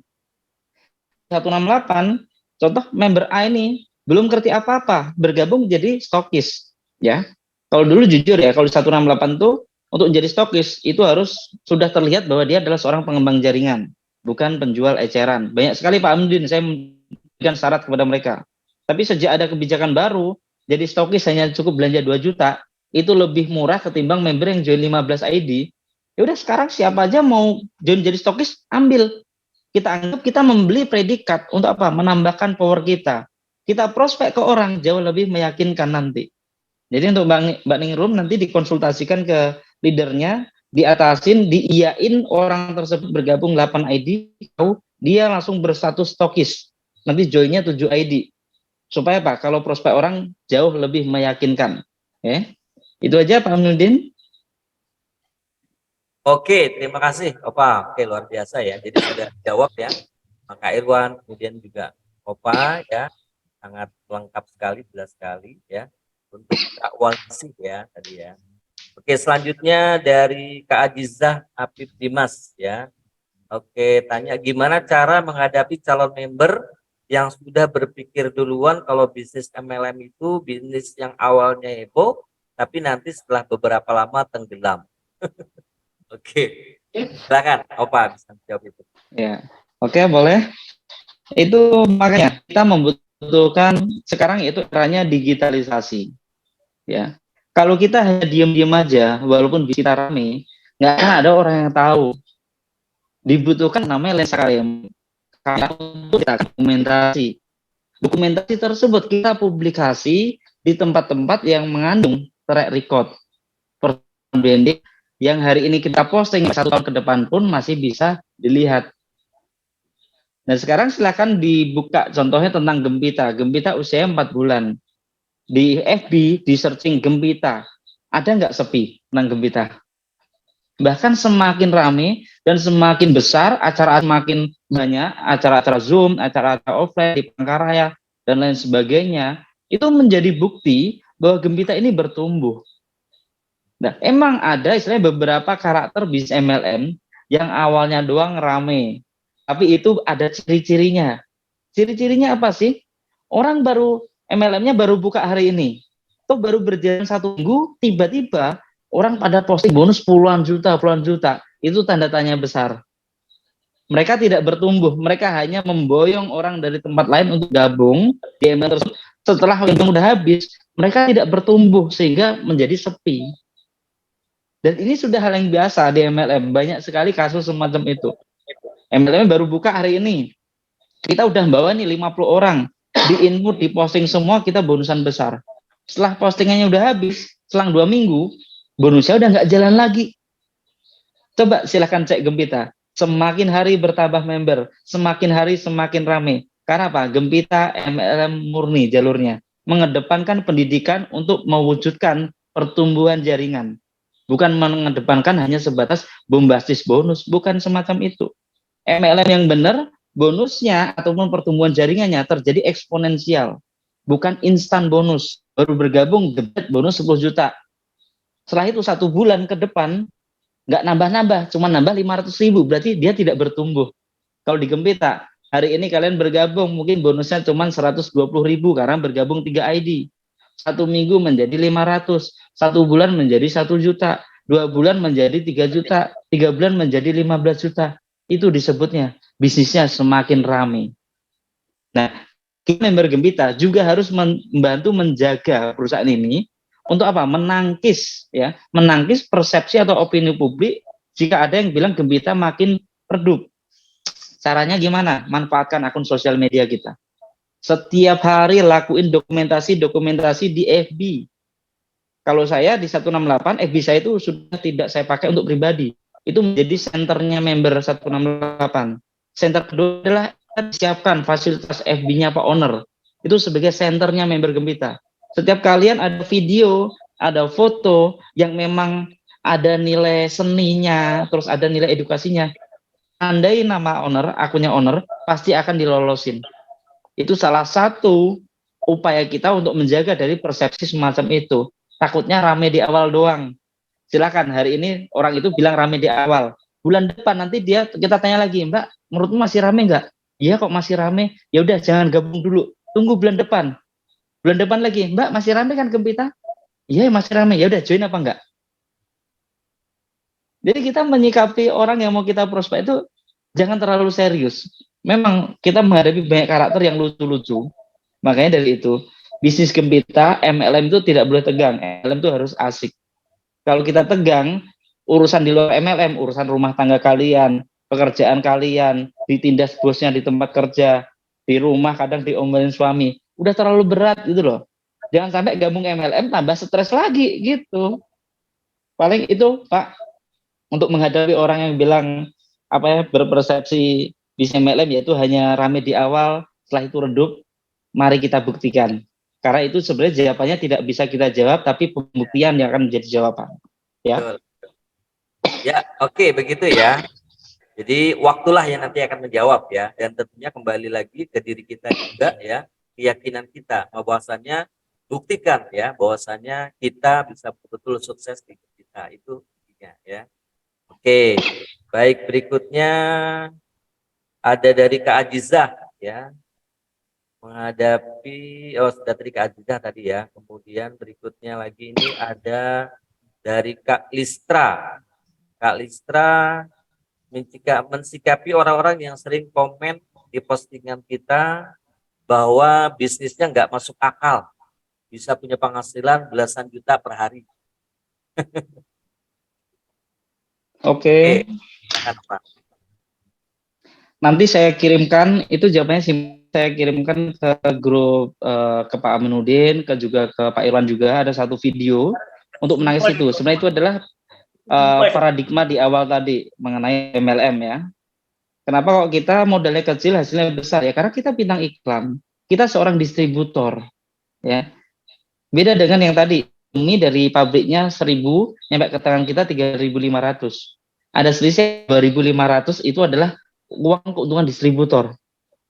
168, contoh member A ini belum ngerti apa-apa, bergabung jadi stokis. Ya, kalau dulu jujur ya, kalau di 168 tuh untuk menjadi stokis itu harus sudah terlihat bahwa dia adalah seorang pengembang jaringan, bukan penjual eceran. Banyak sekali Pak Amdin, saya memberikan syarat kepada mereka. Tapi sejak ada kebijakan baru, jadi stokis hanya cukup belanja 2 juta, itu lebih murah ketimbang member yang join 15 ID. Ya udah sekarang siapa aja mau join jadi stokis, ambil. Kita anggap kita membeli predikat untuk apa? Menambahkan power kita. Kita prospek ke orang jauh lebih meyakinkan nanti. Jadi untuk Mbak Ningrum nanti dikonsultasikan ke leadernya, diatasin, diiyain orang tersebut bergabung 8 ID, dia langsung berstatus stokis. Nanti joinnya 7 ID. Supaya apa? Kalau prospek orang jauh lebih meyakinkan. Itu aja Pak Aminuddin. Oke, terima kasih Opa. Oke, luar biasa ya. Jadi sudah dijawab ya. Maka Irwan, kemudian juga Opa ya. Sangat lengkap sekali, jelas sekali ya. Untuk Kak Walsi ya tadi ya. Oke, selanjutnya dari Kak Ajizah Apip Dimas ya. Oke, tanya gimana cara menghadapi calon member yang sudah berpikir duluan kalau bisnis MLM itu bisnis yang awalnya heboh, tapi nanti setelah beberapa lama tenggelam. Oke, silakan Opa bisa jawab itu. Ya, oke boleh. Itu makanya kita membutuhkan sekarang itu eranya digitalisasi. Ya, kalau kita hanya diam-diam aja, walaupun kita rame, nggak akan ada orang yang tahu. Dibutuhkan namanya lensa KM. Untuk kita dokumentasi. Dokumentasi tersebut kita publikasi di tempat-tempat yang mengandung track record, branding yang hari ini kita posting 1 tahun ke depan pun masih bisa dilihat. Nah sekarang silakan dibuka contohnya tentang Gempita. Gempita usia 4 bulan. Di FB, di searching Gempita. Ada nggak sepi tentang Gempita? Bahkan semakin rame dan semakin besar, acara semakin banyak, acara-acara Zoom, acara-acara offline di Palangkaraya, dan lain sebagainya, itu menjadi bukti bahwa Gempita ini bertumbuh. Nah, emang ada istilahnya beberapa karakter bisnis MLM yang awalnya doang rame, tapi itu ada ciri-cirinya. Ciri-cirinya apa sih? Orang baru MLM-nya baru buka hari ini, atau baru berjalan 1 minggu, tiba-tiba orang pada posting bonus puluhan juta, itu tanda tanya besar. Mereka tidak bertumbuh, mereka hanya memboyong orang dari tempat lain untuk gabung di MLM tersebut. Setelah yang udah habis, mereka tidak bertumbuh sehingga menjadi sepi. Dan ini sudah hal yang biasa di MLM. Banyak sekali kasus semacam itu. MLM baru buka hari ini. Kita udah bawa nih 50 orang. Di input, di posting semua, kita bonusan besar. Setelah postingannya udah habis, selang 2 minggu, bonusnya udah nggak jalan lagi. Coba silahkan cek Gempita. Semakin hari bertambah member, semakin hari semakin rame. Karena apa? Gempita MLM murni jalurnya. Mengedepankan pendidikan untuk mewujudkan pertumbuhan jaringan. Bukan mengedepankan hanya sebatas bombastis bonus, bukan semacam itu. MLM yang benar, bonusnya ataupun pertumbuhan jaringannya terjadi eksponensial, bukan instan bonus. Baru bergabung, debet bonus 10 juta. Setelah itu 1 bulan ke depan, nggak nambah-nambah, cuma nambah 500.000, berarti dia tidak bertumbuh. Kalau di Gempita, hari ini kalian bergabung, mungkin bonusnya cuma 120.000 karena bergabung 3 ID. 1 minggu menjadi 500, 1 bulan menjadi 1 juta, 2 bulan menjadi 3 juta, 3 bulan menjadi 15 juta. Itu disebutnya bisnisnya semakin ramai. Nah, kita member Gempita juga harus membantu menjaga perusahaan ini untuk apa? Menangkis persepsi atau opini publik jika ada yang bilang Gempita makin redup. Caranya gimana? Manfaatkan akun sosial media kita. Setiap hari lakuin dokumentasi di FB. Kalau saya di 168, FB saya itu sudah tidak saya pakai untuk pribadi. Itu menjadi senternya member 168. Center kedua adalah siapkan fasilitas FB-nya Pak Owner. Itu sebagai senternya member Gempita. Setiap kalian ada video, ada foto yang memang ada nilai seninya, terus ada nilai edukasinya. Andai nama owner, akunnya owner, pasti akan dilolosin. Itu salah satu upaya kita untuk menjaga dari persepsi semacam itu. Takutnya rame di awal doang. Silakan, hari ini orang itu bilang rame di awal. Bulan depan nanti kita tanya lagi, Mbak, menurutmu masih rame nggak? Iya kok masih rame. Ya udah jangan gabung dulu. Tunggu bulan depan. Bulan depan lagi, Mbak masih rame kan Gempita? Iya masih rame. Ya udah join apa enggak? Jadi kita menyikapi orang yang mau kita prospek itu jangan terlalu serius. Memang kita menghadapi banyak karakter yang lucu-lucu. Makanya dari itu, bisnis Gempita, MLM itu tidak boleh tegang. MLM itu harus asik. Kalau kita tegang, urusan di luar MLM, urusan rumah tangga kalian, pekerjaan kalian, ditindas bosnya di tempat kerja, di rumah kadang diomelin suami, udah terlalu berat gitu loh. Jangan sampai gabung MLM tambah stres lagi gitu. Paling itu Pak, untuk menghadapi orang yang bilang berpersepsi bisnis MLM yaitu hanya rame di awal, setelah itu redup, mari kita buktikan. Karena itu sebenarnya jawabannya tidak bisa kita jawab, tapi pembuktian yang akan menjadi jawaban. Ya. Betul. Ya, oke, begitu ya. Jadi waktulah yang nanti akan menjawab ya, dan tentunya kembali lagi ke diri kita juga ya, keyakinan kita bahwasannya buktikan ya, bahwasannya kita bisa betul-betul sukses di kita itu intinya ya. Oke, baik, berikutnya ada dari Kak Ajizah ya, menghadapi sudah tadi Kak Ajizah tadi ya, kemudian berikutnya lagi ini ada dari Kak Listra. Kak Listra mensikapi orang-orang yang sering komen di postingan kita bahwa bisnisnya nggak masuk akal, bisa punya penghasilan belasan juta per hari. Oke. Pak. Nanti saya kirimkan, itu jawabannya saya kirimkan ke grup ke Pak Aminuddin, juga ke Pak Irwan juga, ada satu video untuk menangis itu. Sebenarnya itu adalah paradigma di awal tadi mengenai MLM ya. Kenapa kok kita modalnya kecil hasilnya besar ya? Karena kita bintang iklan, kita seorang distributor ya. Beda dengan yang tadi, ini dari pabriknya 1.000 nyampe ke tangan kita 3.500. Ada selisih 2.500 itu adalah uang keuntungan distributor.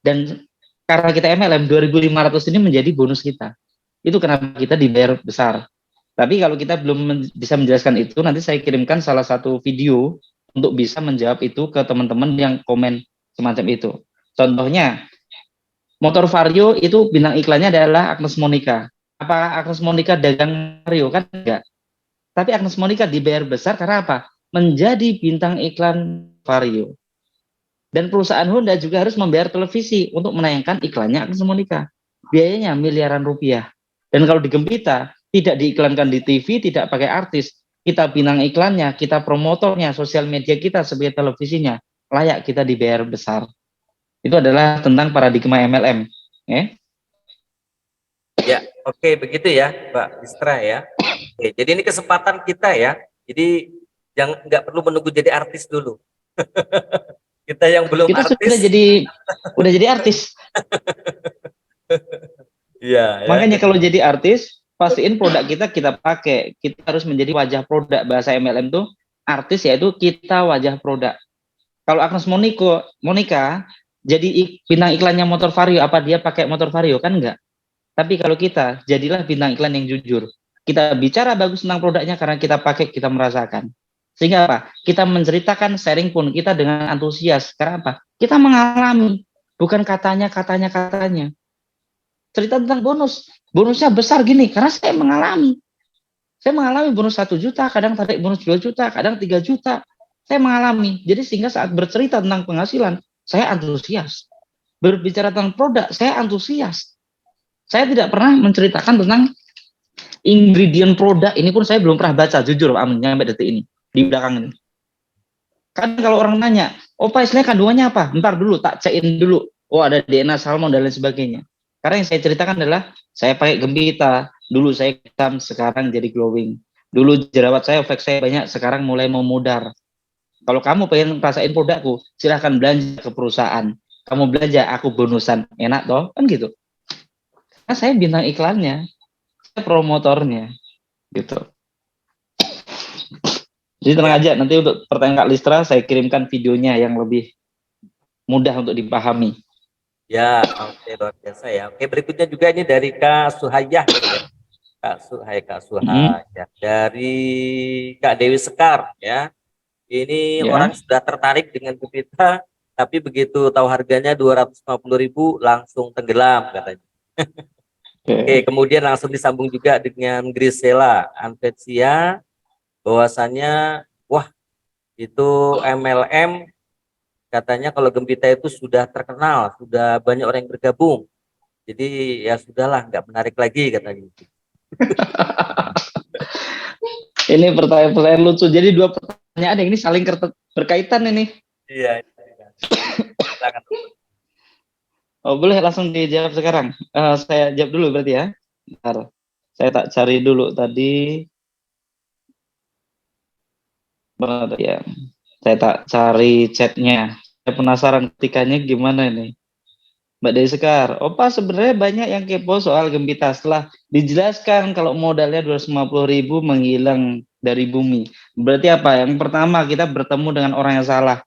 Dan karena kita MLM 2.500 ini menjadi bonus kita. Itu kenapa kita dibayar besar. Tapi kalau kita belum bisa menjelaskan itu, nanti saya kirimkan salah satu video untuk bisa menjawab itu ke teman-teman yang komen semacam itu. Contohnya, motor Vario itu bintang iklannya adalah Agnes Monica. Apa Agnes Monica dagang Vario? Kan enggak. Tapi Agnes Monica dibayar besar karena apa? Menjadi bintang iklan Vario. Dan perusahaan Honda juga harus membayar televisi untuk menayangkan iklannya Agnes Monica. Biayanya miliaran rupiah. Dan kalau di Gempita, tidak diiklankan di TV, tidak pakai artis. Kita bintang iklannya, kita promotornya, sosial media kita sebagai televisinya. Layak kita dibayar besar. Itu adalah tentang paradigma MLM. Ya, oke, begitu ya Mbak Listra ya. Oke, jadi ini kesempatan kita ya. Jadi nggak perlu menunggu jadi artis dulu. Kita yang belum kita artis. Udah jadi artis. Iya. Makanya kalau jadi artis, pastiin produk kita pakai. Kita harus menjadi wajah produk. Bahasa MLM tuh artis yaitu kita wajah produk. Kalau Agnes Monica jadi bintang iklannya motor Vario, apa dia pakai motor Vario? Kan enggak. Tapi kalau kita jadilah bintang iklan yang jujur. Kita bicara bagus tentang produknya karena kita pakai, kita merasakan. Sehingga apa? Kita menceritakan, sharing pun kita dengan antusias. Karena apa? Kita mengalami, bukan katanya. Cerita tentang bonus. Bonusnya besar gini, karena saya mengalami. Saya mengalami bonus 1 juta, kadang tarik bonus 2 juta, kadang 3 juta. Saya mengalami. Jadi sehingga saat bercerita tentang penghasilan, saya antusias. Berbicara tentang produk, saya antusias. Saya tidak pernah menceritakan tentang ingredient produk. Ini pun saya belum pernah baca, jujur, sampai detik ini. Di belakang ini. Kan kalau orang nanya, Pak istilahnya kandungannya apa? Ntar dulu, tak cekin dulu. Oh ada DNA salmon dan lain sebagainya. Karena yang saya ceritakan adalah saya pakai Gembita. Dulu saya hitam, sekarang jadi glowing. Dulu jerawat saya, efek saya banyak, sekarang mulai memudar. Kalau kamu pengen rasain produkku, silahkan belanja ke perusahaan. Kamu belanja, aku bonusan. Enak toh? Kan gitu. Karena saya bintang iklannya, saya promotornya. Gitu. Jadi tenang aja, nanti untuk pertanyaan Kak Listra, saya kirimkan videonya yang lebih mudah untuk dipahami. Ya, oke, luar biasa ya. Oke, berikutnya juga ini dari Kak Suhayah. Ya. Kak Suhayah. Dari Kak Dewi Sekar ya. Ini Ya. orang sudah tertarik dengan Gembita, tapi begitu tahu harganya 250.000 langsung tenggelam katanya. Oke, kemudian langsung disambung juga dengan Grisela Anvesia, bahwasannya wah itu MLM katanya kalau Gembita itu sudah terkenal, sudah banyak orang yang bergabung. Jadi ya sudahlah, nggak menarik lagi katanya. Ini pertanyaan lucu. Jadi dua pertanyaan yang ini saling berkaitan ini. Iya. Silakan. Oh, boleh langsung dijawab sekarang. Saya jawab dulu berarti ya. Bentar. Saya tak cari dulu tadi. Benar ya. Saya tak cari chatnya. Saya penasaran ketikanya gimana ini. Mbak Dewi Sekar, Pak sebenarnya banyak yang kepo soal Gembita. Setelah dijelaskan kalau modalnya 250.000 menghilang dari bumi. Berarti apa? Yang pertama kita bertemu dengan orang yang salah.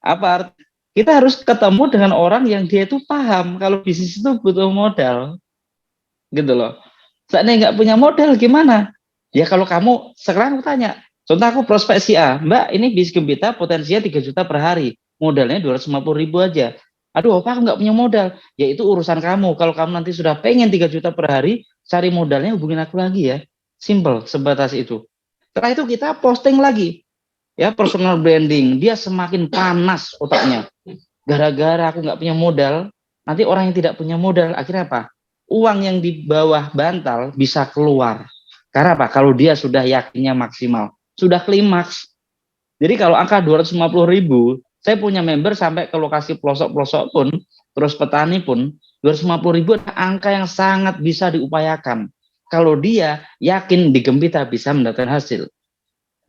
Apa arti? Kita harus ketemu dengan orang yang dia itu paham kalau bisnis itu butuh modal. Gitu loh. Seandainya nggak punya modal gimana? Ya kalau kamu, sekarang aku tanya, contoh aku prospek si A, Mbak ini bisnis Gembita potensinya 3 juta per hari. Modalnya 250.000 aja. Aduh, Pak, aku nggak punya modal. Ya itu urusan kamu. Kalau kamu nanti sudah pengen 3 juta per hari, cari modalnya hubungin aku lagi ya. Simple, sebatas itu. Setelah itu kita posting lagi. Ya, personal branding. Dia semakin panas otaknya. Gara-gara aku nggak punya modal, nanti orang yang tidak punya modal, akhirnya apa? Uang yang di bawah bantal bisa keluar. Karena apa? Kalau dia sudah yakinnya maksimal. Sudah klimaks. Jadi kalau angka 250.000, saya punya member sampai ke lokasi pelosok-pelosok pun, terus petani pun, 250.000 adalah angka yang sangat bisa diupayakan. Kalau dia yakin di Gembita bisa mendapatkan hasil.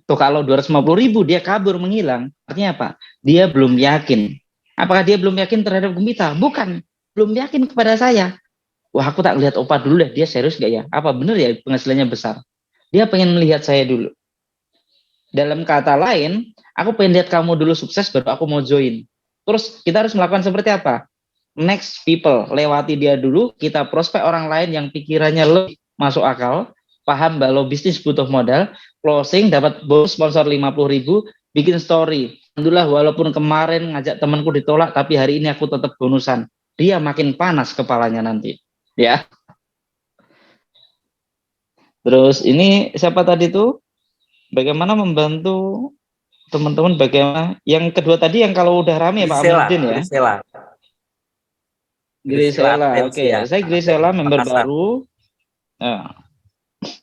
Tuh kalau 250.000 dia kabur menghilang, artinya apa? Dia belum yakin. Apakah dia belum yakin terhadap Gembita? Bukan. Belum yakin kepada saya. Wah aku tak lihat Opa dulu deh, dia serius gak ya? Apa benar ya penghasilannya besar? Dia pengen melihat saya dulu. Dalam kata lain, aku pengen lihat kamu dulu sukses baru aku mau join. Terus kita harus melakukan seperti apa? Next people, lewati dia dulu, kita prospek orang lain yang pikirannya lebih masuk akal, paham bahwa bisnis butuh modal, closing, dapat bonus sponsor 50.000, bikin story. Alhamdulillah walaupun kemarin ngajak temanku ditolak, tapi hari ini aku tetap bonusan. Dia makin panas kepalanya nanti. Ya. Terus ini siapa tadi tuh? Bagaimana membantu teman-teman bagaimana? Yang kedua tadi yang kalau udah rame Pak Aminuddin ya. Grisela. Oke, saya Grisela member baru. Nah,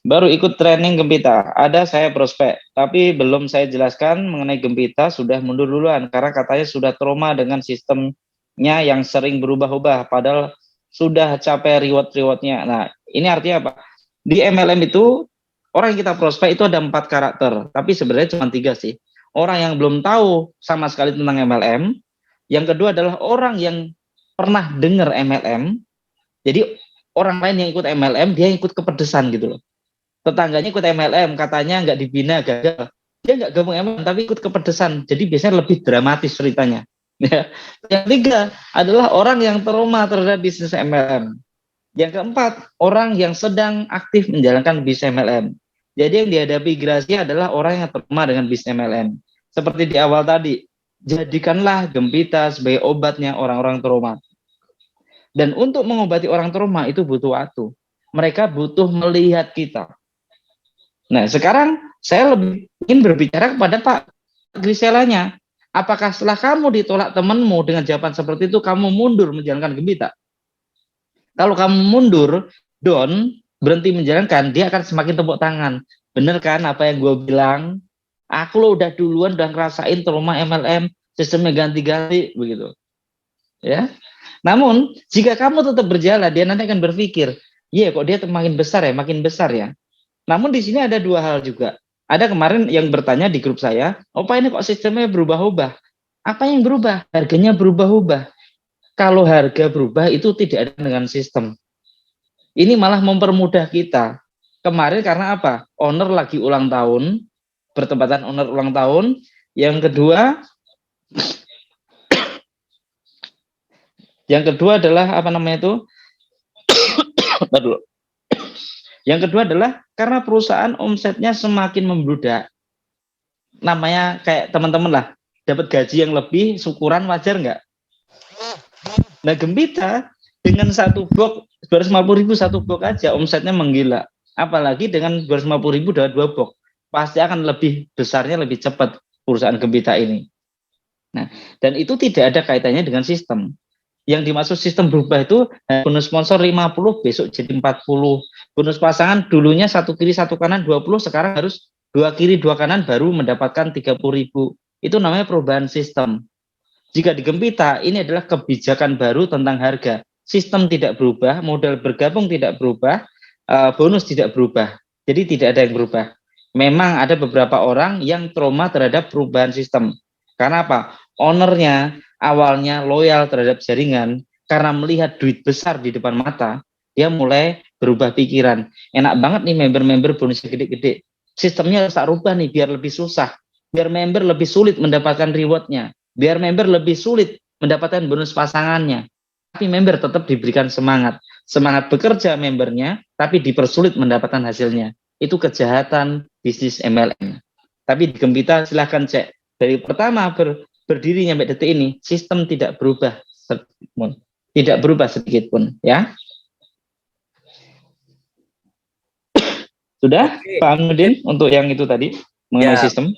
baru ikut training Gembita. Ada saya prospek, tapi belum saya jelaskan mengenai Gembita, sudah mundur duluan karena katanya sudah trauma dengan sistemnya yang sering berubah-ubah padahal sudah capek reward-rewardnya. Nah, ini artinya apa? Di MLM itu orang yang kita prospek itu ada 4 karakter, tapi sebenarnya cuma 3 sih. Orang yang belum tahu sama sekali tentang MLM. Yang kedua adalah orang yang pernah dengar MLM. Jadi orang lain yang ikut MLM, dia ikut kepedesan gitu loh. Tetangganya ikut MLM, katanya nggak dibina, gagal. Dia nggak gabung MLM, tapi ikut kepedesan. Jadi biasanya lebih dramatis ceritanya. Yang ketiga adalah orang yang trauma terhadap bisnis MLM. Yang keempat, orang yang sedang aktif menjalankan bisnis MLM. Jadi yang dihadapi Gracia adalah orang yang trauma dengan bisnis MLM. Seperti di awal tadi, jadikanlah Gembita sebagai obatnya orang-orang trauma. Dan untuk mengobati orang trauma itu butuh waktu. Mereka butuh melihat kita. Nah sekarang saya lebih ingin berbicara kepada Pak Griselanya. Apakah setelah kamu ditolak temanmu dengan jawaban seperti itu, kamu mundur menjalankan Gembita? Kalau kamu mundur, berhenti menjalankan, dia akan semakin tepuk tangan. Bener kan apa yang gue bilang? Aku lo udah duluan udah ngerasain trauma MLM, sistemnya ganti-ganti begitu. Ya. Namun jika kamu tetap berjalan, dia nanti akan berpikir, iya kok dia makin besar ya, makin besar ya. Namun di sini ada dua hal juga. Ada kemarin yang bertanya di grup saya, "Opa ini kok sistemnya berubah-ubah?" Apa yang berubah? Harganya berubah-ubah. Kalau harga berubah itu tidak ada dengan sistem. Ini malah mempermudah kita. Kemarin karena apa? Owner lagi ulang tahun, bertepatan owner ulang tahun. Yang kedua adalah apa namanya itu? Aduh. Yang kedua adalah karena perusahaan omsetnya semakin membludak. Namanya kayak teman-teman lah, dapat gaji yang lebih, syukuran wajar nggak? Nah Gembita dengan satu box 250.000 satu box aja omsetnya menggila. Apalagi dengan 250.000 dapat 2 box, pasti akan lebih besarnya, lebih cepat perusahaan Gembita ini. Nah, dan itu tidak ada kaitannya dengan sistem. Yang dimaksud sistem berubah itu bonus sponsor 50 besok jadi 40. Bonus pasangan dulunya satu kiri satu kanan 20, sekarang harus 2 kiri 2 kanan baru mendapatkan 30.000. Itu namanya perubahan sistem. Jika di Gembita ini adalah kebijakan baru tentang harga. Sistem tidak berubah, modal bergabung tidak berubah, bonus tidak berubah. Jadi tidak ada yang berubah. Memang ada beberapa orang yang trauma terhadap perubahan sistem. Karena apa? Ownernya awalnya loyal terhadap jaringan, karena melihat duit besar di depan mata, dia mulai berubah pikiran. Enak banget nih member-member bonusnya gede-gede. Sistemnya harus tak rubah nih biar lebih susah. Biar member lebih sulit mendapatkan rewardnya. Biar member lebih sulit mendapatkan bonus pasangannya. Tapi member tetap diberikan semangat. Semangat bekerja membernya, tapi dipersulit mendapatkan hasilnya. Itu kejahatan bisnis MLM. Tapi di Gembita silahkan cek. Dari pertama berdiri sampai detik ini, sistem tidak berubah sedikit pun. Tidak berubah sedikit pun, ya. Sudah, Oke. Pak Aminuddin, untuk yang itu tadi mengenai sistem.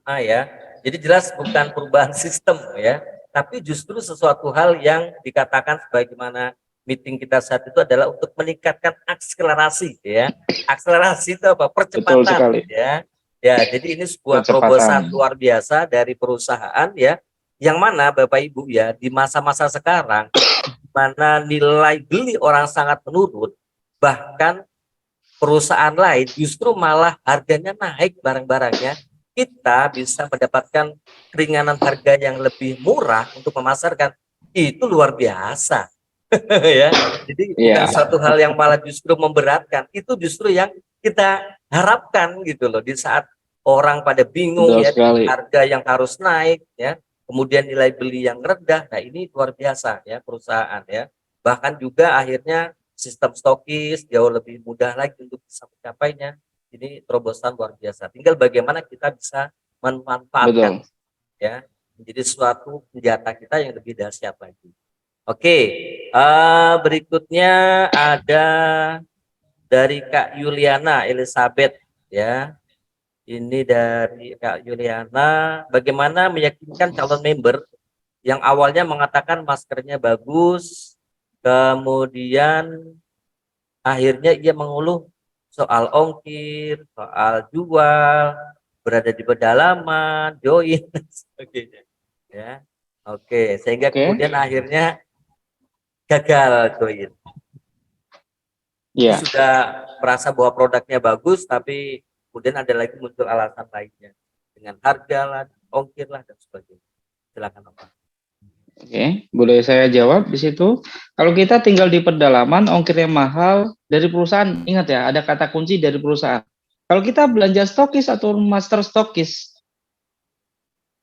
Ya. Jadi jelas bukan perubahan sistem ya, tapi justru sesuatu hal yang dikatakan sebagaimana meeting kita saat itu adalah untuk meningkatkan akselerasi ya. Akselerasi itu apa? Percepatan ya. Ya, jadi ini sebuah terobosan luar biasa dari perusahaan ya, yang mana Bapak Ibu ya, di masa-masa sekarang mana nilai beli orang sangat menurun, bahkan perusahaan lain justru malah harganya naik barang-barangnya, kita bisa mendapatkan keringanan harga yang lebih murah untuk memasarkan, itu luar biasa. Ya, jadi bukan satu hal yang malah justru memberatkan, itu justru yang kita harapkan gitu loh, di saat orang pada bingung ya, harga yang harus naik ya, kemudian nilai beli yang rendah. Nah ini luar biasa ya perusahaan ya, bahkan juga akhirnya sistem stokis jauh lebih mudah lagi untuk bisa mencapainya. Ini terobosan luar biasa, tinggal bagaimana kita bisa memanfaatkan ya, menjadi suatu senjata kita yang lebih dahsyat lagi. Oke, berikutnya ada dari Kak Yuliana Elizabeth ya. Ini dari Kak Yuliana, bagaimana meyakinkan calon member yang awalnya mengatakan maskernya bagus, kemudian akhirnya ia mengeluh soal ongkir, soal jual, berada di pedalaman, join, dan sebagainya. Ya, oke, sehingga kemudian akhirnya gagal join. Yeah. Sudah merasa bahwa produknya bagus, tapi kemudian ada lagi muncul alasan lainnya dengan harga lah, ongkir lah dan sebagainya. Silakan Pak. Oke, boleh saya jawab di situ. Kalau kita tinggal di pedalaman, ongkirnya mahal dari perusahaan. Ingat ya, ada kata kunci dari perusahaan. Kalau kita belanja stokis atau master stokis,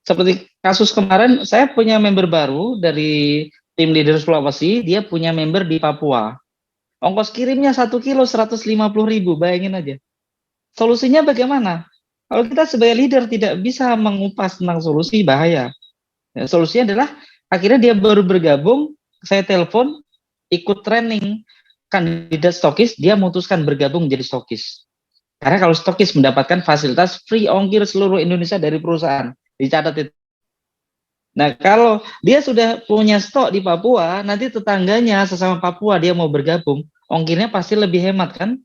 seperti kasus kemarin, saya punya member baru dari tim leader Sulawesi, dia punya member di Papua. Ongkos kirimnya 1 kilo 150.000, bayangin aja. Solusinya bagaimana? Kalau kita sebagai leader tidak bisa mengupas tentang solusi, bahaya. Ya, solusinya adalah akhirnya dia baru bergabung, saya telepon, ikut training kandidat stokis, dia memutuskan bergabung jadi stokis. Karena kalau stokis mendapatkan fasilitas free ongkir seluruh Indonesia dari perusahaan, dicatat itu. Nah kalau dia sudah punya stok di Papua, nanti tetangganya sesama Papua dia mau bergabung, ongkirnya pasti lebih hemat kan?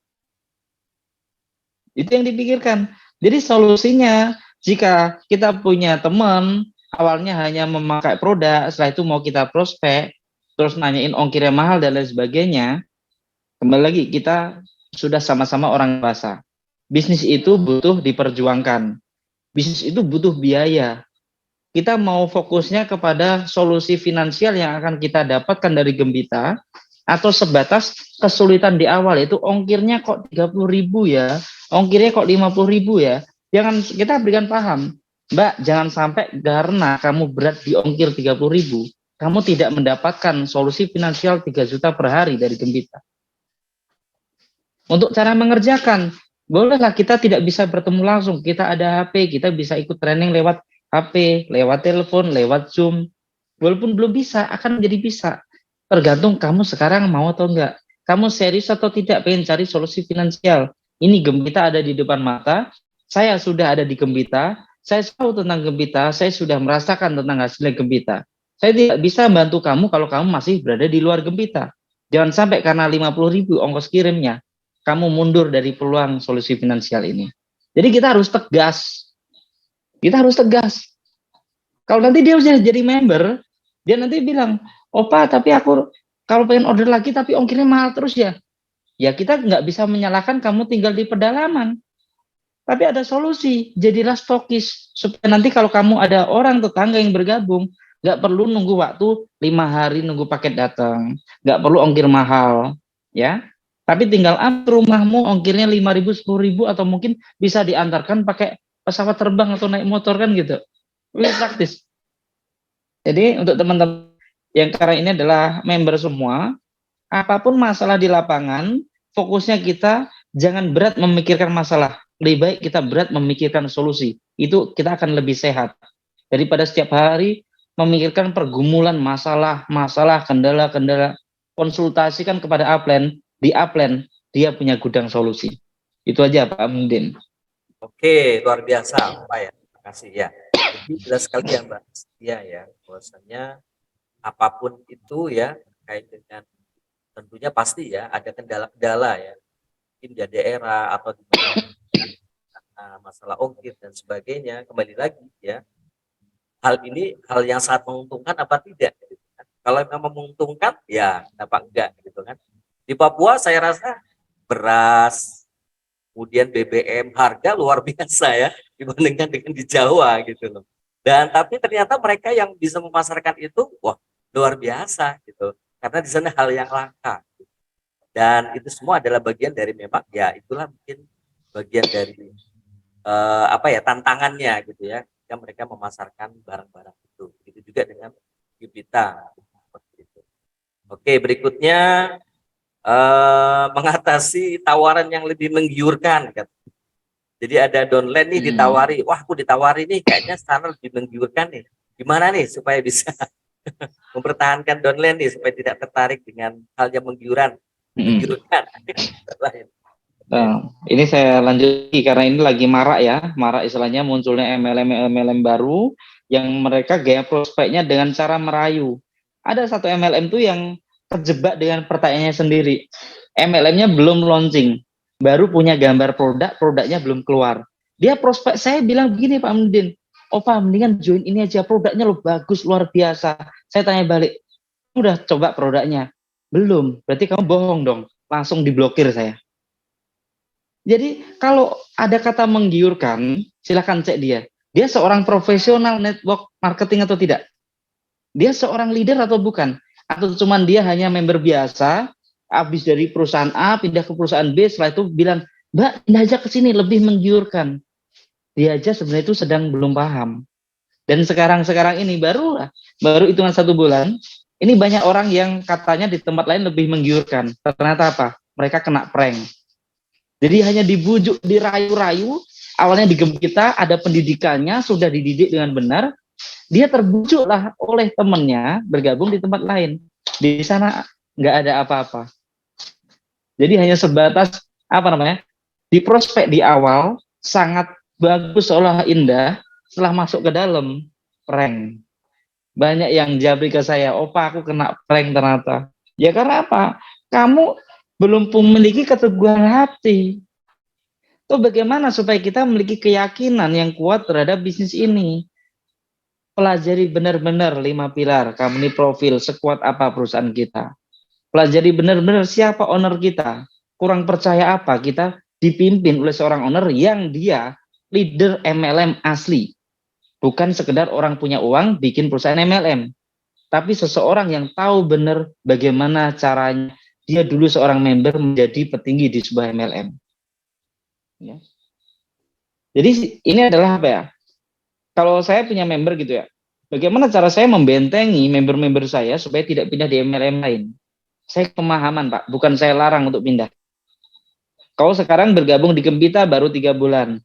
Itu yang dipikirkan. Jadi solusinya, jika kita punya teman awalnya hanya memakai produk, setelah itu mau kita prospek, terus nanyain ongkirnya mahal dan lain sebagainya, kembali lagi kita sudah sama-sama orang dewasa. Bisnis itu butuh diperjuangkan. Bisnis itu butuh biaya. Kita mau fokusnya kepada solusi finansial yang akan kita dapatkan dari Gembita, atau sebatas kesulitan di awal, itu ongkirnya kok 30.000 ya, ongkirnya kok 50.000 ya. Jangan kita berikan paham, Mbak, jangan sampai karena kamu berat di ongkir 30.000, kamu tidak mendapatkan solusi finansial 3 juta per hari dari Gembita. Untuk cara mengerjakan, bolehlah kita tidak bisa bertemu langsung, kita ada HP, kita bisa ikut training lewat HP, lewat telepon, lewat Zoom. Walaupun belum bisa, akan menjadi bisa. Tergantung kamu sekarang mau atau enggak. Kamu serius atau tidak pengen cari solusi finansial. Ini Gembita ada di depan mata, saya sudah ada di Gembita, saya tahu tentang Gembita, saya sudah merasakan tentang hasilnya Gembita. Saya tidak bisa bantu kamu kalau kamu masih berada di luar Gembita. Jangan sampai karena 50.000 ongkos kirimnya, kamu mundur dari peluang solusi finansial ini. Jadi kita harus tegas. Kita harus tegas. Kalau nanti dia sudah jadi member, dia nanti bilang, "Opa, tapi aku kalau pengen order lagi tapi ongkirnya mahal terus ya." Ya kita nggak bisa menyalahkan kamu tinggal di pedalaman. Tapi ada solusi, jadilah stokis. Supaya nanti kalau kamu ada orang tetangga yang bergabung, nggak perlu nunggu waktu 5 hari nunggu paket datang. Nggak perlu ongkir mahal. Ya. Tapi tinggal rumahmu ongkirnya 5.000, 10.000, atau mungkin bisa diantarkan pakai pesawat terbang atau naik motor kan gitu. Lebih praktis. Jadi untuk teman-teman yang sekarang ini adalah member semua, apapun masalah di lapangan, fokusnya kita jangan berat memikirkan masalah. Lebih baik kita berat memikirkan solusi. Itu kita akan lebih sehat. Daripada setiap hari memikirkan pergumulan masalah, kendala-kendala. Konsultasikan kepada upline. Di upline dia punya gudang solusi. Itu aja Pak Mundin. Oke, luar biasa Pak ya. Terima kasih ya. Jadi jelas sekali ya Mbak Setia ya, bahwasanya apapun itu ya terkait dengan, tentunya pasti ya ada kendala-kendala ya, mungkin di daerah atau di masalah ongkir dan sebagainya. Kembali lagi ya, hal ini hal yang sangat menguntungkan apa tidak gitu kan. Kalau memang menguntungkan ya kenapa enggak gitu kan. Di Papua saya rasa beras, kemudian BBM harga luar biasa ya dibandingkan dengan di Jawa gitu loh. Dan tapi ternyata mereka yang bisa memasarkan itu wah luar biasa gitu. Karena di sana hal yang langka. Dan itu semua adalah bagian dari memang ya itulah mungkin bagian dari tantangannya gitu ya. Yang mereka memasarkan barang-barang itu. Begitu juga dengan Gembita. Oke, berikutnya mengatasi tawaran yang lebih menggiurkan kan. Jadi ada downline nih ditawari, wah aku ditawari nih kayaknya sekarang lebih menggiurkan nih. Gimana nih supaya bisa mempertahankan downline nih supaya tidak tertarik dengan hal yang menggiurkan. Ini saya lanjut karena ini lagi marak ya, marak istilahnya munculnya MLM baru yang mereka gaya prospeknya dengan cara merayu. Ada satu MLM tuh yang terjebak dengan pertanyaannya sendiri. MLM-nya belum launching, baru punya gambar produknya belum keluar. Dia prospek saya bilang begini Pak Mundin, Pak mendingan join ini aja, produknya lo bagus luar biasa. Saya tanya balik, udah coba produknya? Belum, berarti kamu bohong dong. Langsung diblokir saya. Jadi kalau ada kata menggiurkan, silakan cek dia. Dia seorang profesional network marketing atau tidak? Dia seorang leader atau bukan? Atau cuman dia hanya member biasa, habis dari perusahaan A pindah ke perusahaan B, setelah itu bilang, Mbak pindah aja ke sini lebih menggiurkan. Dia aja sebenarnya itu sedang belum paham. Dan sekarang ini baru hitungan 1 bulan, ini banyak orang yang katanya di tempat lain lebih menggiurkan. Ternyata apa? Mereka kena prank. Jadi hanya dibujuk, dirayu-rayu, awalnya di Gembita ada pendidikannya, sudah dididik dengan benar, dia terbujuklah oleh temannya bergabung di tempat lain. Di sana nggak ada apa-apa. Jadi hanya sebatas di prospek di awal sangat bagus seolah indah, setelah masuk ke dalam prank. Banyak yang jabri ke saya, Pak aku kena prank ternyata. Ya karena apa? Kamu belum memiliki keteguhan hati. Tuh bagaimana supaya kita memiliki keyakinan yang kuat terhadap bisnis ini? pelajari benar-benar 5 pilar company profil, sekuat apa perusahaan kita. Pelajari benar-benar siapa owner kita, kurang percaya apa kita dipimpin oleh seorang owner yang dia leader MLM asli, bukan sekedar orang punya uang bikin perusahaan MLM, tapi seseorang yang tahu benar bagaimana caranya dia dulu seorang member menjadi petinggi di sebuah MLM. Ya. Jadi ini adalah apa ya? Kalau saya punya member gitu ya, bagaimana cara saya membentengi member-member saya supaya tidak pindah di MLM lain? Saya pemahaman Pak, bukan saya larang untuk pindah. Kau sekarang bergabung di Gembita baru 3 bulan.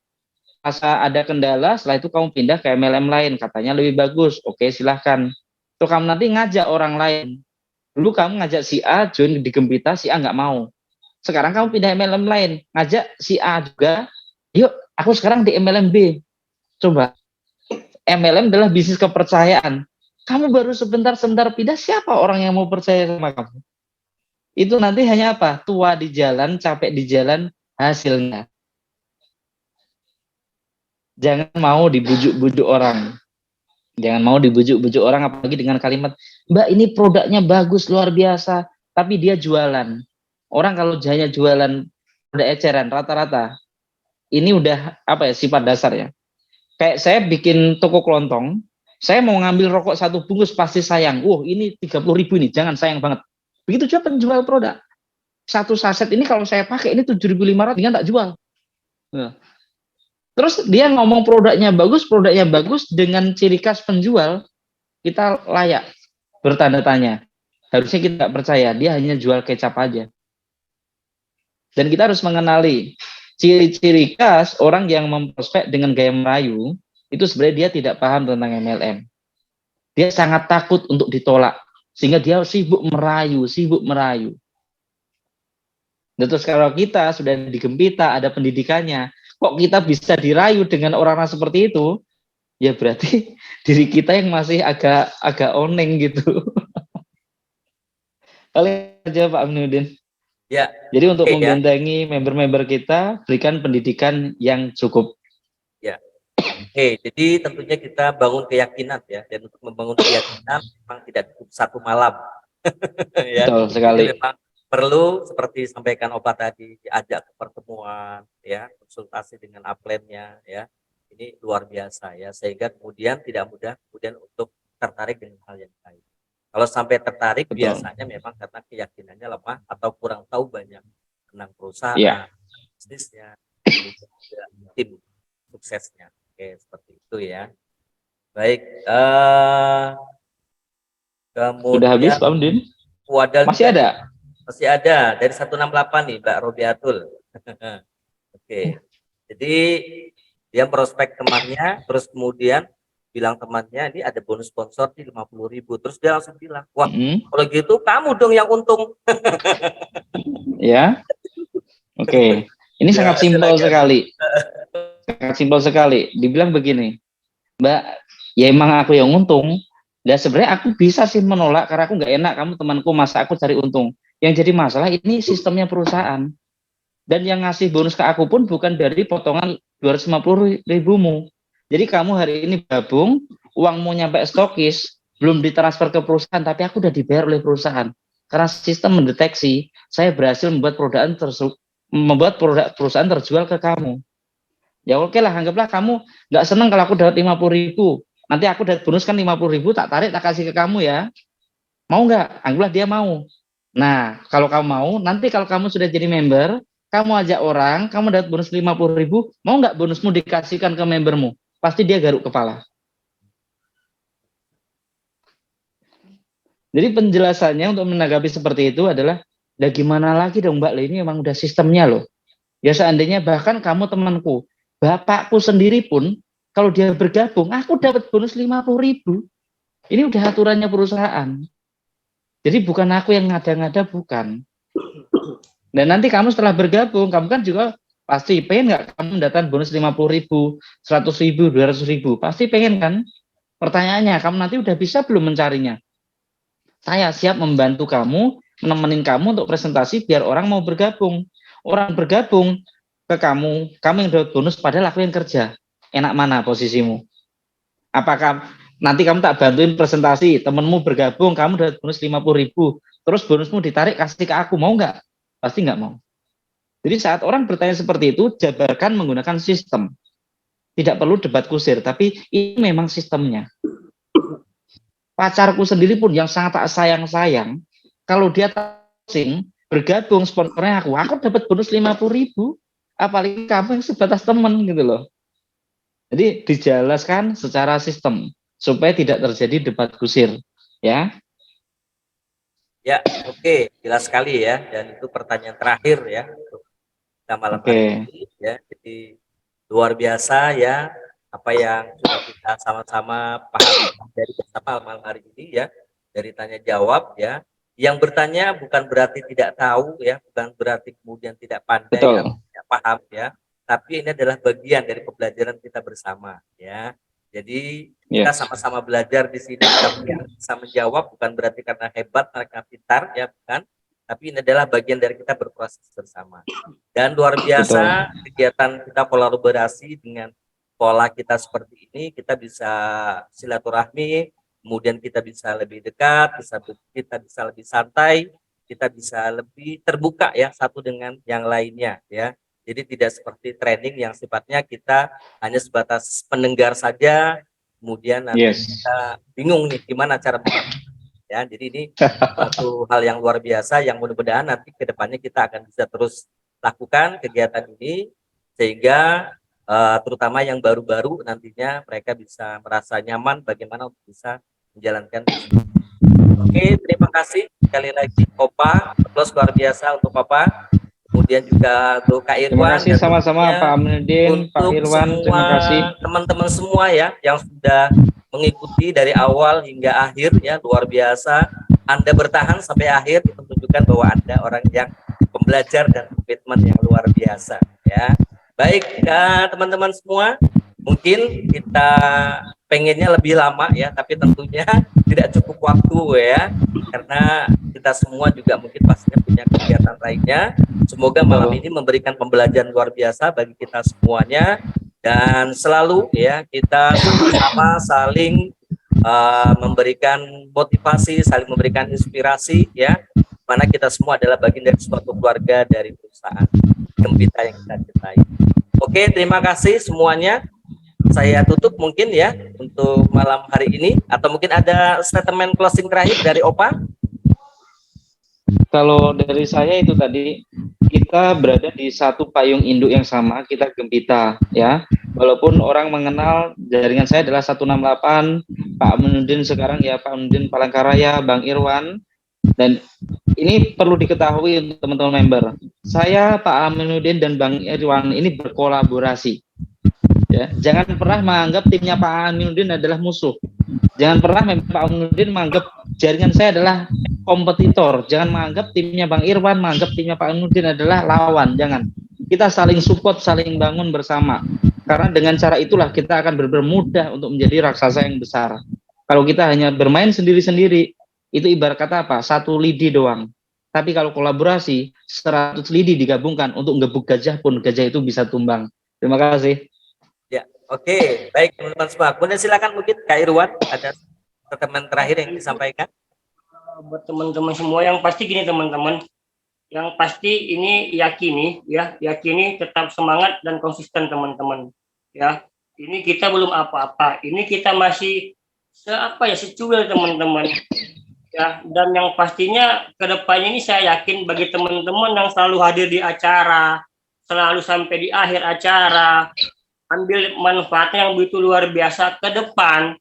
Asa ada kendala, setelah itu kamu pindah ke MLM lain, katanya lebih bagus. Oke, silahkan. Tuh kamu nanti ngajak orang lain. Dulu kamu ngajak si A join di Gembita, si A nggak mau. Sekarang kamu pindah MLM lain, ngajak si A juga. Yuk, aku sekarang di MLM B. Coba. MLM adalah bisnis kepercayaan. Kamu baru sebentar-sebentar pindah, siapa orang yang mau percaya sama kamu? Itu nanti hanya apa? Tua di jalan, capek di jalan, hasilnya. Jangan mau dibujuk-bujuk orang. Jangan mau dibujuk-bujuk orang, apalagi dengan kalimat, Mbak ini produknya bagus, luar biasa, tapi dia jualan. Orang kalau hanya jualan produk eceran, rata-rata, ini udah apa ya, sifat dasar ya. Kayak saya bikin toko kelontong, saya mau ngambil rokok 1 bungkus pasti sayang. Ini 30.000 ini, jangan, sayang banget. Begitu juga penjual produk. 1 saset ini kalau saya pakai ini 7.500, dia tak jual. Nah. Terus dia ngomong produknya bagus dengan ciri khas penjual, kita layak bertanda tanya. Harusnya kita tidak percaya, dia hanya jual kecap aja. Dan kita harus mengenali ciri-ciri khas orang yang memprospek dengan gaya merayu, itu sebenarnya dia tidak paham tentang MLM. Dia sangat takut untuk ditolak, sehingga dia sibuk merayu. Dan terus kalau kita sudah di Gembita, ada pendidikannya, kok kita bisa dirayu dengan orang-orang seperti itu, ya berarti diri kita yang masih agak oneng gitu. Paling aja Pak Aminuddin. Ya. Jadi untuk Oke, membentengi member-member kita, berikan pendidikan yang cukup. Ya. Oke, jadi tentunya kita bangun keyakinan ya, dan untuk membangun keyakinan memang tidak cukup 1 malam. Ya. Betul sekali. Jadi memang perlu seperti disampaikan Opa tadi, diajak ke pertemuan, ya, konsultasi dengan upline-nya, ya. Ini luar biasa ya, sehingga kemudian tidak mudah kemudian untuk tertarik dengan hal yang lain. Kalau sampai tertarik, Betul. biasanya memang karena keyakinannya lemah atau kurang tahu banyak tentang perusahaan, Ya. bisnisnya, tim suksesnya. Oke, seperti itu ya. Baik, kemudian Sudah habis Pak Aminuddin? Masih ada? Masih ada dari 168 nih Mbak Robiatul. Oke. Jadi dia prospek temannya, terus kemudian bilang temannya ini ada bonus sponsor di 50.000. Terus dia langsung bilang, wah kalau gitu kamu dong yang untung. Ya. Oke. Ini Ya, sangat simpel sekali. Sangat simpel sekali. Dibilang begini, Mbak, ya emang aku yang untung. Dan sebenarnya aku bisa sih menolak karena aku nggak enak kamu temanku, masa aku cari untung. Yang jadi masalah ini sistemnya perusahaan. Dan yang ngasih bonus ke aku pun bukan dari potongan 250.000-mu. Jadi kamu hari ini gabung, uangmu nyampe stokis, belum ditransfer ke perusahaan, tapi aku udah dibayar oleh perusahaan. Karena sistem mendeteksi, saya berhasil membuat produk perusahaan terjual ke kamu. Ya oke lah, anggaplah kamu nggak seneng kalau aku dapat 50.000. Nanti aku dapat bonus kan 50.000, tak tarik, tak kasih ke kamu ya. Mau nggak? Anggaplah dia mau. Nah, kalau kamu mau, nanti kalau kamu sudah jadi member, kamu ajak orang, kamu dapat bonus 50.000, mau nggak bonusmu dikasihkan ke membermu? Pasti dia garuk kepala. Jadi penjelasannya untuk menanggapi seperti itu adalah, ya gimana lagi dong Mbak, ini memang udah sistemnya loh. Ya seandainya bahkan kamu temanku, bapakku sendiri pun, kalau dia bergabung, aku dapat bonus 50.000. Ini udah aturannya perusahaan. Jadi bukan aku yang ngada-ngada, bukan. Dan nanti kamu setelah bergabung, kamu kan juga pasti pengen nggak kamu mendapatkan bonus 50.000, 100.000, 200.000? Pasti pengen kan? Pertanyaannya, kamu nanti udah bisa belum mencarinya? Saya siap membantu kamu, menemenin kamu untuk presentasi biar orang mau bergabung. Orang bergabung ke kamu yang dapat bonus padahal aku yang kerja. Enak mana posisimu? Apakah nanti kamu tak bantuin presentasi, temenmu bergabung, kamu dapat bonus 50.000, terus bonusmu ditarik kasih ke aku, mau nggak? Pasti nggak mau. Jadi saat orang bertanya seperti itu, jabarkan menggunakan sistem. Tidak perlu debat kusir, tapi ini memang sistemnya. Pacarku sendiri pun yang sangat tak sayang-sayang, kalau dia closing, bergabung sponsornya aku dapat bonus 50.000, apalagi kamu yang sebatas teman gitu loh. Jadi dijelaskan secara sistem supaya tidak terjadi debat kusir, ya. Ya, oke, jelas sekali ya. Dan itu pertanyaan terakhir ya untuk kita malam hari ini ya. Jadi luar biasa ya apa yang sudah kita sama-sama pahami dari bersama malam hari ini ya, dari tanya jawab ya. Yang bertanya bukan berarti tidak tahu ya, bukan berarti kemudian tidak pandai atau tidak paham ya, tapi ini adalah bagian dari pembelajaran kita bersama ya. Jadi kita sama-sama belajar di sini, tapi yang bisa menjawab bukan berarti karena hebat, mereka pintar ya, bukan, tapi ini adalah bagian dari kita berproses bersama. Dan luar biasa kegiatan kita kolaborasi dengan pola kita seperti ini, kita bisa silaturahmi, kemudian kita bisa lebih dekat, kita bisa lebih santai, kita bisa lebih terbuka ya satu dengan yang lainnya ya. Jadi tidak seperti training yang sifatnya kita hanya sebatas pendengar saja, kemudian nanti kita bingung nih gimana cara ya. Jadi ini satu hal yang luar biasa yang mudah-mudahan nanti ke depannya kita akan bisa terus lakukan kegiatan ini sehingga terutama yang baru-baru nantinya mereka bisa merasa nyaman bagaimana untuk bisa menjalankan. Oke, terima kasih sekali lagi Opa, plus luar biasa untuk Opa. Kemudian juga untuk Kak Irwan. Terima kasih sama-sama Pak Aminuddin, Pak Irwan, terima kasih. Teman-teman semua ya yang sudah mengikuti dari awal hingga akhir ya, luar biasa. Anda bertahan sampai akhir itu menunjukkan bahwa Anda orang yang pembelajar dan komitmen yang luar biasa ya. Baik ya teman-teman semua, mungkin kita pengennya lebih lama ya, tapi tentunya tidak cukup waktu ya, karena kita semua juga mungkin pastinya punya kegiatan lainnya. Semoga malam ini memberikan pembelajaran luar biasa bagi kita semuanya, dan selalu ya kita sama saling memberikan motivasi, saling memberikan inspirasi ya, mana kita semua adalah bagian dari suatu keluarga dari perusahaan Gembita yang kita cintai. Oke, terima kasih semuanya. Saya tutup mungkin ya untuk malam hari ini, atau mungkin ada statement closing terakhir dari Opa. Kalau dari saya itu tadi, kita berada di satu payung induk yang sama, kita Gembita ya. Walaupun orang mengenal jaringan saya adalah 168, Pak Aminuddin sekarang ya Pak Aminuddin Palangkaraya, Bang Irwan. Dan ini perlu diketahui untuk teman-teman member. Saya, Pak Aminuddin dan Bang Irwan ini berkolaborasi. Ya, jangan pernah menganggap timnya Pak Aminuddin adalah musuh. Jangan pernah Pak Aminuddin menganggap jaringan saya adalah kompetitor. Jangan menganggap timnya Bang Irwan, menganggap timnya Pak Aminuddin adalah lawan. Jangan. Kita saling support, saling bangun bersama. Karena dengan cara itulah kita akan bermudah untuk menjadi raksasa yang besar. Kalau kita hanya bermain sendiri-sendiri, itu ibarat kata apa? Satu lidi doang. Tapi kalau kolaborasi, 100 lidi digabungkan untuk ngebuk gajah pun gajah itu bisa tumbang. Terima kasih. Ya, oke, baik teman-teman semua. Kemudian silakan mungkin Kak Irwan ada statement terakhir yang disampaikan. Buat teman-teman semua, yang pasti gini teman-teman, yang pasti ini yakini tetap semangat dan konsisten teman-teman ya. Ini kita belum apa-apa, ini kita masih secuil teman-teman ya. Dan yang pastinya kedepannya ini saya yakin bagi teman-teman yang selalu hadir di acara, selalu sampai di akhir acara, ambil manfaatnya yang begitu luar biasa ke depan,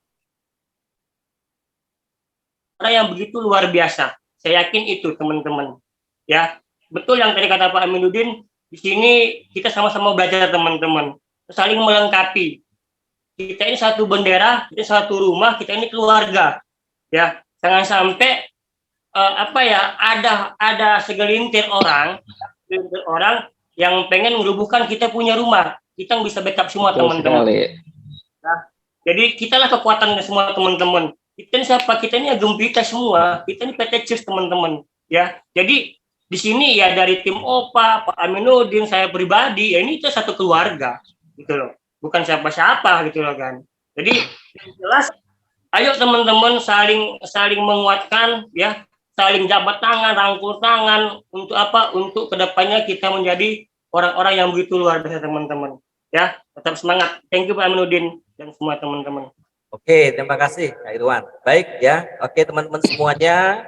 yang begitu luar biasa. Saya yakin itu teman-teman ya. Betul yang tadi kata Pak Aminuddin, di sini kita sama-sama belajar teman-teman, saling melengkapi. Kita ini satu bendera, kita satu rumah, kita ini keluarga ya. Jangan sampai ada segelintir orang yang pengen merubuhkan kita punya rumah. Kita bisa backup semua teman-teman ya. Jadi kitalah kekuatan semua teman-teman. Kita ini siapa? Kita ini Gembita semua. Kita ini PT Cheers teman-teman ya. Jadi di sini ya dari tim Opa, Pak Aminuddin, saya pribadi ya ini itu satu keluarga gitu loh. Bukan siapa-siapa gitu loh kan. Jadi jelas Ayo teman-teman saling menguatkan ya, saling jabat tangan, rangkul tangan untuk apa? Untuk kedepannya kita menjadi orang-orang yang begitu luar biasa teman-teman. Ya, tetap semangat. Thank you Pak Aminuddin dan semua teman-teman. Oke, terima kasih Kak Irwan. Baik ya, oke teman-teman semuanya.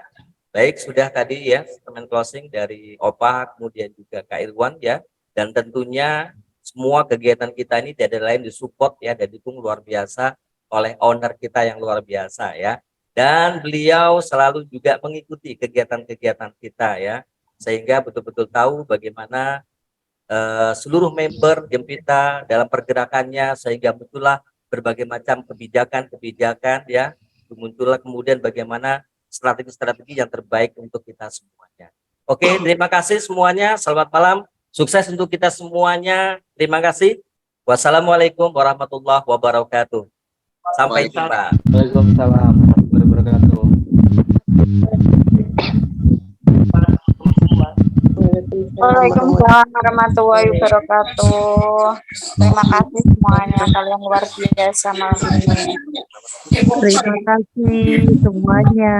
Baik, sudah tadi ya statement closing dari Opa, kemudian juga Kak Irwan ya. Dan tentunya semua kegiatan kita ini tidak lain disupport ya dan didukung luar biasa oleh owner kita yang luar biasa ya. Dan beliau selalu juga mengikuti kegiatan-kegiatan kita ya. Sehingga betul-betul tahu bagaimana seluruh member Gempita dalam pergerakannya sehingga muncullah berbagai macam kebijakan ya, muncullah kemudian bagaimana strategi-strategi yang terbaik untuk kita semuanya. Oke, terima kasih semuanya, selamat malam, sukses untuk kita semuanya, terima kasih. Wassalamualaikum warahmatullahi wabarakatuh. Sampai jumpa. Waalaikumsalam warahmatullahi wabarakatuh. Waalaikumsalam warahmatullahi wabarakatuh. Terima kasih semuanya, kalian luar biasa malam ini. Terima kasih semuanya.